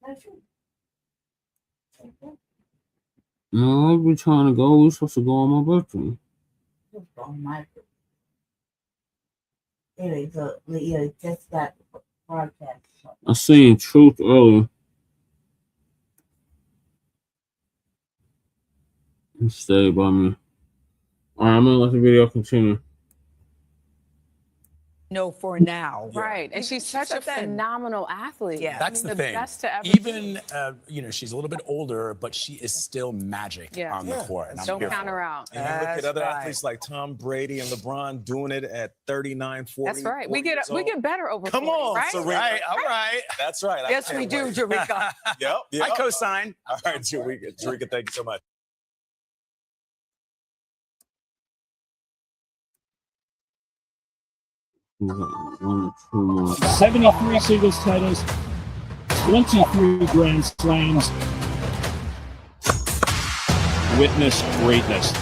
That's true. No, I've been trying to go. We're supposed to go on my birthday. On my birthday. Anyway, so yeah, just got broadcast. I seen Truth earlier. He stayed by me. All right, I'm gonna let the video continue. No, for now. Right. And she's such a phenomenal athlete. Yeah. That's the thing. Best to ever Even, she's a little bit older, but she is still magic on the court. And don't count her out. And you look at other athletes like Tom Brady and LeBron doing it at 39, 40. That's right. We get better over 40, Come on, right? Serena. Right, all right. That's right. Yes, we do, Jerika. Yep. I co-sign. All right, Jerika, thank you so much. One, two more. 73 singles titles, 23 Grand Slams. Witness greatness.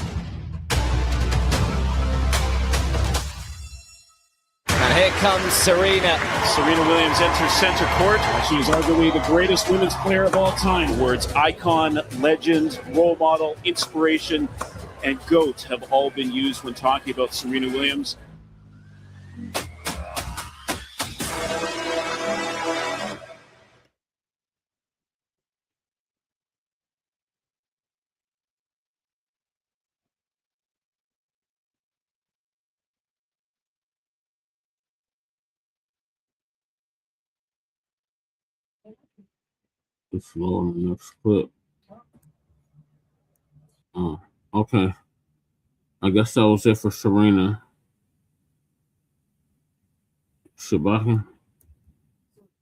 And here comes Serena. Serena Williams enters center court. She is arguably the greatest women's player of all time. The words icon, legend, role model, inspiration, and GOAT have all been used when talking about Serena Williams. It's low on the next clip. Oh, okay. I guess that was it for Serena. Shabaka.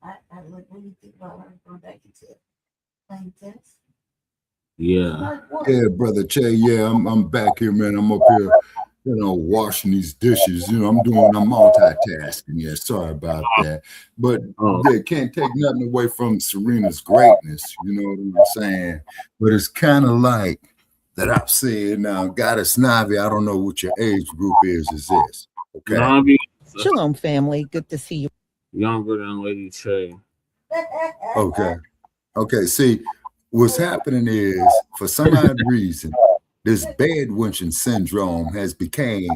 What do you think about her going back into playing tennis? Yeah. Yeah, Brother Che. Yeah, I'm back here, man. I'm up here, washing these dishes. I'm multitasking. Yeah, sorry about that. But they can't take nothing away from Serena's greatness. You know what I'm saying? But it's kind of like that I'm saying now, Goddess Navi, I don't know what your age group is this. Okay. Navi. Shalom, family. Good to see you. Younger than Lady Che. Okay. See, what's happening is, for some odd reason, this bedwetching syndrome has become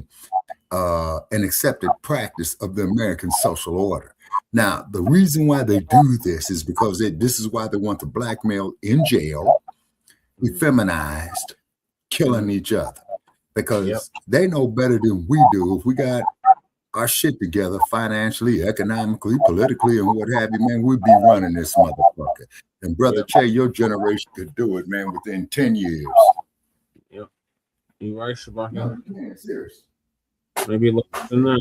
an accepted practice of the American social order. Now, the reason why they do this is because this is why they want the black male in jail, effeminized, killing each other. Because they know better than we do. If we got our shit together financially, economically, politically, and what have you, man, we'd be running this motherfucker. And Brother Che, your generation could do it, man, within 10 years. Yep. You right, Shabaka? No, serious. Maybe less than that.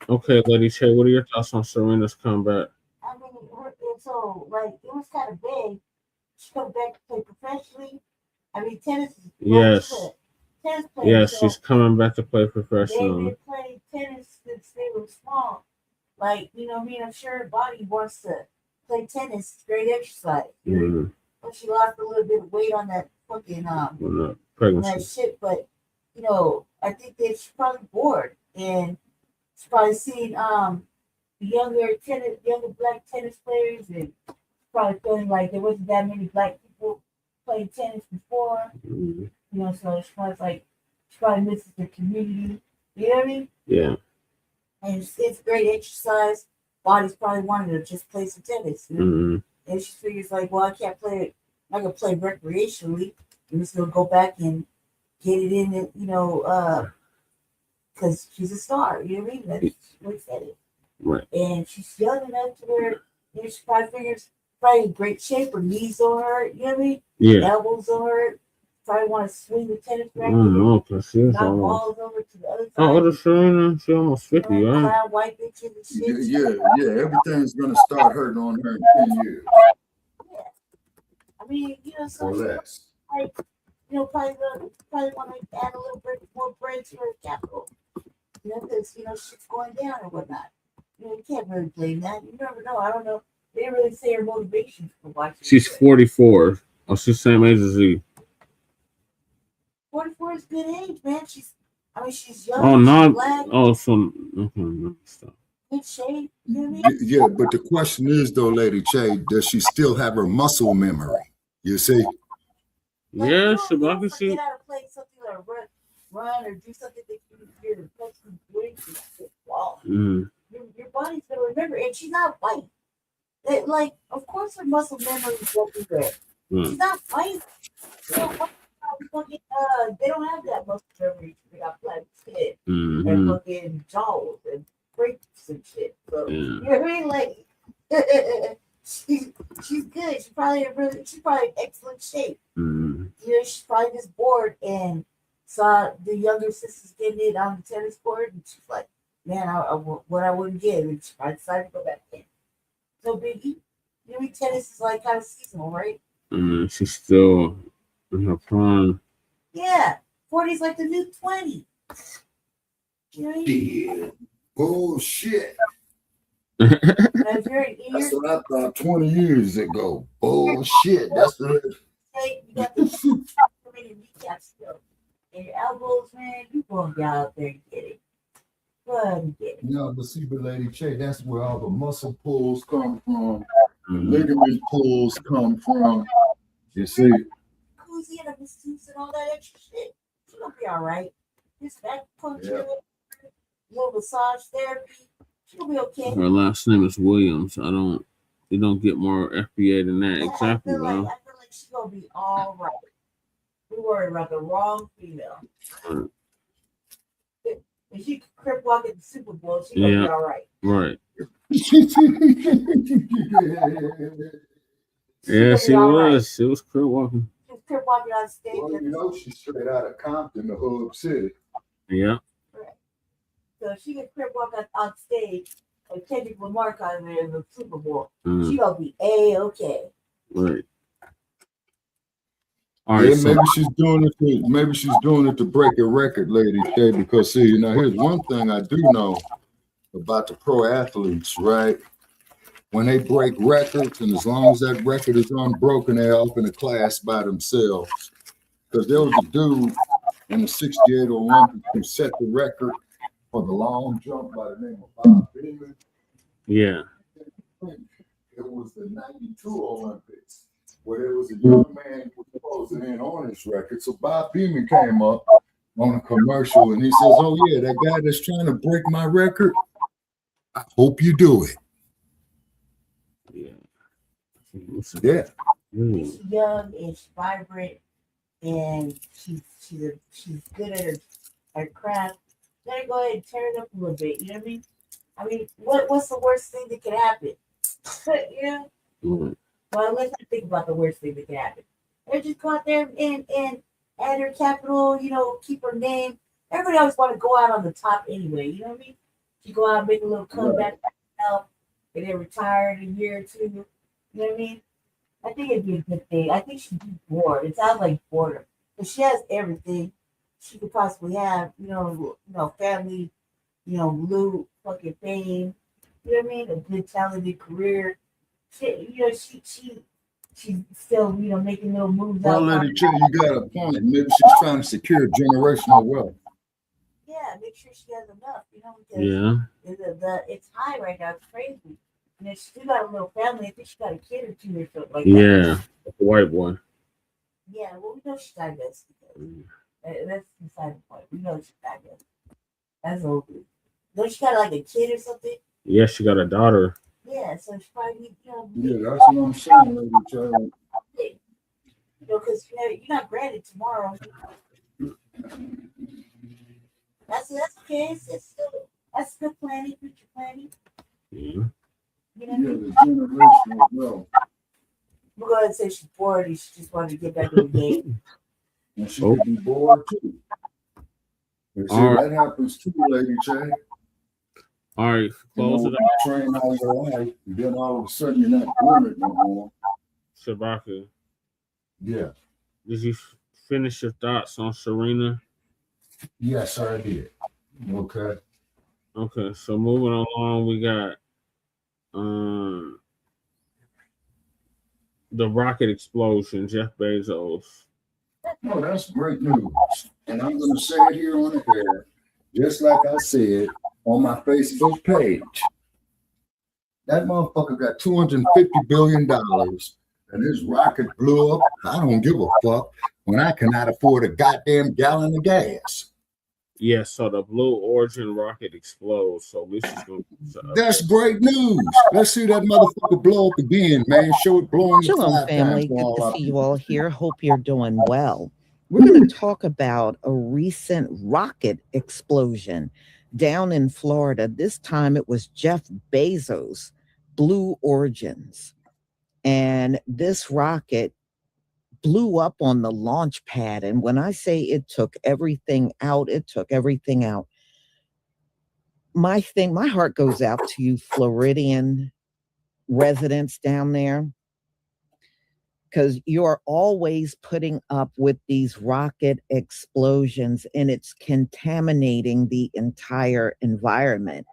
Okay, Lady Che, what are your thoughts on Serena's comeback? I mean, so, it was kind of big. She come back to play professionally. I mean, tennis is Yes. tennis player. Yes, so she's coming back to play they've professionally. been playing tennis since they were small. I'm sure her body wants to play tennis. It's great exercise. Mm-hmm. But she lost a little bit of weight on that fucking Pregnancy. that shit. But I think that she's probably bored, and she's probably seen younger black tennis players, and probably feeling like there wasn't that many black people playing tennis before. Mm-hmm. So she probably misses the community. You know what I mean? Yeah. And it's great exercise. Body's probably wanting to just play some tennis. Mm-hmm. And she figures I can't play it. I can play recreationally. I'm just gonna go back and get it in it, because she's a star. You know what I mean? That's what said it. Right. And she's young enough to where she probably figures probably in great shape. Her knees don't hurt. You know what I mean? Yeah. Elbows don't hurt. Probably want to swing the tennis I racket. don't know, because she's Knock almost. balls over to the other side. How old is Serena? She's almost 50, right? Clown white bitches and shit. Yeah. Everything's gonna start hurting on her in 10 years. I mean, so Or less. probably want to add a little bit more bread to her capital. Because shit's going down or whatnot. You can't really blame that. You never know. I don't know. They didn't really say her motivation for watching. She's 44. Oh, she's the same age as you. 44 is good age, man. She's young. Oh, she's not. black, Oh, so okay. Stop. good shape. You know what I mean? Yeah, but the question is though, Lady Che, does she still have her muscle memory? You see? Like, Yeah, you Shabaka. don't forget how to play something or run or do something that you're flexing weights. Wow. Your body's gonna remember, and she's not white. Like, of course, her muscle memory won't be there. She's not white. They don't have that muscle memory. They got flat skin and fucking jaws and breaks and shit. So you know what I mean? Like, she's good. She's probably in excellent shape. You know, she's probably just bored and saw the younger sisters getting it on the tennis court, and she's like, man, what I wouldn't give, and I decided to go back in. So Biggie, you know, tennis is like kind of seasonal, right? She's still in her prime. Yeah, 40 is like the new 20. You know what I mean? Yeah. Bullshit. That's what I thought 20 years ago. Bullshit. That's the. You got the kneecaps still. And your elbows, man, you gonna get out there and get it. Go ahead and get it. No, but see, but Lady Che, that's where all the muscle pulls come from, the ligament pulls come from. You see? Koozie and a masseuse and all that extra shit. She's gonna be all right. This acupuncture, little massage therapy. She'll be okay. Her last name is Williams. You don't get more FBA than that. Exactly, I bro. feel like she's gonna be all right. We worried about the wrong female. If she could crip walk at the Super Bowl, she's gonna be all right. Right. Yeah, she was. She was crip walking. She was crip walking on stage. Well, you know, she's straight out of Compton, the Hub City. Yeah. Right. So if she could crip walk on stage and Kendrick Lamar on there in the Super Bowl, she gonna be A-okay. Right. All right, yeah, maybe she's doing it to break a record, Lady Che, because see, now here's one thing I do know about the pro athletes, right? When they break records, and as long as that record is unbroken, they're off in a class by themselves. Because there was a dude in the 68 Olympics who set the record for the long jump by the name of Bob Beamon. Yeah. It was the 92 Olympics, where there was a young man who was closing in on his record. So Bob Beamon came up on a commercial and he says, oh yeah, that guy that's trying to break my record, I hope you do it. Yeah. She's young and she's vibrant and she's good at her craft. Let her go ahead and turn it up a little bit. You know what I mean? I mean, what's the worst thing that could happen? You know? Well, let's not think about the worst thing that could happen. Let's just go out there and add her capital, you know, keep her name. Everybody always want to go out on the top anyway, you know what I mean? She go out and make a little comeback herself and then retire in a year or two. You know what I mean? I think it'd be a good thing. I think she'd be bored. It sounds like boredom. But she has everything she could possibly have, you know, family, you know, loot, fucking fame, you know what I mean? A good talented career. She, you know, she's still, you know, making little moves. Well, Lady Che, you got a point. Maybe she's trying to secure generational wealth. Yeah, make sure she has enough, you know, because it's high right now. It's crazy. And if she got a little family, I think she got a kid or two or something like that. Yeah, the white boy. Yeah, well, we know she's diagnosed. That's beside the point. We know she's diagnosed. That's over. Don't she got like a kid or something? Yeah, she got a daughter. Yeah, so she probably, you know. Yeah, that's what I'm saying, Lady Che. You know, because you're not granted tomorrow. That's okay. It's still that's good planning, future planning. Yeah. You know what I mean? The generational wealth. We're going to say she's bored and she just wanted to get back in the game. And she could be bored too. And see, that happens too, Lady Che. All right, close it up. Train all your life, and then all of a sudden you're not doing it no more. Shabaka. Yeah. Did you finish your thoughts on Serena? Yes, I did. Okay. Okay, so moving along, we got the rocket explosion, Jeff Bezos. Oh, that's great news. And I'm going to say it here on the air, just like I said on my Facebook page. That motherfucker got $250 billion, and his rocket blew up. I don't give a fuck when I cannot afford a goddamn gallon of gas. Yes, so the Blue Origin rocket explodes. So this is going to be That's great news. Let's see that motherfucker blow up again, man. Show it blowing. Shalom, family. Good to see you all here. Hope you're doing well. We're going to talk about a recent rocket explosion down in Florida. This time it was Jeff Bezos, Blue Origins. And this rocket blew up on the launch pad. And when I say it took everything out, it took everything out. My heart goes out to you Floridian residents down there, because you're always putting up with these rocket explosions and it's contaminating the entire environment.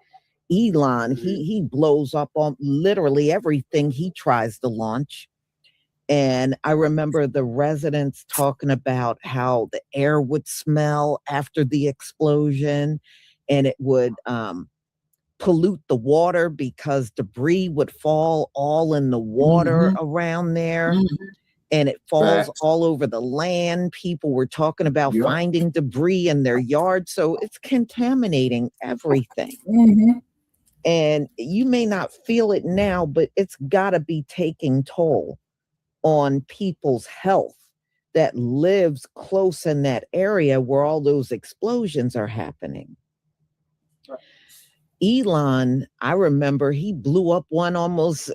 Elon, he blows up on literally everything he tries to launch. And I remember the residents talking about how the air would smell after the explosion, and it would pollute the water because debris would fall all in the water around there. And it falls all over the land. People were talking about finding debris in their yard. So it's contaminating everything. And you may not feel it now, but it's got to be taking toll on people's health that lives close in that area where all those explosions are happening. Elon, I remember he blew up one almost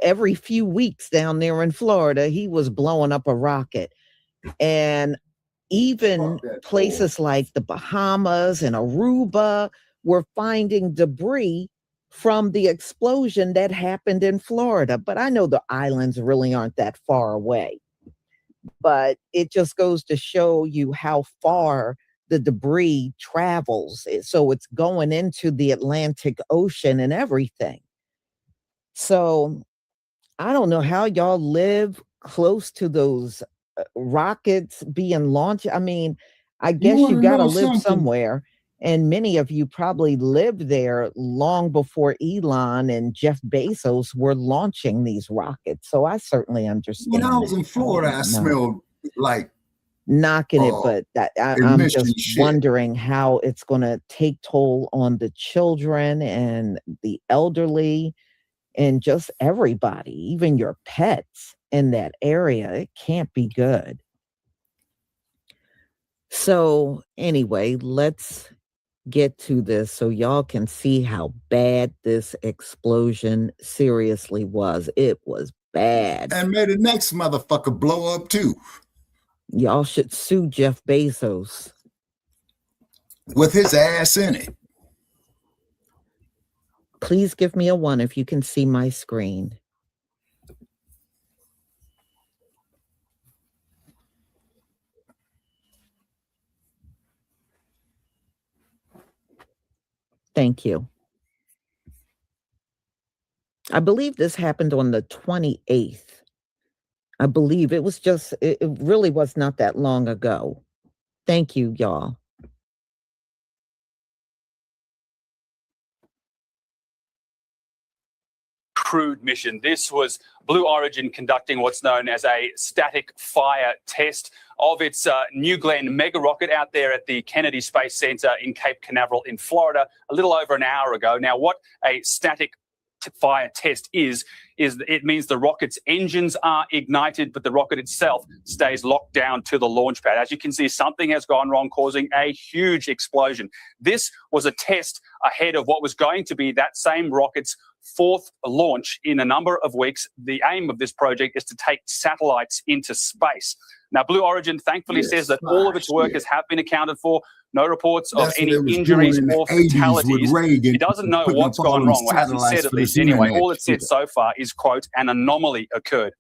every few weeks down there in Florida. He was blowing up a rocket. And even places like the Bahamas and Aruba were finding debris from the explosion that happened in Florida. But I know the islands really aren't that far away. But it just goes to show you how far the debris travels. So it's going into the Atlantic Ocean and everything. So I don't know how y'all live close to those rockets being launched. I mean, I guess you got to live somewhere. And many of you probably lived there long before Elon and Jeff Bezos were launching these rockets. So I certainly understand. When I was in Florida, I smelled like knocking it, but I'm just wondering how it's going to take toll on the children and the elderly and just everybody, even your pets in that area. It can't be good. So anyway, let's get to this so y'all can see how bad this explosion seriously was. It was bad. And may the next motherfucker blow up too. Y'all should sue Jeff Bezos. With his ass in it. Please give me a 1 if you can see my screen. Thank you. I believe this happened on the 28th. I believe it was just, it really was not that long ago. Thank you, y'all. Crewed mission. This was Blue Origin conducting what's known as a static fire test of its New Glenn mega rocket out there at the Kennedy Space Center in Cape Canaveral in Florida a little over an hour ago. Now, what a static fire test is it means the rocket's engines are ignited, but the rocket itself stays locked down to the launch pad. As you can see, something has gone wrong, causing a huge explosion. This was a test ahead of what was going to be that same rocket's 4th launch in a number of weeks. The aim of this project is to take satellites into space. Now, Blue Origin thankfully says that all of its workers have been accounted for. No reports of any injuries or fatalities. It doesn't know what's gone wrong, or hasn't said at least anyway. All it said so far is, quote, an anomaly occurred.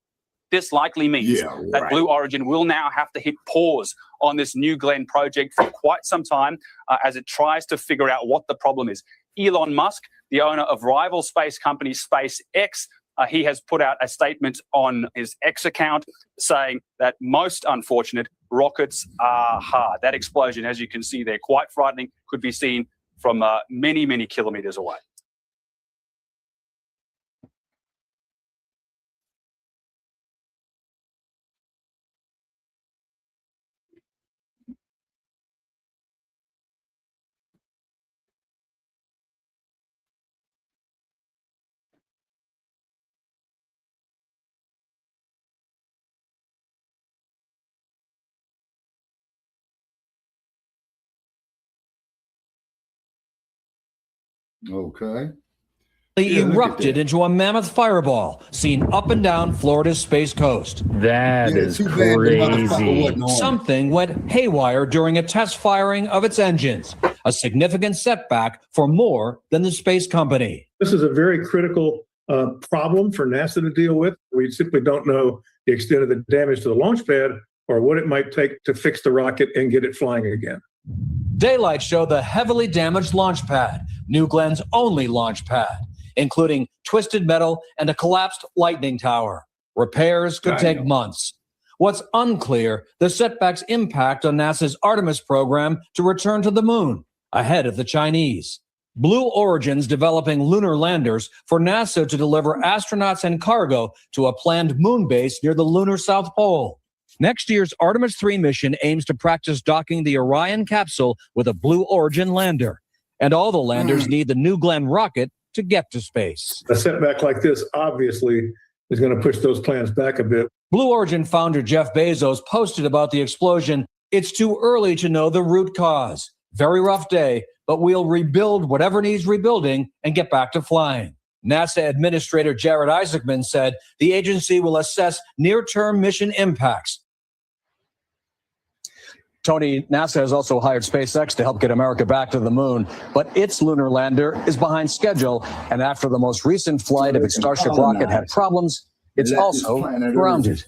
This likely means that Blue Origin will now have to hit pause on this New Glenn project for quite some time as it tries to figure out what the problem is. Elon Musk, the owner of rival space company SpaceX, he has put out a statement on his X account saying that most unfortunate, rockets are hard. That explosion, as you can see there, quite frightening, could be seen from many, many kilometers away. Okay. Erupted into a mammoth fireball seen up and down Florida's Space Coast. That is crazy. Something went haywire during a test firing of its engines, a significant setback for more than the space company. This is a very critical problem for NASA to deal with. We simply don't know the extent of the damage to the launch pad or what it might take to fix the rocket and get it flying again. Daylight showed the heavily damaged launch pad, New Glenn's only launch pad, including twisted metal and a collapsed lightning tower. Repairs could take months. What's unclear, the setback's impact on NASA's Artemis program to return to the moon, ahead of the Chinese. Blue Origin's developing lunar landers for NASA to deliver astronauts and cargo to a planned moon base near the lunar South Pole. Next year's Artemis 3 mission aims to practice docking the Orion capsule with a Blue Origin lander. And all the landers need the New Glenn rocket to get to space. A setback like this obviously is going to push those plans back a bit. Blue Origin founder Jeff Bezos posted about the explosion. It's too early to know the root cause. Very rough day, but we'll rebuild whatever needs rebuilding and get back to flying. NASA Administrator Jared Isaacman said the agency will assess near-term mission impacts. Tony, NASA has also hired SpaceX to help get America back to the moon, but its lunar lander is behind schedule, and after the most recent flight of its Starship rocket had problems, it's also grounded.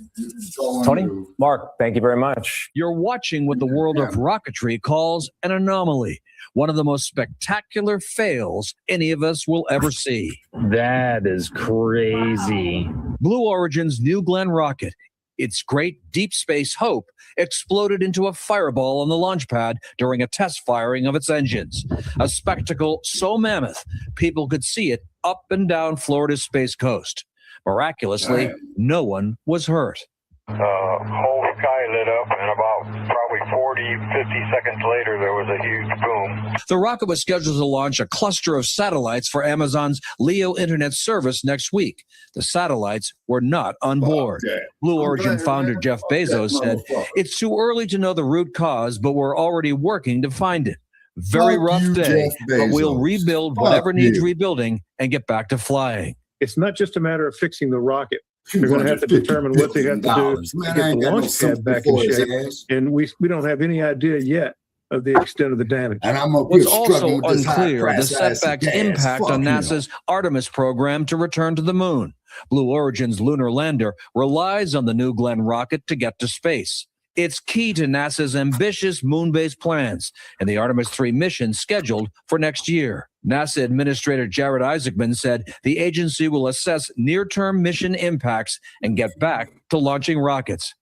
Tony? Mark, thank you very much. You're watching what the world of rocketry calls an anomaly, one of the most spectacular fails any of us will ever see. That is crazy. Blue Origin's New Glenn rocket, its great deep space hope, exploded into a fireball on the launch pad during a test firing of its engines. A spectacle so mammoth, people could see it up and down Florida's Space Coast. Miraculously, no one was hurt. Whole sky lit up, and about probably 40, 50 seconds later, there was a huge boom. The rocket was scheduled to launch a cluster of satellites for Amazon's LEO internet service next week. The satellites were not on board. Blue Origin founder Jeff Bezos said, "It's too early to know the root cause, but we're already working to find it. Very rough day, but we'll rebuild whatever needs rebuilding and get back to flying." It's not just a matter of fixing the rocket. They're going to have to determine what they have to do to get the launch pad back in shape. And we don't have any idea yet of the extent of the damage. And I'm What's also unclear, the setback's impact on NASA's Artemis program to return to the moon. Blue Origin's lunar lander relies on the New Glenn rocket to get to space. It's key to NASA's ambitious moon-based plans and the Artemis 3 mission scheduled for next year. NASA Administrator Jared Isaacman said the agency will assess near-term mission impacts and get back to launching rockets.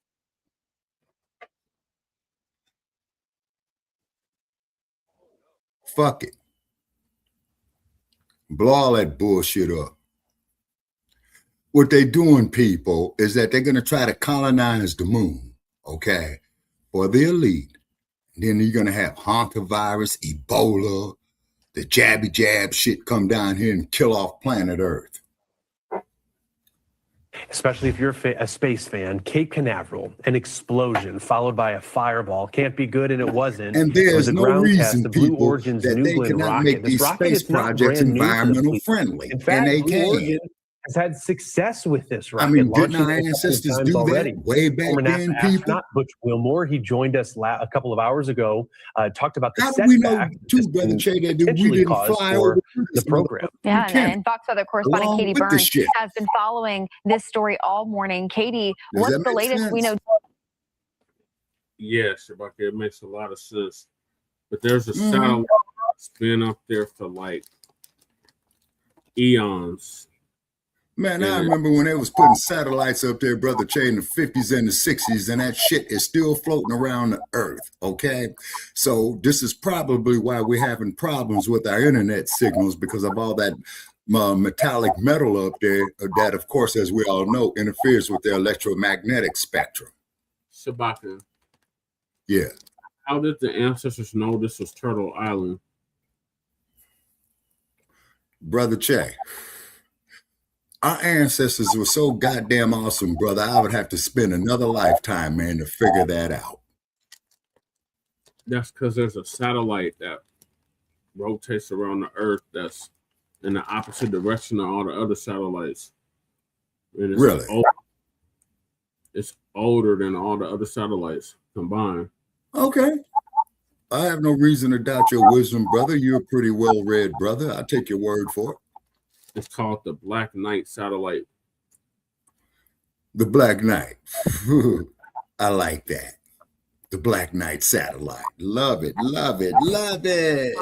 Fuck it. Blow all that bullshit up. What they doing, people, is that they're going to try to colonize the moon. Okay, for the elite. Then you're going to have hantavirus, Ebola, the jabby jab shit come down here and kill off planet Earth. Especially if you're a space fan, Cape Canaveral, an explosion followed by a fireball can't be good, and it wasn't. And there's no reason, the Blue people, Origin's that New they Glenn cannot rocket. make these space projects environmental friendly. In fact, and they Blue can. Origin has had success with this rocket. I mean, didn't launching our it a couple of ancestors times do already. that way back Former then, NASA people? astronaut Butch Wilmore, he joined us a couple of hours ago, talked about the How do we know, setback too, Brother Che, that we potentially didn't caused fly for over the program? Yeah, and Fox Weather correspondent Along Katie with the Burns shit. has been following this story all morning. Katie, Does what's that the make latest we sense? know? Yeah, Shabaka, it makes a lot of sense. But there's a satellite that's been up there for like eons. Man, I remember when they was putting satellites up there, Brother Che, in the 50s and the 60s, and that shit is still floating around the earth, okay? So this is probably why we're having problems with our internet signals, because of all that metallic metal up there that, of course, as we all know, interferes with the electromagnetic spectrum. Shabaka. Yeah. How did the ancestors know this was Turtle Island? Brother Che, our ancestors were so goddamn awesome, brother. I would have to spend another lifetime, man, to figure that out. That's because there's a satellite that rotates around the Earth that's in the opposite direction of all the other satellites. And it's Really? It's older than all the other satellites combined. Okay. I have no reason to doubt your wisdom, brother. You're a pretty well-read brother. I'll take your word for it. It's called the Black Knight satellite. The Black Knight. I like that. The Black Knight satellite. Love it, love it, love it.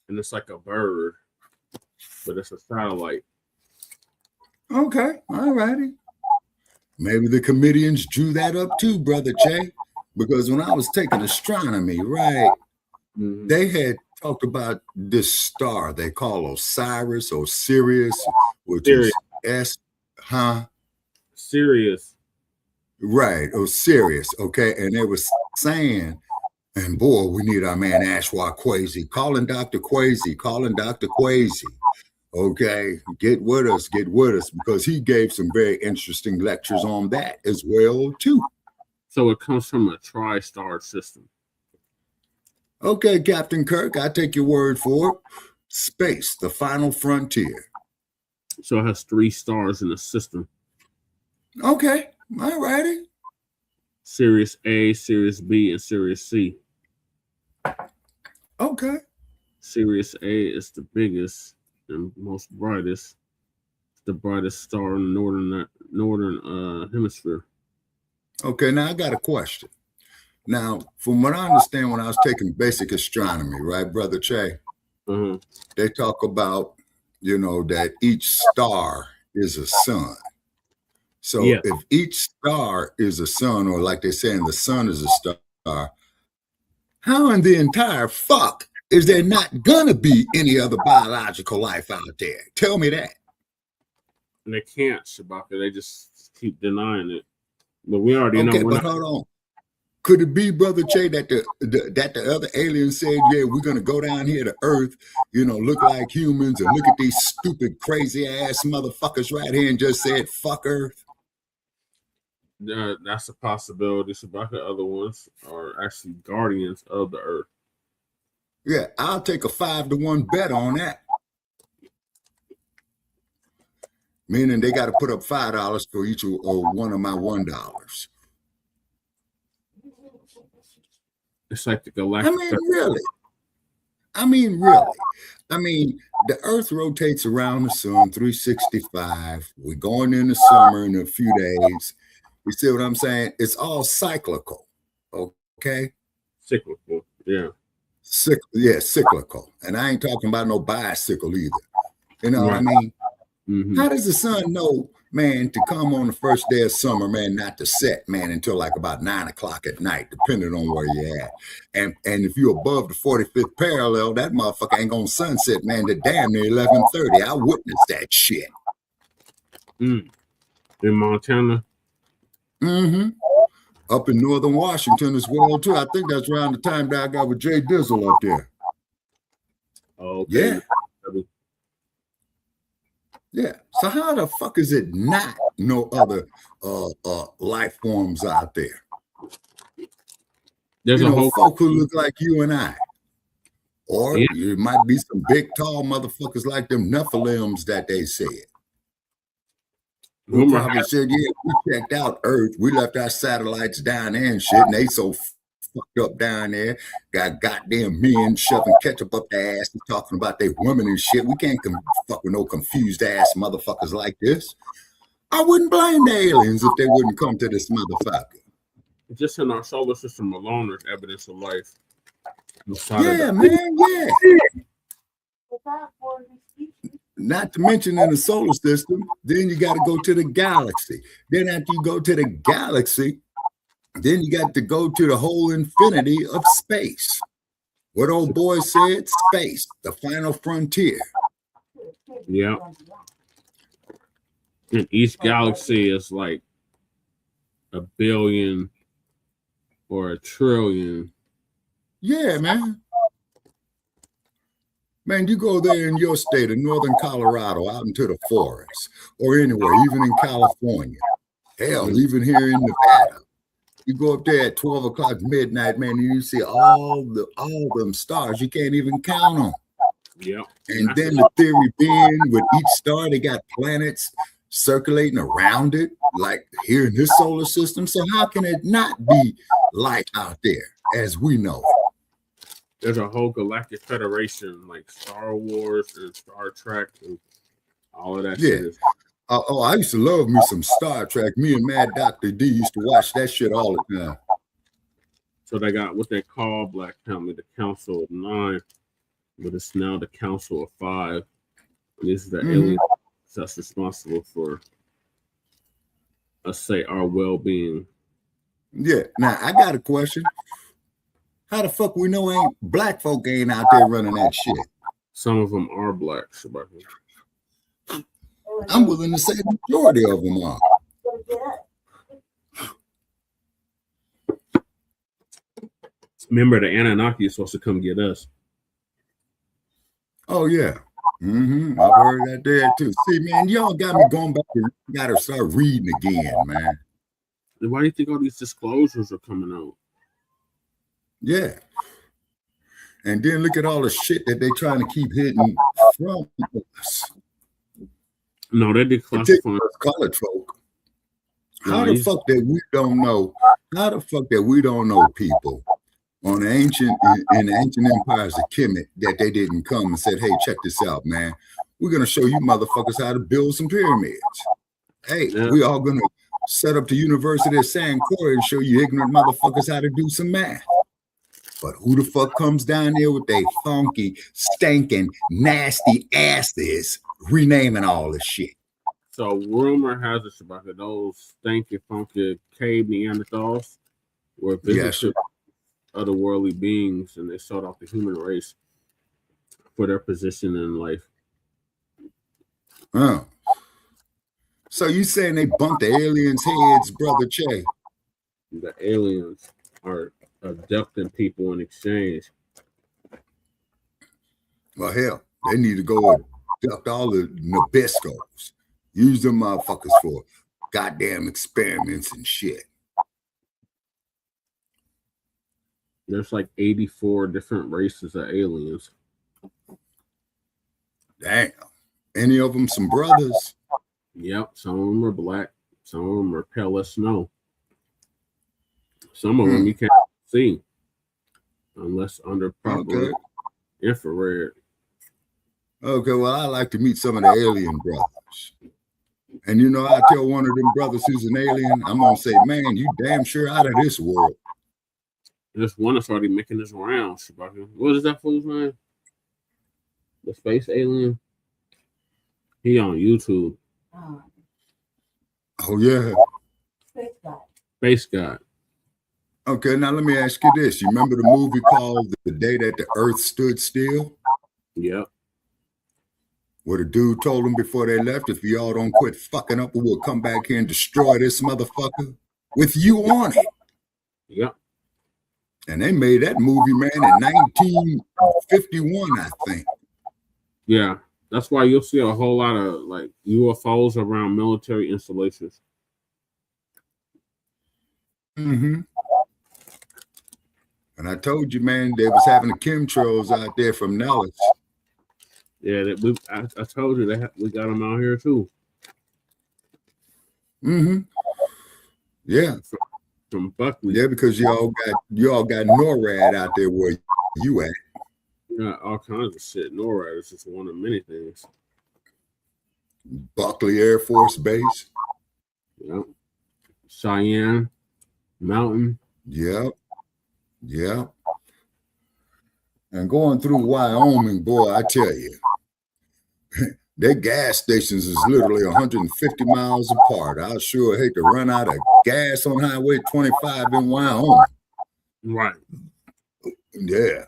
And it's like a bird, but it's a satellite. Okay, all righty. Maybe the comedians drew that up too, Brother Che, because when I was taking astronomy, right, they had talked about this star they call Osiris or Sirius, which is Sirius. Right, Sirius, okay, and they was saying, and boy, we need our man Ashwa Kwesi, calling Dr. Kwesi, okay, get with us, because he gave some very interesting lectures on that as well, too. So it comes from a tri-star system. Okay, Captain Kirk, I take your word for it. Space, the final frontier. So it has 3 stars in the system. Okay, all righty. Sirius A, Sirius B, and Sirius C. Okay. Sirius A is the biggest and most brightest. It's the brightest star in the northern hemisphere. Okay, now I got a question. Now, from what I understand, when I was taking basic astronomy, right, Brother Che, they talk about, that each star is a sun. So if each star is a sun, or like they're saying the sun is a star, how in the entire fuck is there not gonna be any other biological life out there? Tell me that. And they can't, Shabaka. They just keep denying it. But we already know. Okay, but hold on. Could it be, Brother Che, that the other aliens said, yeah, we're going to go down here to Earth, look like humans and look at these stupid, crazy-ass motherfuckers right here and just said, fuck Earth? That's a possibility. Shabaka, other ones are actually guardians of the Earth. Yeah, I'll take a 5-to-1 bet on that. Meaning they got to put up $5 for each one of my $1. It's like the galactic. I mean, really. The Earth rotates around the sun 365. We're going into summer in a few days. You see what I'm saying? It's all cyclical. Okay? Cyclical, yeah. Cyclical. And I ain't talking about no bicycle either. You know what I mean? Mm-hmm. How does the sun know, man, to come on the first day of summer, man, not to set, man, until like about 9 o'clock at night, depending on where you're at. And if you're above the 45th parallel, that motherfucker ain't gonna sunset, man, to damn near 11:30. I witnessed that shit. In Montana? Mm-hmm. Up in northern Washington as well, too. I think that's around the time that I got with Jay Dizzle up there. Okay. Yeah. Yeah. So how the fuck is it not no other life forms out there? There's a whole folk who look like you and I. Or it might be some big, tall motherfuckers like them Nephilims that they said. Who probably said, yeah, we checked out Earth. We left our satellites down there and shit, and they so fucked up down there. Got goddamn men shoving ketchup up their ass and talking about they women and shit. We can't fuck with no confused ass motherfuckers like this. I wouldn't blame the aliens if they wouldn't come to this motherfucker. Just in our solar system alone, there's evidence of life. Yeah, man, yeah. Not to mention in the solar system, then you got to go to the galaxy. Then after you go to the galaxy, then you got to go to the whole infinity of space. What old boy said, space, the final frontier. Yeah. And each galaxy is like 1 billion or 1 trillion. Yeah, man. Man, you go there in your state of northern Colorado, out into the forest, or anywhere, even in California. Hell, even here in Nevada. You go up there at 12 o'clock midnight, man, and you see all them stars. You can't even count them. Yeah. And then the theory being, with each star, they got planets circulating around it, like here in this solar system. So how can it not be light out there as we know it? There's a whole galactic federation like Star Wars and Star Trek and all of that shit. I used to love me some Star Trek. Me and Mad Dr. D used to watch that shit all the time. So they got what they call Black Family, the Council of 9, but it's now the Council of 5. And this is the alien that's responsible for, let's say, our well-being. Yeah. Now I got a question. How the fuck we know ain't black folk ain't out there running that shit? Some of them are black, Shabaka. I'm willing to say the majority of them are. Remember, the Anunnaki is supposed to come get us. Oh, yeah. I've heard that there, too. See, man, y'all got me going back and got to start reading again, man. Then why do you think all these disclosures are coming out? Yeah. And then look at all the shit that they trying to keep hidden from us. No, they declassifying colored folk. How the fuck that we don't know? How the fuck that we don't know people on the ancient empires of Kemet that they didn't come and said, hey, check this out, man. We're gonna show you motherfuckers how to build some pyramids. Hey, we all gonna set up the University of San Cor and show you ignorant motherfuckers how to do some math. But who the fuck comes down there with they funky, stinking, nasty asses renaming all this shit? So rumor has it, Shabaka, those stinky, funky cave Neanderthals were visitors otherworldly beings, and they sought out the human race for their position in life. Oh. So you saying they bumped the aliens' heads, Brother Che? The aliens are abducting people in exchange. Well, hell, they need to go abduct all the Nabiscos. Use them motherfuckers for goddamn experiments and shit. There's like 84 different races of aliens. Damn. Any of them some brothers? Yep, some of them are black. Some of them are pale as snow. Some of them you can't see unless under proper infrared. Okay, well, I like to meet some of the alien brothers. And you know, I tell one of them brothers who's an alien, I'm gonna say, man, you damn sure out of this world. There's one that's already making his rounds. What is that fool's name? The space alien? He on YouTube. Oh, yeah. Space God. Okay, now let me ask you this. You remember the movie called The Day That the Earth Stood Still? Yep. Where the dude told them before they left, if y'all don't quit fucking up, we will come back here and destroy this motherfucker with you on it. Yep. And they made that movie, man, in 1951, I think. Yeah. That's why you'll see a whole lot of like UFOs around military installations. And I told you, man, they was having the chemtrails out there from Nellis. Yeah, I told you we got them out here too. Mm-hmm. Yeah. From Buckley. Yeah, because you all got NORAD out there where you at. Yeah, all kinds of shit. NORAD is just one of many things. Buckley Air Force Base. Yep. Cheyenne Mountain. Yep. Yep. And going through Wyoming, boy, I tell you, their gas stations is literally 150 miles apart. I sure hate to run out of gas on Highway 25 in Wyoming. Right. Yeah.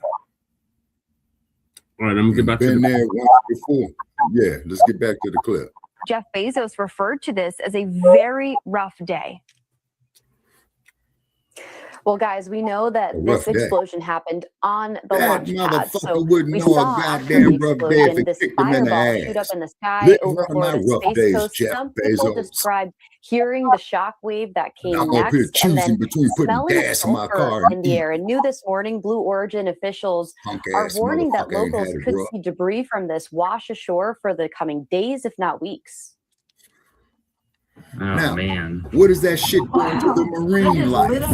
All right, I'm gonna get back to there once before. Yeah, let's get back to the clip. Jeff Bezos referred to this as a very rough day. Well, guys, we know that this explosion happened on the launch pad. So we saw after the explosion, this fireball shoot up in the sky over Florida's Space Coast. Some people described hearing the shock wave that came next and then smelling sulfur in the air. And new this morning, Blue Origin officials are warning that locals could see debris from this wash ashore for the coming days, if not weeks. Oh, now, man. What is that shit doing to the marine life?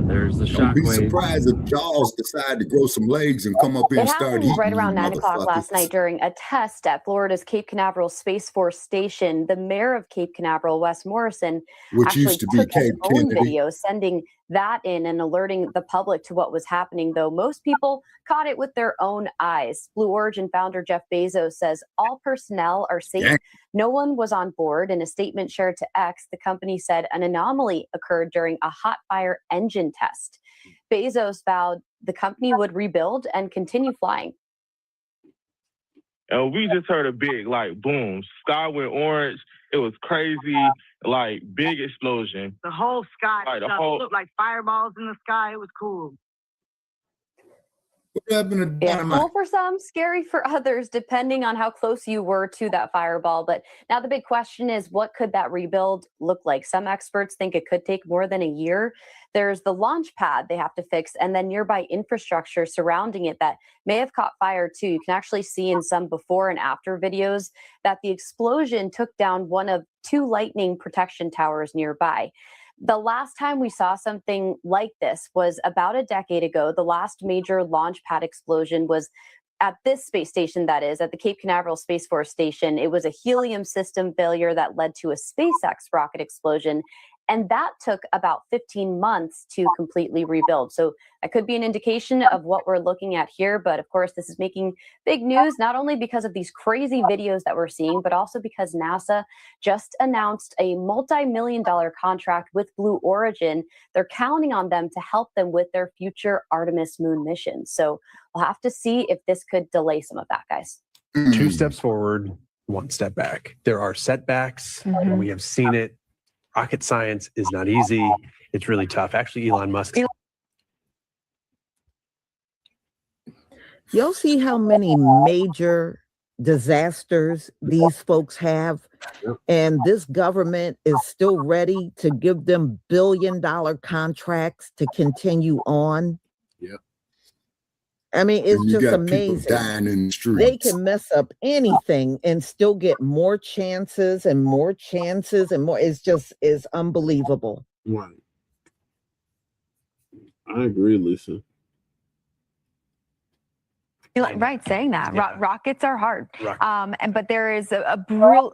There's the Don't be shockwave. surprised if Jaws decide to grow some legs and come up here and start eating. Right around 9 o'clock last night during a test at Florida's Cape Canaveral Space Force Station. The mayor of Cape Canaveral, Wes Morrison, which used to be took his Cape own Kennedy, video, sending that in and alerting the public to what was happening, though most people caught it with their own eyes. Blue Origin founder Jeff Bezos says all personnel are safe. Yeah. No one was on board. In a statement shared to X, the company said an anomaly occurred during a hot fire engine test. Bezos vowed the company would rebuild and continue flying. And we just heard a big, like, boom. Sky went orange. It was crazy, like, big explosion. The whole sky Like, the stuff whole- looked like fireballs in the sky. It was cool. What happened to Yeah, dynamite? cool for some, scary for others, depending on how close you were to that fireball. But now the big question is, what could that rebuild look like? Some experts think it could take more than a year. There's the launch pad they have to fix, and then nearby infrastructure surrounding it that may have caught fire too. You can actually see in some before and after videos that the explosion took down one of 2 lightning protection towers nearby. The last time we saw something like this was about a decade ago. The last major launch pad explosion was at this space station, that is, at the Cape Canaveral Space Force Station. It was a helium system failure that led to a SpaceX rocket explosion. And that took about 15 months to completely rebuild. So that could be an indication of what we're looking at here. But of course, this is making big news, not only because of these crazy videos that we're seeing, but also because NASA just announced a multi-million-dollar contract with Blue Origin. They're counting on them to help them with their future Artemis moon mission. So we'll have to see if this could delay some of that, guys. 2 steps forward, 1 step back. There are setbacks. Mhm. We have seen it. Rocket science is not easy. It's really tough. Actually, Elon Musk. You'll see how many major disasters these folks have. And this government is still ready to give them billion-dollar contracts to continue on. Yep. I mean, it's And you just got people amazing. dying in the streets. They can mess up anything and still get more chances and more chances and more. It's just is unbelievable. Right. I agree, Lisa. Right, saying that. Rockets are hard. Rocket. But there is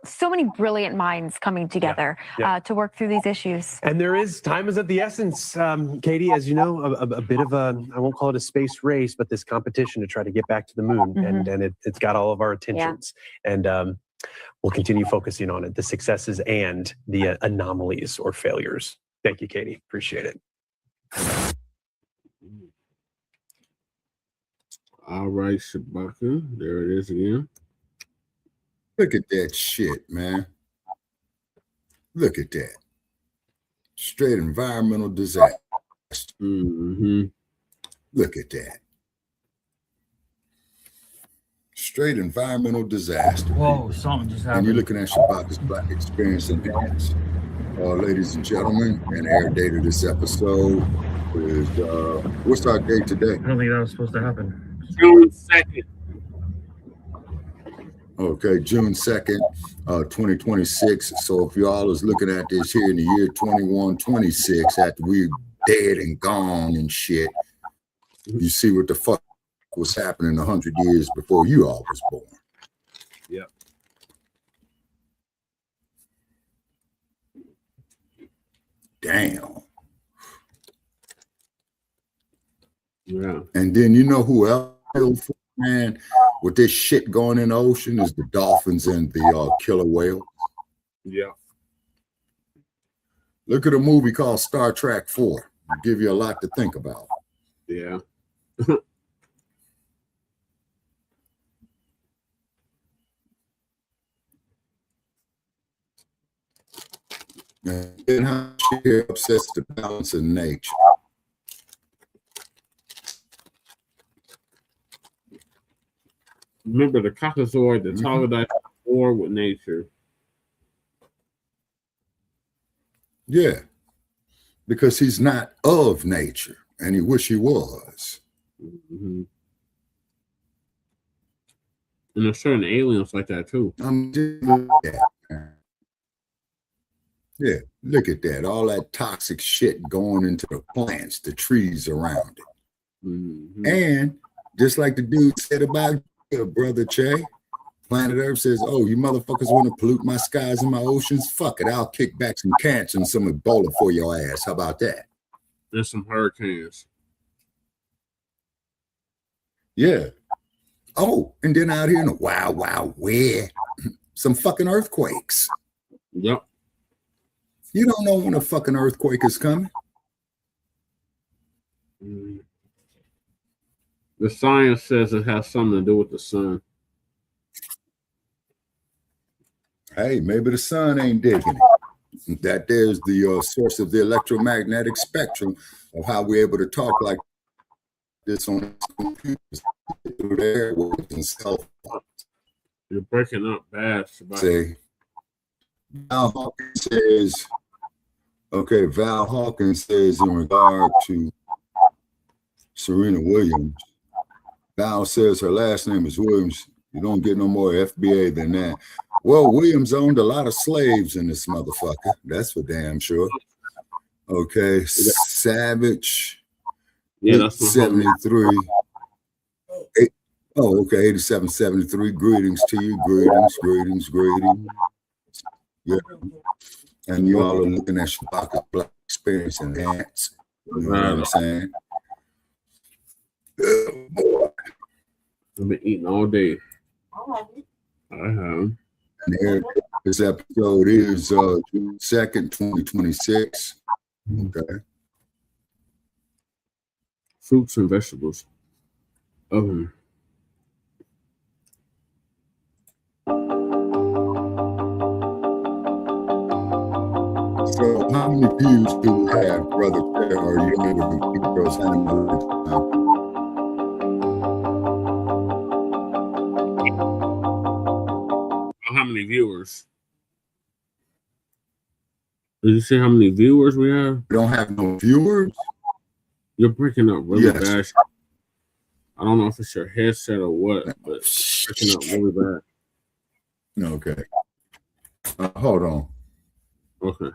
so many brilliant minds coming together to work through these issues. And time is of the essence, Katie, as you know, a bit of a, I won't call it a space race, but this competition to try to get back to the moon. Mhm. And it's got all of our attentions. And we'll continue focusing on it, the successes and the anomalies or failures. Thank you, Katie. Appreciate it. All right, Shabaka. There it is again. Look at that shit, man. Look at that. Straight environmental disaster. Mm-hmm. Look at that. Straight environmental disaster. Whoa, something just And happened. you're looking at Shabaka's Black Experience Enhanced. Ladies and gentlemen, and air date of this episode is, what's our date today? I don't think that was supposed to happen. June 2nd. Okay, June 2nd, 2026. So if y'all is looking at this here in the year 2126, after we're dead and gone and shit, you see what the fuck was happening 100 years before you all was born. Yep. Damn. Yeah. And then you know who else, man, with this shit going in the ocean is the dolphins and the killer whale. Yeah. Look at a movie called Star Trek 4. It'll give you a lot to think about. Yeah. And how shit upsets the balance of nature. Remember the cockazoid, the troglodyte war with nature. Yeah, because he's not of nature, and he wish he was. Mm-hmm. And there's certain aliens like that too. Yeah, look at that. All that toxic shit going into the plants, the trees around it. Mm-hmm. And just like the dude said about your brother Che, Planet Earth says, oh, you motherfuckers want to pollute my skies and my oceans? Fuck it. I'll kick back some cancer and some Ebola for your ass. How about that? There's some hurricanes. Yeah. Oh, and then out here in the wild, wild west, some fucking earthquakes. Yep. You don't know when a fucking earthquake is coming. Mm. The science says it has something to do with the sun. Hey, maybe the sun ain't digging it. That there's the source of the electromagnetic spectrum of how we're able to talk like this on computers through the airwaves and cell phones. You're breaking up bad, Shabaka. Say, Val Hawkins says, okay, Val Hawkins says in regard to Serena Williams, Val says her last name is Williams. You don't get no more FBA than that. Well, Williams owned a lot of slaves in this motherfucker. That's for damn sure. Okay, Savage. Yeah, that's 73. Oh, okay, 8773. Greetings to you. Greetings. Yeah. And you all are looking at Shabaka Black Experience Enhanced. You know what I'm saying? Boy. I've been eating all day. I have. And here, this episode is June 2nd, 2026. Okay. Fruits and vegetables. So how many views do we have, Brother Chair? Are you able to keep those animals? How many viewers? Did you say how many viewers we have? We don't have no viewers? You're breaking up really Yes. bad. I don't know if it's your headset or what, but breaking up really bad. Okay. Hold on. Okay.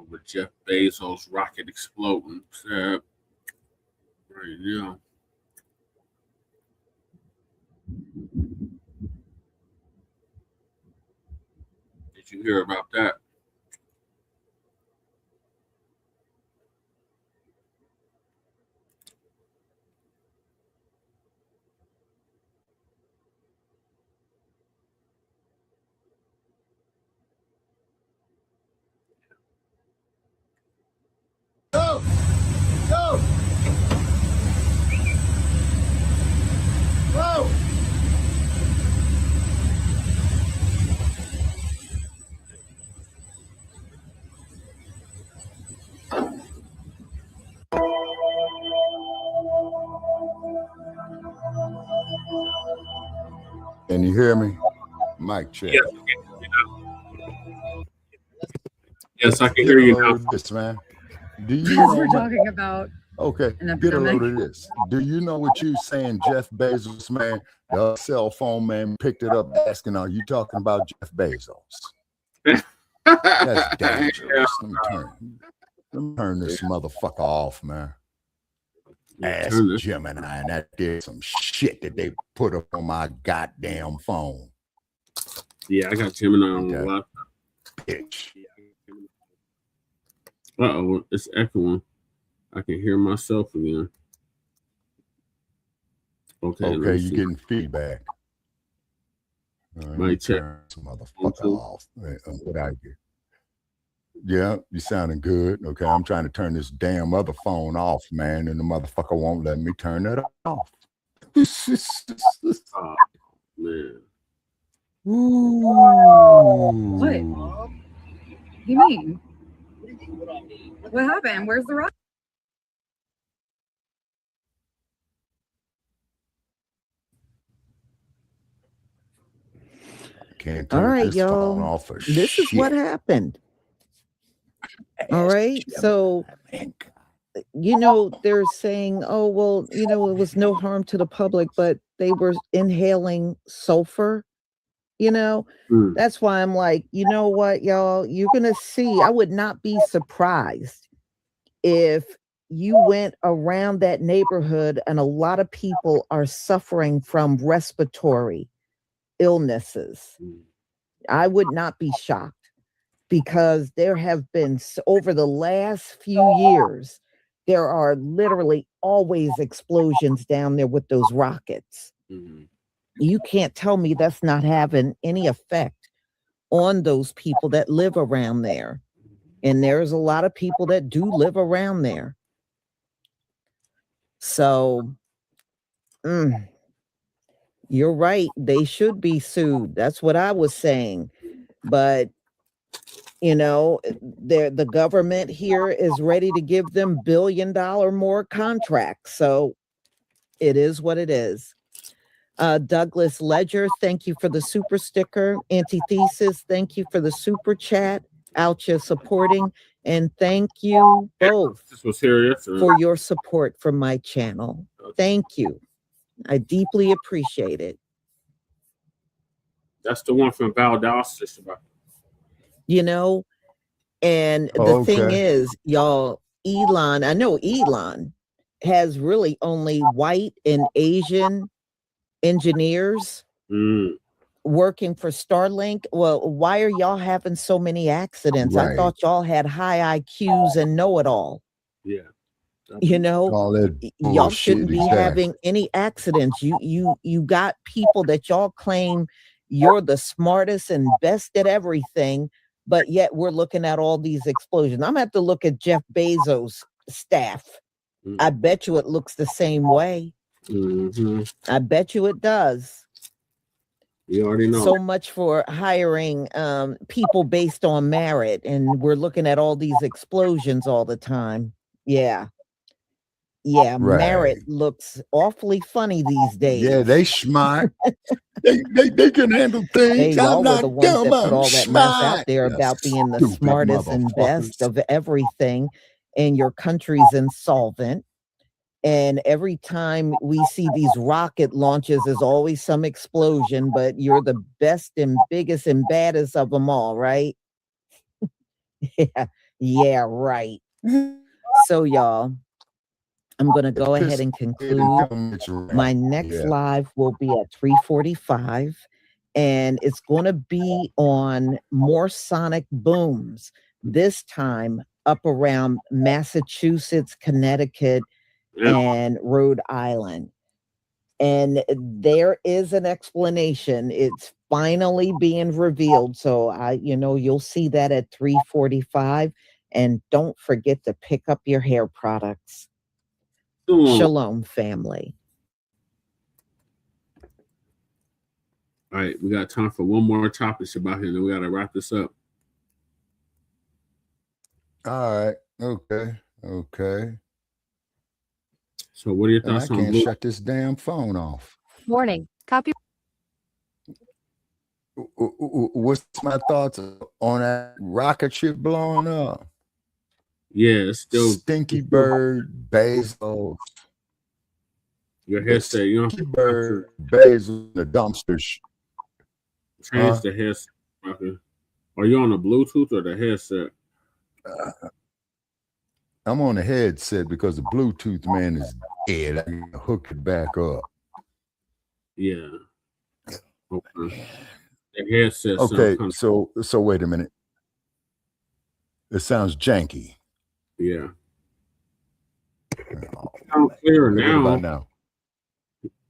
With Jeff Bezos' rocket exploding. Right now. Did you hear about that? Go! Go! Whoa! Can you hear me? Mic check. Yes, I can hear you now. This, man. Do you Because know we're talking about okay, an get a load epidemic. of this. Do you know what you saying, Jeff Bezos, man? The cell phone man picked it up asking, are you talking about Jeff Bezos? That's dangerous. Let me turn this motherfucker off, man. Ask Gemini, and that did some shit that they put up on my goddamn phone. Yeah, I got Gemini on the laptop. Bitch. Uh-oh, it's echoing. I can hear myself again. Okay, you're getting feedback. Mic check. This motherfucker off. What I get? Yeah, you sounding good. Okay, I'm trying to turn this damn other phone off, man, and the motherfucker won't let me turn that off. Oh, man. Ooh. What? What do you mean? What happened? Where's the rock? Can't All turn right, this phone y'all. off for This shit. is what happened. All right. So, they're saying, oh, well, it was no harm to the public, but they were inhaling sulfur, That's why I'm like, you know what, y'all, you're going to see. I would not be surprised if you went around that neighborhood and a lot of people are suffering from respiratory illnesses. I would not be shocked. Because there have been, over the last few years, there are literally always explosions down there with those rockets. You can't tell me that's not having any effect on those people that live around there. And there's a lot of people that do live around there. So, you're right. They should be sued. That's what I was saying. But the government here is ready to give them $1 billion more contracts. So it is what it is. Douglas Ledger, thank you for the super sticker. Antithesis, thank you for the super chat. Alcha supporting. And thank you both for your support for my channel. Thank you. I deeply appreciate it. That's the one from Valdosta. And the thing is, y'all, I know Elon has really only white and Asian engineers working for Starlink. Well, why are y'all having so many accidents? Right. I thought y'all had high IQs and know it all. Yeah. Y'all shouldn't be having any accidents. You got people that y'all claim you're the smartest and best at everything, but yet we're looking at all these explosions. I'm gonna have to look at Jeff Bezos' staff. I bet you it looks the same way. I bet you it does. You already know. So much for hiring people based on merit, and we're looking at all these explosions all the time. Yeah. Yeah, Right. merit looks awfully funny these days. Yeah, they smart. they can handle things. Y'all I'm were not the ones dumb. that put I'm all that smart. mess out there about being the Stupid smartest and best motherfuckers. of everything, and your country's insolvent. And every time we see these rocket launches, there's always some explosion, but you're the best and biggest and baddest of them all, right? Yeah, right. So, y'all, I'm going to go ahead and conclude. My next live will be at 3:45, and it's going to be on more sonic booms, this time up around Massachusetts, Connecticut, and Rhode Island. And there is an explanation. It's finally being revealed. So you'll see that at 3:45. And don't forget to pick up your hair products. Shalom, family. All right, we got time for one more topic, Shabaka, and then we got to wrap this up. All right. Okay. So what are your thoughts on I can't shut this damn phone off. Warning. Copy. What's my thoughts on that rocket ship blowing up? Yeah, it's still Stinky Bird, Bezos. Your headset, you Stinky Bird, Bezos, the dumpster. Change the headset. Okay. Are you on the Bluetooth or the headset? I'm on the headset because the Bluetooth man is dead. I can hook it back up. Yeah. Okay. The headset. Okay, so wait a minute. It sounds janky. Yeah. Sounds clear What now. about now?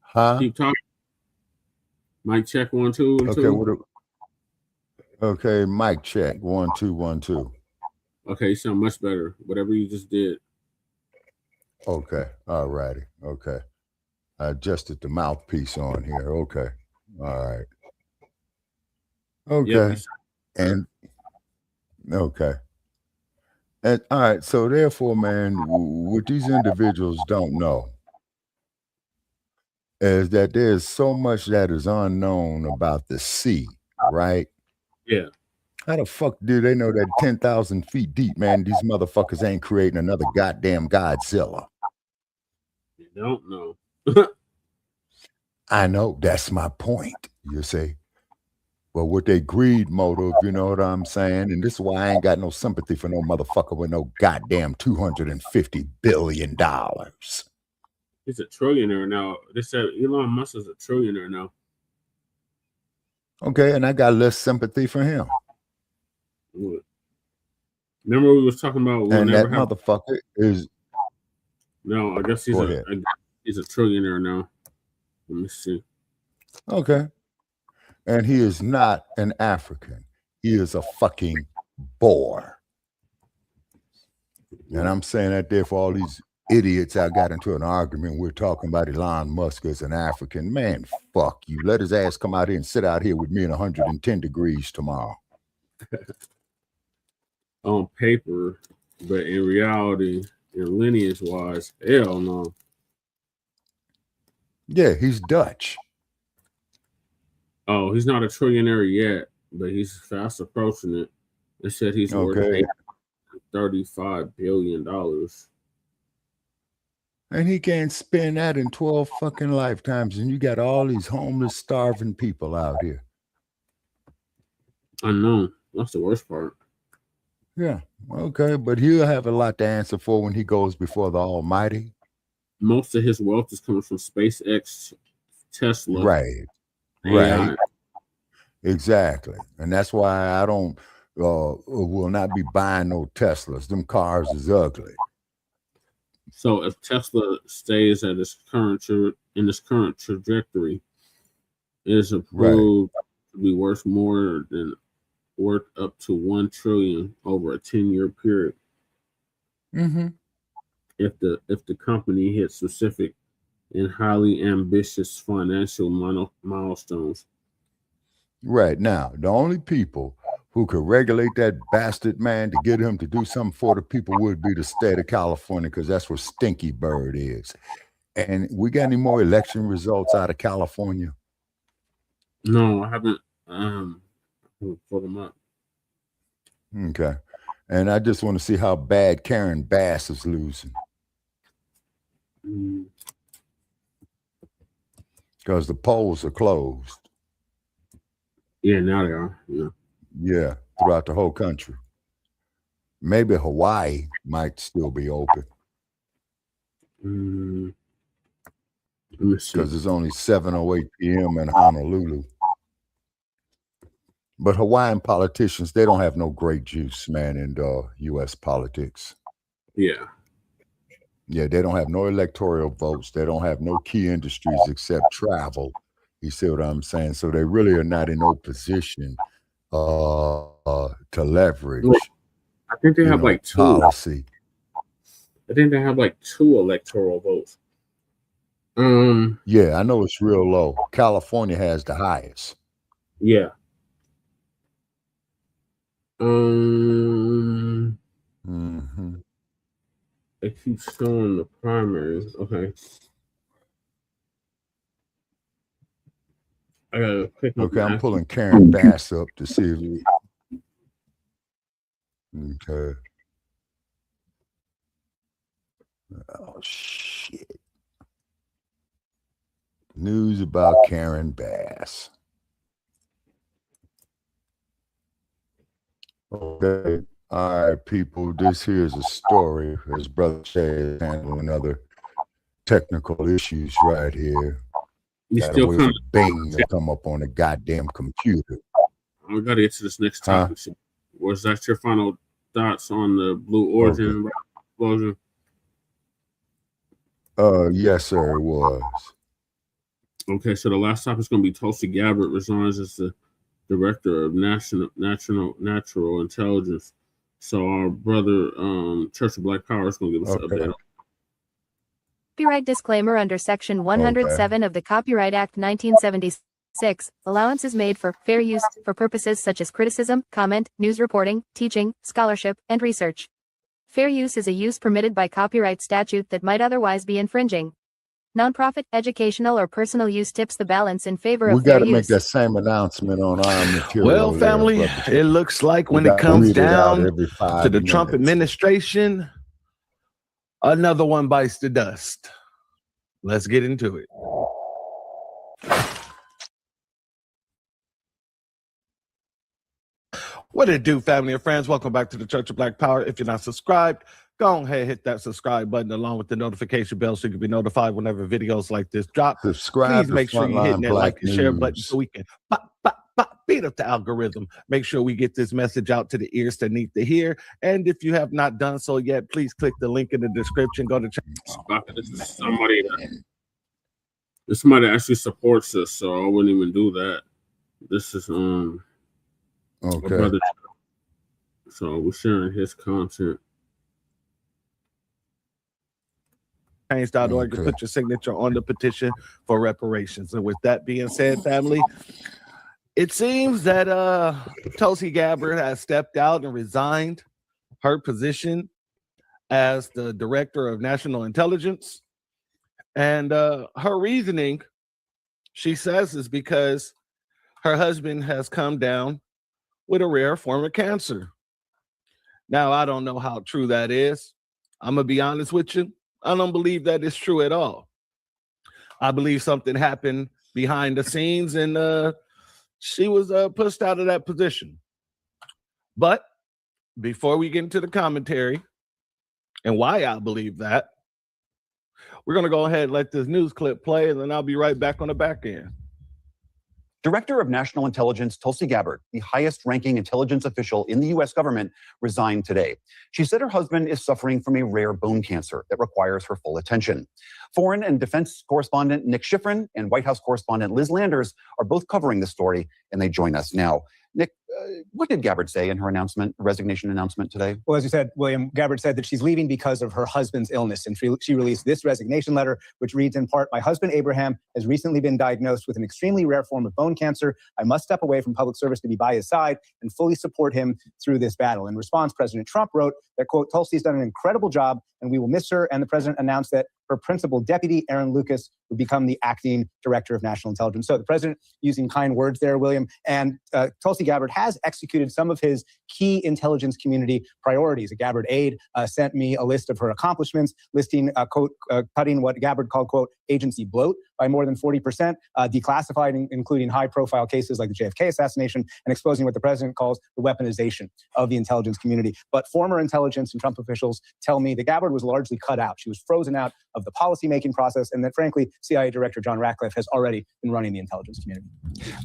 Huh? Keep talking. Mic check 1 2 1 2. Okay, mic check 1 2 1 2. Okay, you sound much better. Whatever you just did. Okay, all righty. Okay, I adjusted the mouthpiece on here. Okay, all right. Okay, Yep. and okay, and all right. So therefore, man, what these individuals don't know is that there's so much that is unknown about the sea, right? Yeah. How the fuck do they know that 10,000 feet deep, man, these motherfuckers ain't creating another goddamn Godzilla? You don't know. I know, that's my point, you see. But with their greed motive, you know what I'm saying? And this is why I ain't got no sympathy for no motherfucker with no goddamn $250 billion. He's a trillionaire now. They said Elon Musk is a trillionaire now. Okay, and I got less sympathy for him. Remember we was talking about and that motherfucker is. No, I guess he's a trillionaire now. Let me see. Okay. And he is not an African. He is a fucking Boer. And I'm saying that there for all these idiots I got into an argument. We're talking about Elon Musk as an African. Man, fuck you. Let his ass come out here and sit out here with me in 110 degrees tomorrow. On paper, but in reality, in lineage wise, hell no. Yeah, he's Dutch. Oh, he's not a trillionaire yet, but he's fast approaching it. They said he's worth $35 billion. And he can't spend that in 12 fucking lifetimes. And you got all these homeless, starving people out here. I know. That's the worst part. Yeah. Okay. But he'll have a lot to answer for when he goes before the Almighty. Most of his wealth is coming from SpaceX, Tesla. Right. AI. Right. Exactly. And that's why I don't will not be buying no Teslas. Them cars is ugly. So if Tesla stays at its current trajectory, it is approved to be worth up to $1 trillion over a 10-year period. Mm-hmm. If the company hits specific and highly ambitious financial milestones. Right. Now, the only people who could regulate that bastard man to get him to do something for the people would be the state of California, because that's where Stinky Bird is. And we got any more election results out of California? No, I haven't. Pull them up. Okay. And I just want to see how bad Karen Bass is losing. Because the polls are closed. Yeah, now they are. Yeah. Yeah, throughout the whole country. Maybe Hawaii might still be open. Because it's only 7:08 p.m. in Honolulu. But Hawaiian politicians, they don't have no great juice, man, in U.S. politics. Yeah. Yeah, they don't have no electoral votes. They don't have no key industries except travel. You see what I'm saying? So they really are not in no position to leverage. I think they have like two policy. I think they have like 2 electoral votes. Yeah, I know it's real low. California has the highest. Yeah. It keeps showing the primaries. Okay. Okay, I'm pulling Karen Bass up to see if we... Okay. Oh, shit. News about Karen Bass. Okay. All right, people. This here's a story. As Brother said, handling other technical issues right here. You Gotta still wait coming? for Bing to come up on the goddamn computer. We got to get to this next topic. Was that your final thoughts on the Blue Origin explosion? Yes, sir, it was. Okay, so the last topic is going to be Tulsi Gabbard resigns as the director of Natural Intelligence. So our brother, Church of Black Power, is going to give us an update. Copyright disclaimer under Section 107 of the Copyright Act 1976. Allowance is made for fair use for purposes such as criticism, comment, news reporting, teaching, scholarship, and research. Fair use is a use permitted by copyright statute that might otherwise be infringing. Nonprofit, educational, or personal use tips the balance in favor of fair use. We got to make that same announcement on our material. Well, family, it looks like when it comes down to the Trump administration, another one bites the dust. Let's get into it. What it do, family and friends? Welcome back to the Church of Black Power. If you're not subscribed, go ahead, hit that subscribe button along with the notification bell so you can be notified whenever videos like this drop. Subscribe. Please make sure you're hitting that like and share button so we can beat up the algorithm. Make sure we get this message out to the ears that need to hear. And if you have not done so yet, please click the link in the description. Go to This is somebody that actually supports us, so I wouldn't even do that. This is okay. Brother, so we're sharing his content. Change.org to put your signature on the petition for reparations. And with that being said, family, it seems that Tulsi Gabbard has stepped out and resigned her position as the director of national intelligence. And her reasoning, she says, is because her husband has come down with a rare form of cancer. Now, I don't know how true that is. I'm going to be honest with you. I don't believe that is true at all. I believe something happened behind the scenes and she was pushed out of that position. But before we get into the commentary and why I believe that, we're going to go ahead and let this news clip play, and then I'll be right back on the back end. Director of National Intelligence Tulsi Gabbard, the highest-ranking intelligence official in the U.S. government, resigned today. She said her husband is suffering from a rare bone cancer that requires her full attention. Foreign and defense correspondent Nick Schifrin and White House correspondent Liz Landers are both covering the story, and they join us now. Nick, what did Gabbard say in her resignation announcement today? Well, as you said, William, Gabbard said that she's leaving because of her husband's illness. And she released this resignation letter, which reads in part, "My husband, Abraham, has recently been diagnosed with an extremely rare form of bone cancer. I must step away from public service to be by his side and fully support him through this battle." In response, President Trump wrote that, quote, "Tulsi's done an incredible job and we will miss her." And the president announced that her principal deputy, Aaron Lucas, would become the acting director of national intelligence. So the president using kind words there, William, and Tulsi Gabbard has executed some of his key intelligence community priorities. A Gabbard aide sent me a list of her accomplishments, listing, quote, cutting what Gabbard called, quote, agency bloat by more than 40%, declassifying, including high-profile cases like the JFK assassination, and exposing what the president calls the weaponization of the intelligence community. But former intelligence and Trump officials tell me that Gabbard was largely cut out. She was frozen out of the policymaking process, and that, frankly, CIA Director John Ratcliffe has already been running the intelligence community.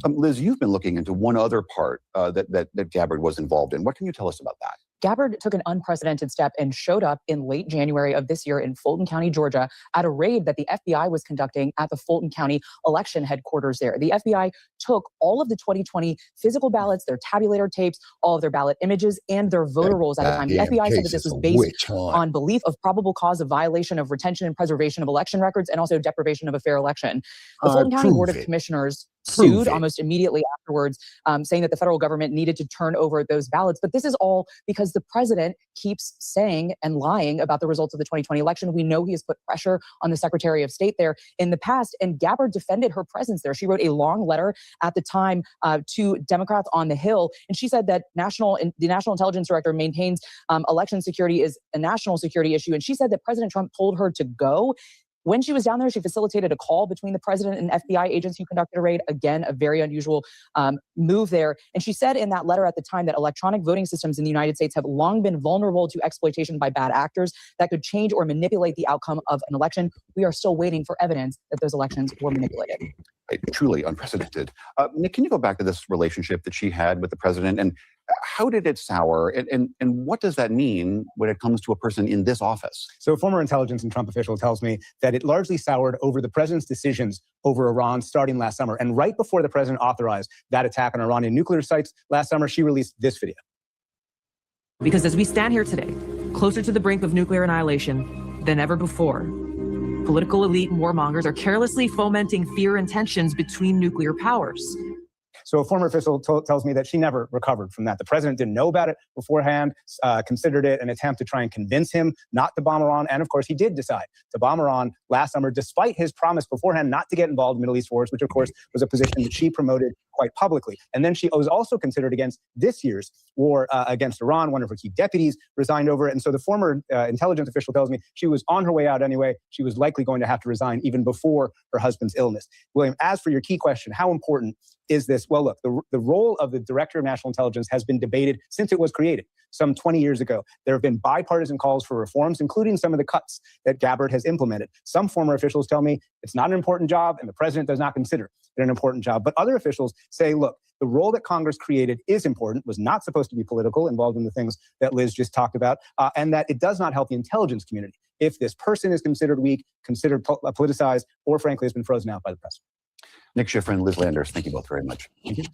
Liz, you've been looking into one other part that Gabbard was involved in. What can you tell us about that? Gabbard took an unprecedented step and showed up in late January of this year in Fulton County, Georgia, at a raid that the FBI was conducting at the Fulton County election headquarters there. The FBI took all of the 2020 physical ballots, their tabulator tapes, all of their ballot images, and their voter rolls at the time. The FBI said that this was based on belief of probable cause of violation of retention and preservation of election records and also deprivation of a fair election. The Fulton County Board of Commissioners sued almost immediately afterwards, saying that the federal government needed to turn over those ballots. But this is all because the president keeps saying and lying about the results of the 2020 election. We know he has put pressure on the Secretary of State there in the past, and Gabbard defended her presence there. She wrote a long letter at the time to Democrats on the Hill, and she said that the National Intelligence Director maintains election security is a national security issue, and she said that President Trump told her to go. When she was down there, she facilitated a call between the president and FBI agents who conducted a raid. Again, a very unusual move there. And she said in that letter at the time that electronic voting systems in the United States have long been vulnerable to exploitation by bad actors that could change or manipulate the outcome of an election. We are still waiting for evidence that those elections were manipulated. Truly unprecedented. Nick, can you go back to this relationship that she had with the president, and how did it sour, and what does that mean when it comes to a person in this office? So a former intelligence and Trump official tells me that it largely soured over the president's decisions over Iran starting last summer. And right before the president authorized that attack on Iranian nuclear sites last summer, she released this video. Because as we stand here today, closer to the brink of nuclear annihilation than ever before, political elite and warmongers are carelessly fomenting fear and tensions between nuclear powers. So a former official tells me that she never recovered from that. The president didn't know about it beforehand, considered it an attempt to try and convince him not to bomb Iran. And of course, he did decide to bomb Iran last summer, despite his promise beforehand not to get involved in Middle East wars, which of course was a position that she promoted quite publicly. And then she was also considered against this year's war against Iran. One of her key deputies resigned over it. And so the former intelligence official tells me she was on her way out anyway. She was likely going to have to resign even before her husband's illness. William, as for your key question, how important is this? Well, look, the role of the Director of National Intelligence has been debated since it was created some 20 years ago. There have been bipartisan calls for reforms, including some of the cuts that Gabbard has implemented. Some former officials tell me it's not an important job and the president does not consider it an important job. But other officials say, look, the role that Congress created is important, was not supposed to be political, involved in the things that Liz just talked about, and that it does not help the intelligence community if this person is considered weak, considered politicized, or frankly has been frozen out by the press. Nick Schiffer and Liz Landers, thank you both very much. Thank you.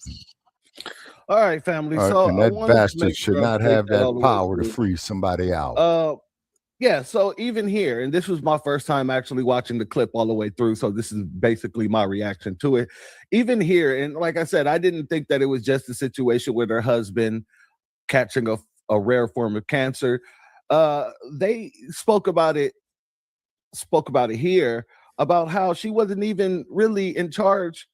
All right, family. All right, So and that bastard should not have that power to free somebody out. Yeah, so even here, and this was my first time actually watching the clip all the way through, so this is basically my reaction to it. Even here, and like I said, I didn't think that it was just a situation with her husband catching a rare form of cancer. They spoke about it here, about how she wasn't even really in charge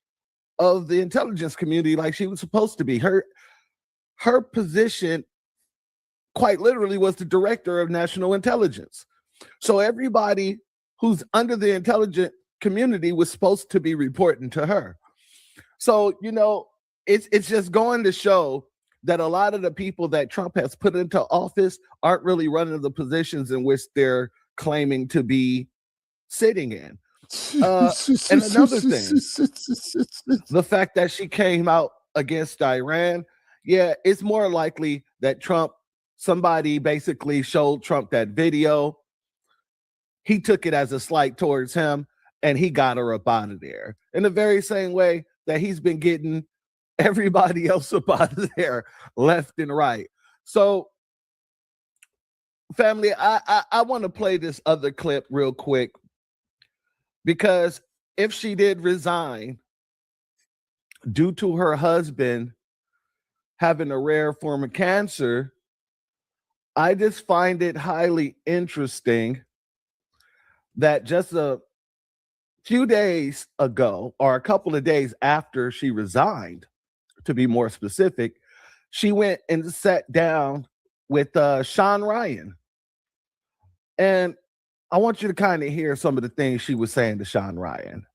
of the intelligence community like she was supposed to be. Her position quite literally was the director of national intelligence. So everybody who's under the intelligence community was supposed to be reporting to her. So, you know, it's just going to show that a lot of the people that Trump has put into office aren't really running the positions in which they're claiming to be sitting in. And another thing, the fact that she came out against Iran, yeah, it's more likely that somebody basically showed Trump that video. He took it as a slight towards him, and he got her up out of there in the very same way that he's been getting everybody else up out of there left and right. So, family, I want to play this other clip real quick, because if she did resign due to her husband having a rare form of cancer, I just find it highly interesting that just a few days ago, or a couple of days after she resigned, to be more specific, she went and sat down with Sean Ryan. And I want you to kind of hear some of the things she was saying to Sean Ryan.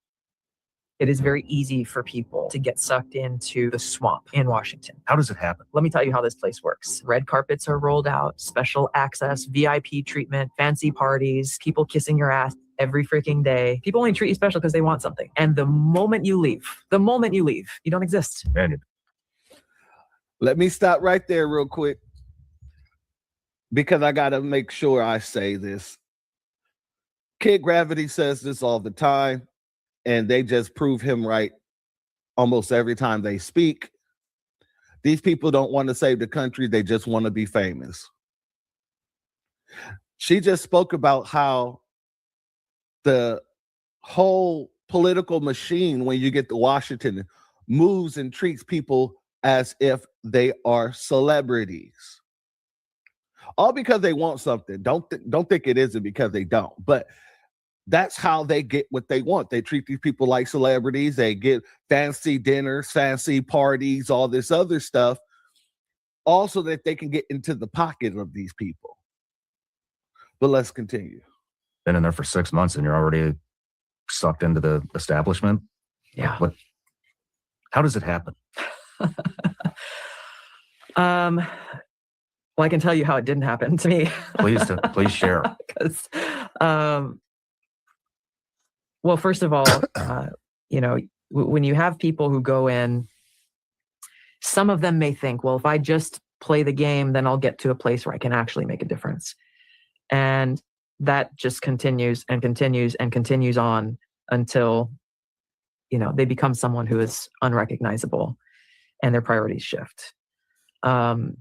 It is very easy for people to get sucked into the swamp in Washington. How does it happen? Let me tell you how this place works. Red carpets are rolled out, special access, VIP treatment, fancy parties, people kissing your ass every freaking day. People only treat you special because they want something. And the moment you leave, you don't exist. Let me stop right there real quick, because I got to make sure I say this. Kid Gravity says this all the time, and they just prove him right almost every time they speak. These people don't want to save the country. They just want to be famous. She just spoke about how the whole political machine, when you get to Washington, moves and treats people as if they are celebrities. All because they want something. Don't think it isn't because they don't. But that's how they get what they want. They treat these people like celebrities. They get fancy dinners, fancy parties, all this other stuff, also that they can get into the pocket of these people. But let's continue. Been in there for 6 months and you're already sucked into the establishment. Yeah. How does it happen? Well, I can tell you how it didn't happen to me. Please share. Well, first of all, when you have people who go in, some of them may think, well, if I just play the game, then I'll get to a place where I can actually make a difference. And that just continues and continues and continues on until, they become someone who is unrecognizable and their priorities shift. It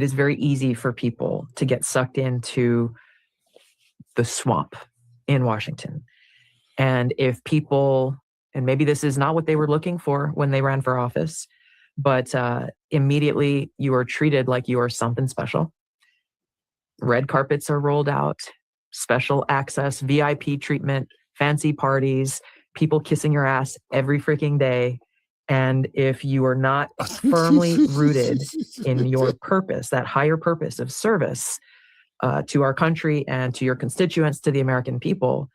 is very easy for people to get sucked into the swamp in Washington. And if people, and maybe this is not what they were looking for when they ran for office, but immediately you are treated like you are something special. Red carpets are rolled out, special access, VIP treatment, fancy parties, people kissing your ass every freaking day. And if you are not firmly rooted in your purpose, that higher purpose of service, to our country and to your constituents, to the American people,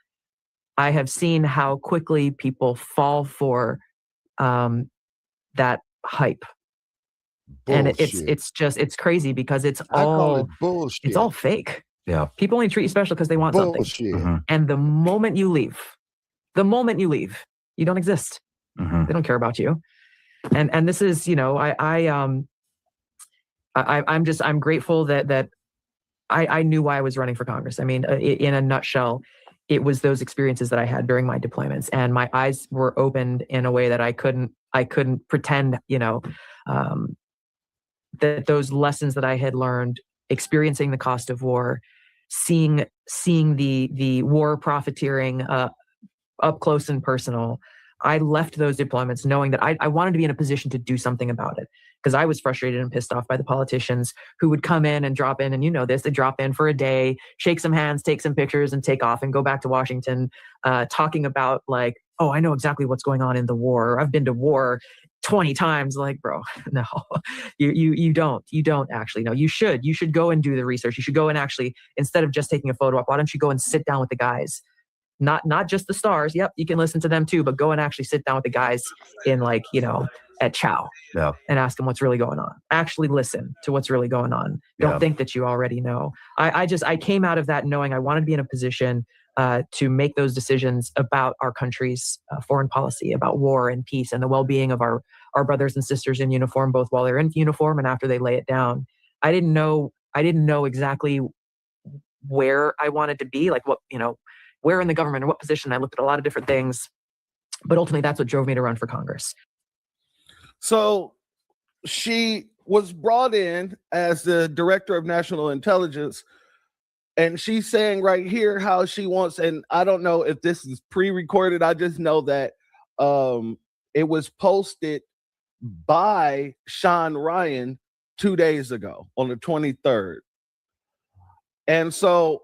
I have seen how quickly people fall for that hype. Bullshit. And it's crazy because it's all bullshit. It's all fake. Yeah. People only treat you special because they want Bullshit. something. Mm-hmm. And the moment you leave, you don't exist. Mm-hmm. They don't care about you. And this is, I'm grateful that I knew why I was running for Congress. I mean, in a nutshell, it was those experiences that I had during my deployments, and my eyes were opened in a way that I couldn't pretend, that those lessons that I had learned, experiencing the cost of war, seeing the war profiteering up close and personal. I left those deployments knowing that I wanted to be in a position to do something about it, because I was frustrated and pissed off by the politicians who would come in and drop in, and they drop in for a day, shake some hands, take some pictures, and take off and go back to Washington, talking about like, oh, I know exactly what's going on in the war. I've been to war 20 times. Like, bro, no, you don't actually know. You should go and do the research. You should go and actually, instead of just taking a photo op, why don't you go and sit down with the guys? Not just the stars. Yep, you can listen to them too, but go and actually sit down with the guys in at Chow, and ask them what's really going on. Actually listen to what's really going on. Don't think that you already know. I came out of that knowing I wanted to be in a position to make those decisions about our country's foreign policy, about war and peace and the well-being of our brothers and sisters in uniform, both while they're in uniform and after they lay it down. I didn't know exactly where I wanted to be, like what, where in the government or what position. I looked at a lot of different things, but ultimately that's what drove me to run for Congress. So she was brought in as the director of national intelligence, and she's saying right here how she wants, and I don't know if this is pre-recorded. I just know that it was posted by Sean Ryan 2 days ago on the 23rd. And so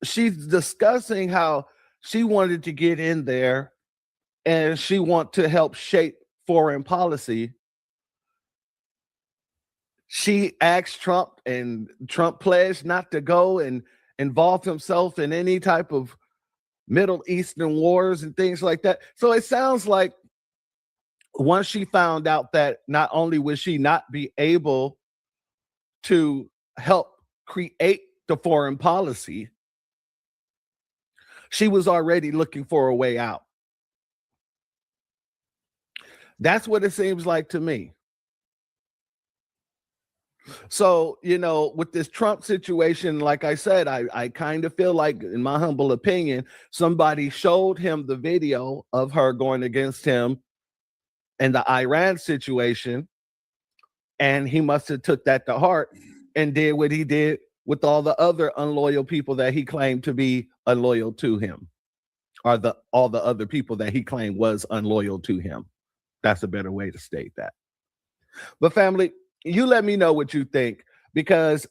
she's discussing how she wanted to get in there and she want to help shape foreign policy. She asked Trump, and Trump pledged not to go and involve himself in any type of Middle Eastern wars and things like that. So it sounds like once she found out that not only would she not be able to help create the foreign policy, she was already looking for a way out. That's what it seems like to me. So, with this Trump situation, like I said, I kind of feel like, in my humble opinion, somebody showed him the video of her going against him in the Iran situation, and he must have took that to heart and did what he did with all the other unloyal people that he claimed to be unloyal to him. are all the other people that he claimed was unloyal to him. That's a better way to state that. But family, you let me know what you think, because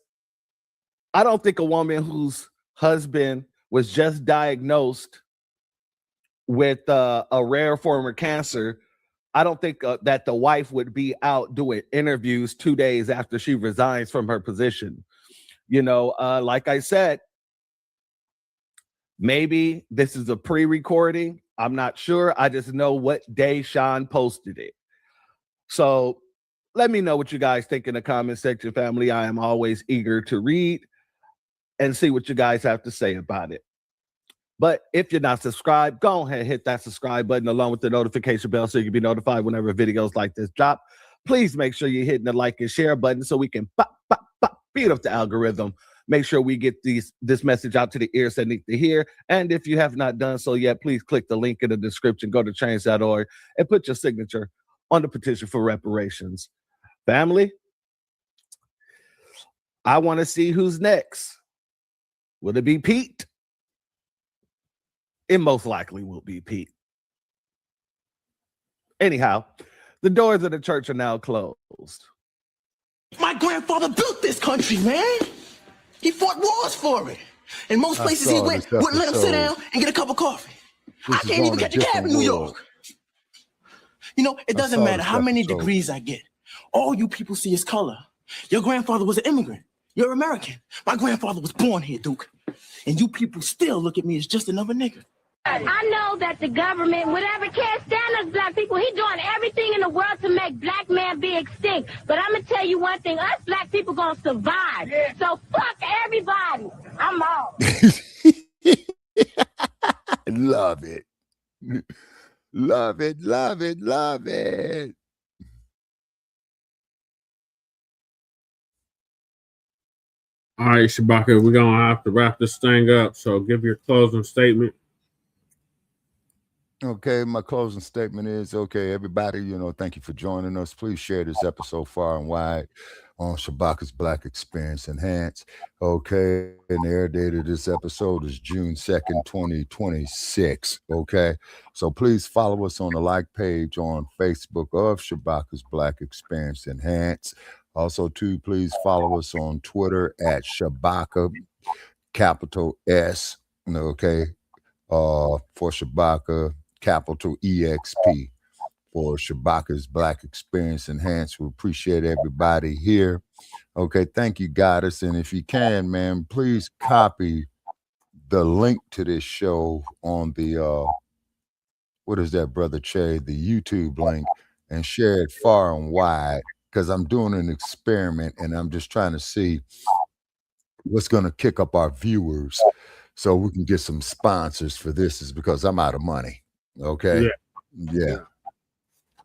I don't think a woman whose husband was just diagnosed with a rare form of cancer, I don't think that the wife would be out doing interviews 2 days after she resigns from her position. You know, like I said, maybe this is a pre-recording. I'm not sure. I just know what day Sean posted it. So let me know what you guys think in the comment section, family. I am always eager to read and see what you guys have to say about it. But if you're not subscribed, go ahead and hit that subscribe button along with the notification bell so you can be notified whenever videos like this drop. Please make sure you're hitting the like and share button so we can beat up the algorithm. Make sure we get this message out to the ears that need to hear. And if you have not done so yet, please click the link in the description, go to change.org and put your signature on the petition for reparations. Family, I want to see who's next. Will it be Pete? It most likely will be Pete. Anyhow, the doors of the church are now closed. My grandfather built this country, man. He fought wars for it. And most places he went wouldn't let him sit down and get a cup of coffee. I can't even catch a cab in New York. You know, it doesn't matter how many degrees I get. All you people see is color. Your grandfather was an immigrant. You're American. My grandfather was born here, Duke. And you people still look at me as just another nigga. I know that the government, whatever can't stand us black people, he doing everything in the world to make black man be extinct. But I'm going to tell you one thing, us black people going to survive. Yeah. So fuck everybody. I'm out. Love it. Love it, love it, love it. All right, Shabaka, we're going to have to wrap this thing up. So give your closing statement. Okay, my closing statement is, okay, everybody, thank you for joining us. Please share this episode far and wide on Shabaka's Blacc Experience Enhanced. Okay, and the air date of this episode is June 2nd, 2026. Okay, so please follow us on the like page on Facebook of Shabaka's Blacc Experience Enhanced. Also, too, please follow us on Twitter at Shabaka, capital S, okay, for Shabaka, capital EXP, for Shabaka's Blacc Experience Enhanced. We appreciate everybody here. Okay, thank you, Goddess. And if you can, man, please copy the link to this show on the, what is that, Brother Che, the YouTube link, and share it far and wide, because I'm doing an experiment and I'm just trying to see what's going to kick up our viewers so we can get some sponsors for this, is because I'm out of money. Okay.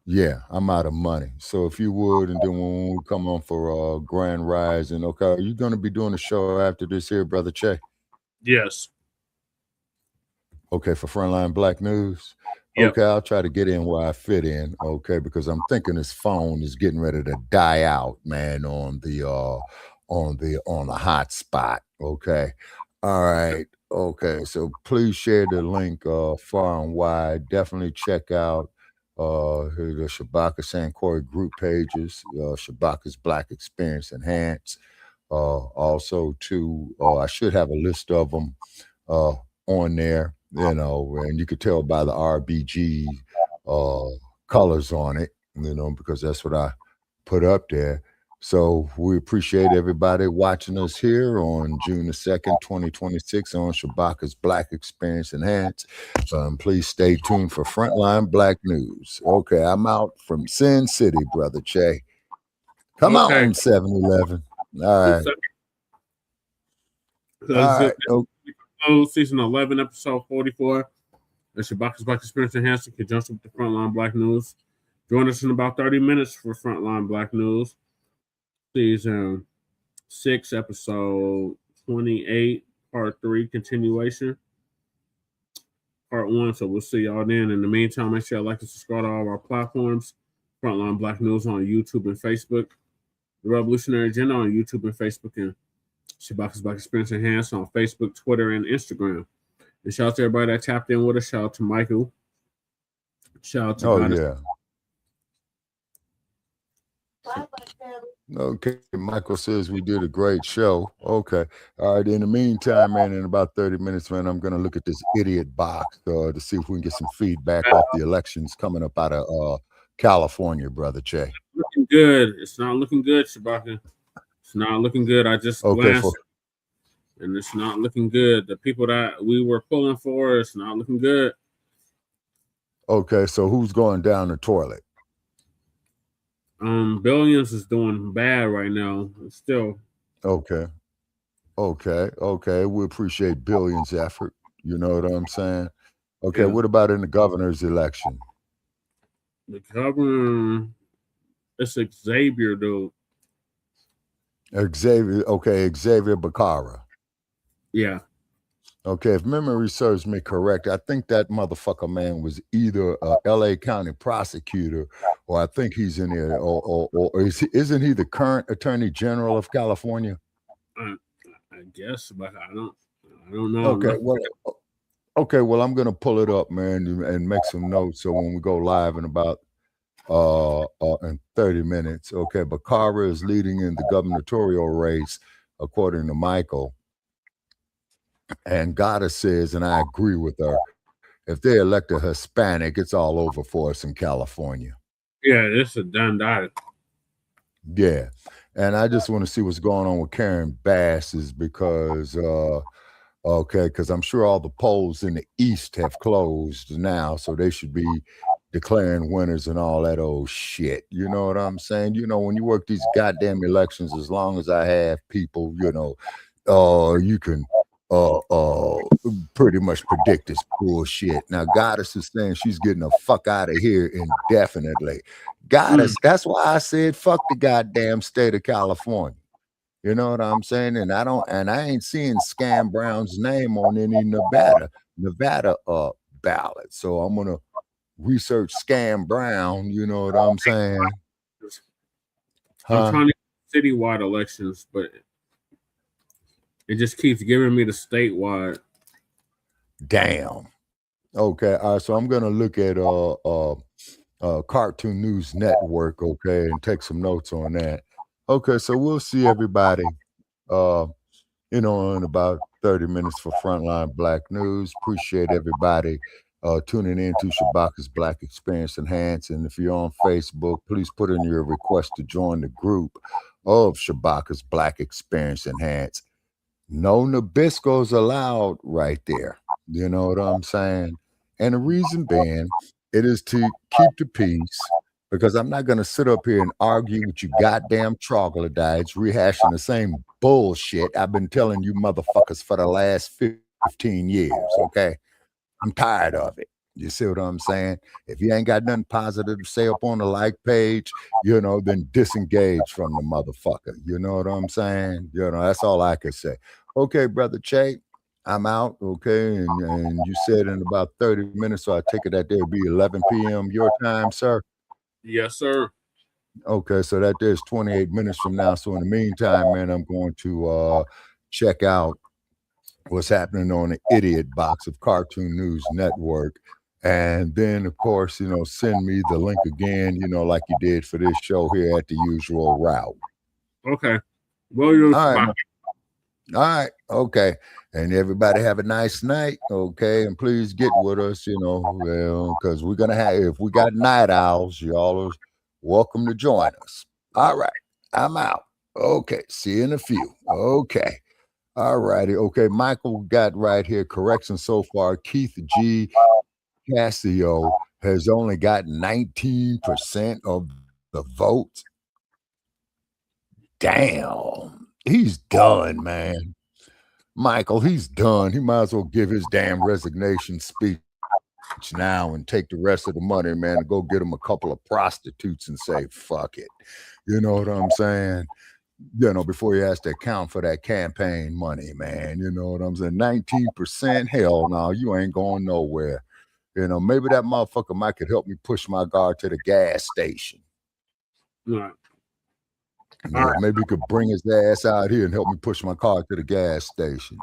Yeah, I'm out of money. So if you would, and then when we come on for Grand Rising, okay, are you going to be doing a show after this here, Brother Che? Yes. Okay, for Frontline Blacc News. Yep. Okay, I'll try to get in where I fit in. Okay, because I'm thinking this phone is getting ready to die out, man, on the hotspot. Okay. All right. Okay, so please share the link far and wide. Definitely check out the Shabaka San Corey group pages, Shabaka's Blacc Experience Enhanced. Also, too, I should have a list of them on there, and you could tell by the RBG colors on it, because that's what I put up there. So we appreciate everybody watching us here on June the 2nd, 2026 on Shabaka's Blacc Experience Enhanced. Please stay tuned for Frontline Blacc News. Okay, I'm out from Sin City, Brother Che. Come on, 7-Eleven. All right. Season 11, episode 44. Shabaka's Blacc Experience Enhanced in conjunction with the Frontline Blacc News. Join us in about 30 minutes for Frontline Blacc News. Season 6, episode 28, part 3, continuation. Part 1, so we'll see y'all then. In the meantime, make sure you like and subscribe to all of our platforms. Frontline Blacc News on YouTube and Facebook. The Revolutionary Agenda on YouTube and Facebook, and Shabaka's Blacc Experience Enhanced on Facebook, Twitter, and Instagram. And shout out to everybody that tapped in with us. Shout out to Michael. Shout out to Goddess. Yeah. Okay, Michael says we did a great show. Okay. All right. In the meantime, man, in about 30 minutes, man, I'm going to look at this idiot box to see if we can get some feedback off the elections coming up out of California, Brother Che. Looking good. It's not looking good, Shabaka. It's not looking good. I just glanced, and it's not looking good. The people that we were pulling for, it's not looking good. Okay, so who's going down the toilet? Billions is doing bad right now. Still. Okay. We appreciate Billions' effort. You know what I'm saying? Okay, yeah. What about in the governor's election? The governor, it's Xavier, dude. Xavier Becerra. Yeah. Okay, if memory serves me correct, I think that motherfucker man was either a LA County prosecutor, or I think he's in there, or isn't he the current Attorney General of California? I guess, but I don't know. Okay, well, I'm gonna pull it up, man, and make some notes so when we go live in about in 30 minutes. Okay, Becerra is leading in the gubernatorial race, according to Michael. And Goddess says, and I agree with her, if they elect a Hispanic, it's all over for us in California. Yeah, it's a done data. Yeah. And I just want to see what's going on with Karen Bass is because, because I'm sure all the polls in the East have closed now, so they should be declaring winners and all that old shit. You know what I'm saying? You know, when you work these goddamn elections, as long as I have people, you know, you can pretty much predict this bullshit. Now, Goddess is saying she's getting the fuck out of here indefinitely. Goddess, that's why I said fuck the goddamn state of California. You know what I'm saying? And I ain't seeing Scam Brown's name on any Nevada ballot. So I'm gonna research Scam Brown. You know what I'm saying? I'm trying to get citywide elections, but it just keeps giving me the statewide. Damn. Okay. All right. So I'm gonna look at Cartoon News Network. Okay, and take some notes on that. Okay. So we'll see everybody. In about 30 minutes for Frontline Blacc News. Appreciate everybody tuning in to Shabaka's Blacc Experience Enhanced. And if you're on Facebook, please put in your request to join the group of Shabaka's Blacc Experience Enhanced. No Nabiscos allowed right there. You know what I'm saying? And the reason being, it is to keep the peace, because I'm not going to sit up here and argue with you goddamn troglodytes rehashing the same bullshit I've been telling you motherfuckers for the last 15 years, okay? I'm tired of it. You see what I'm saying? If you ain't got nothing positive to say up on the like page, then disengage from the motherfucker. You know what I'm saying? That's all I can say. Okay, Brother Che, I'm out, okay? And you said in about 30 minutes, so I take it that there'll be 11 p.m. your time, sir? Yes, sir. Okay, so that there's 28 minutes from now. So in the meantime, man, I'm going to check out what's happening on the idiot box of Cartoon News Network. And then, of course, send me the link again, like you did for this show here at the usual route. Okay. Well, all right. Okay. And everybody have a nice night. Okay. And please get with us, because we're going to if we got night owls, y'all are welcome to join us. All right. I'm out. Okay. See you in a few. Okay. All righty. Okay. Michael got right here. Correction so far. Keith G. Casio has only got 19% of the vote. Damn. He's done, man. Michael, he's done. He might as well give his damn resignation speech now and take the rest of the money, man, and go get him a couple of prostitutes and say, fuck it. You know what I'm saying? Before he has to account for that campaign money, man. You know what I'm saying? 19%? Hell no, you ain't going nowhere. Maybe that motherfucker might could help me push my guard to the gas station. Right. Yeah, maybe he could bring his ass out here and help me push my car to the gas station.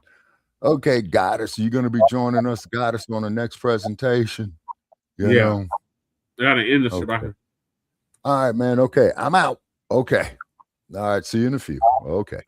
Okay, Goddess, you're going to be joining us, Goddess, on the next presentation. You know? I got to end this. Okay. All right, man. Okay, I'm out. Okay. All right, see you in a few. Okay.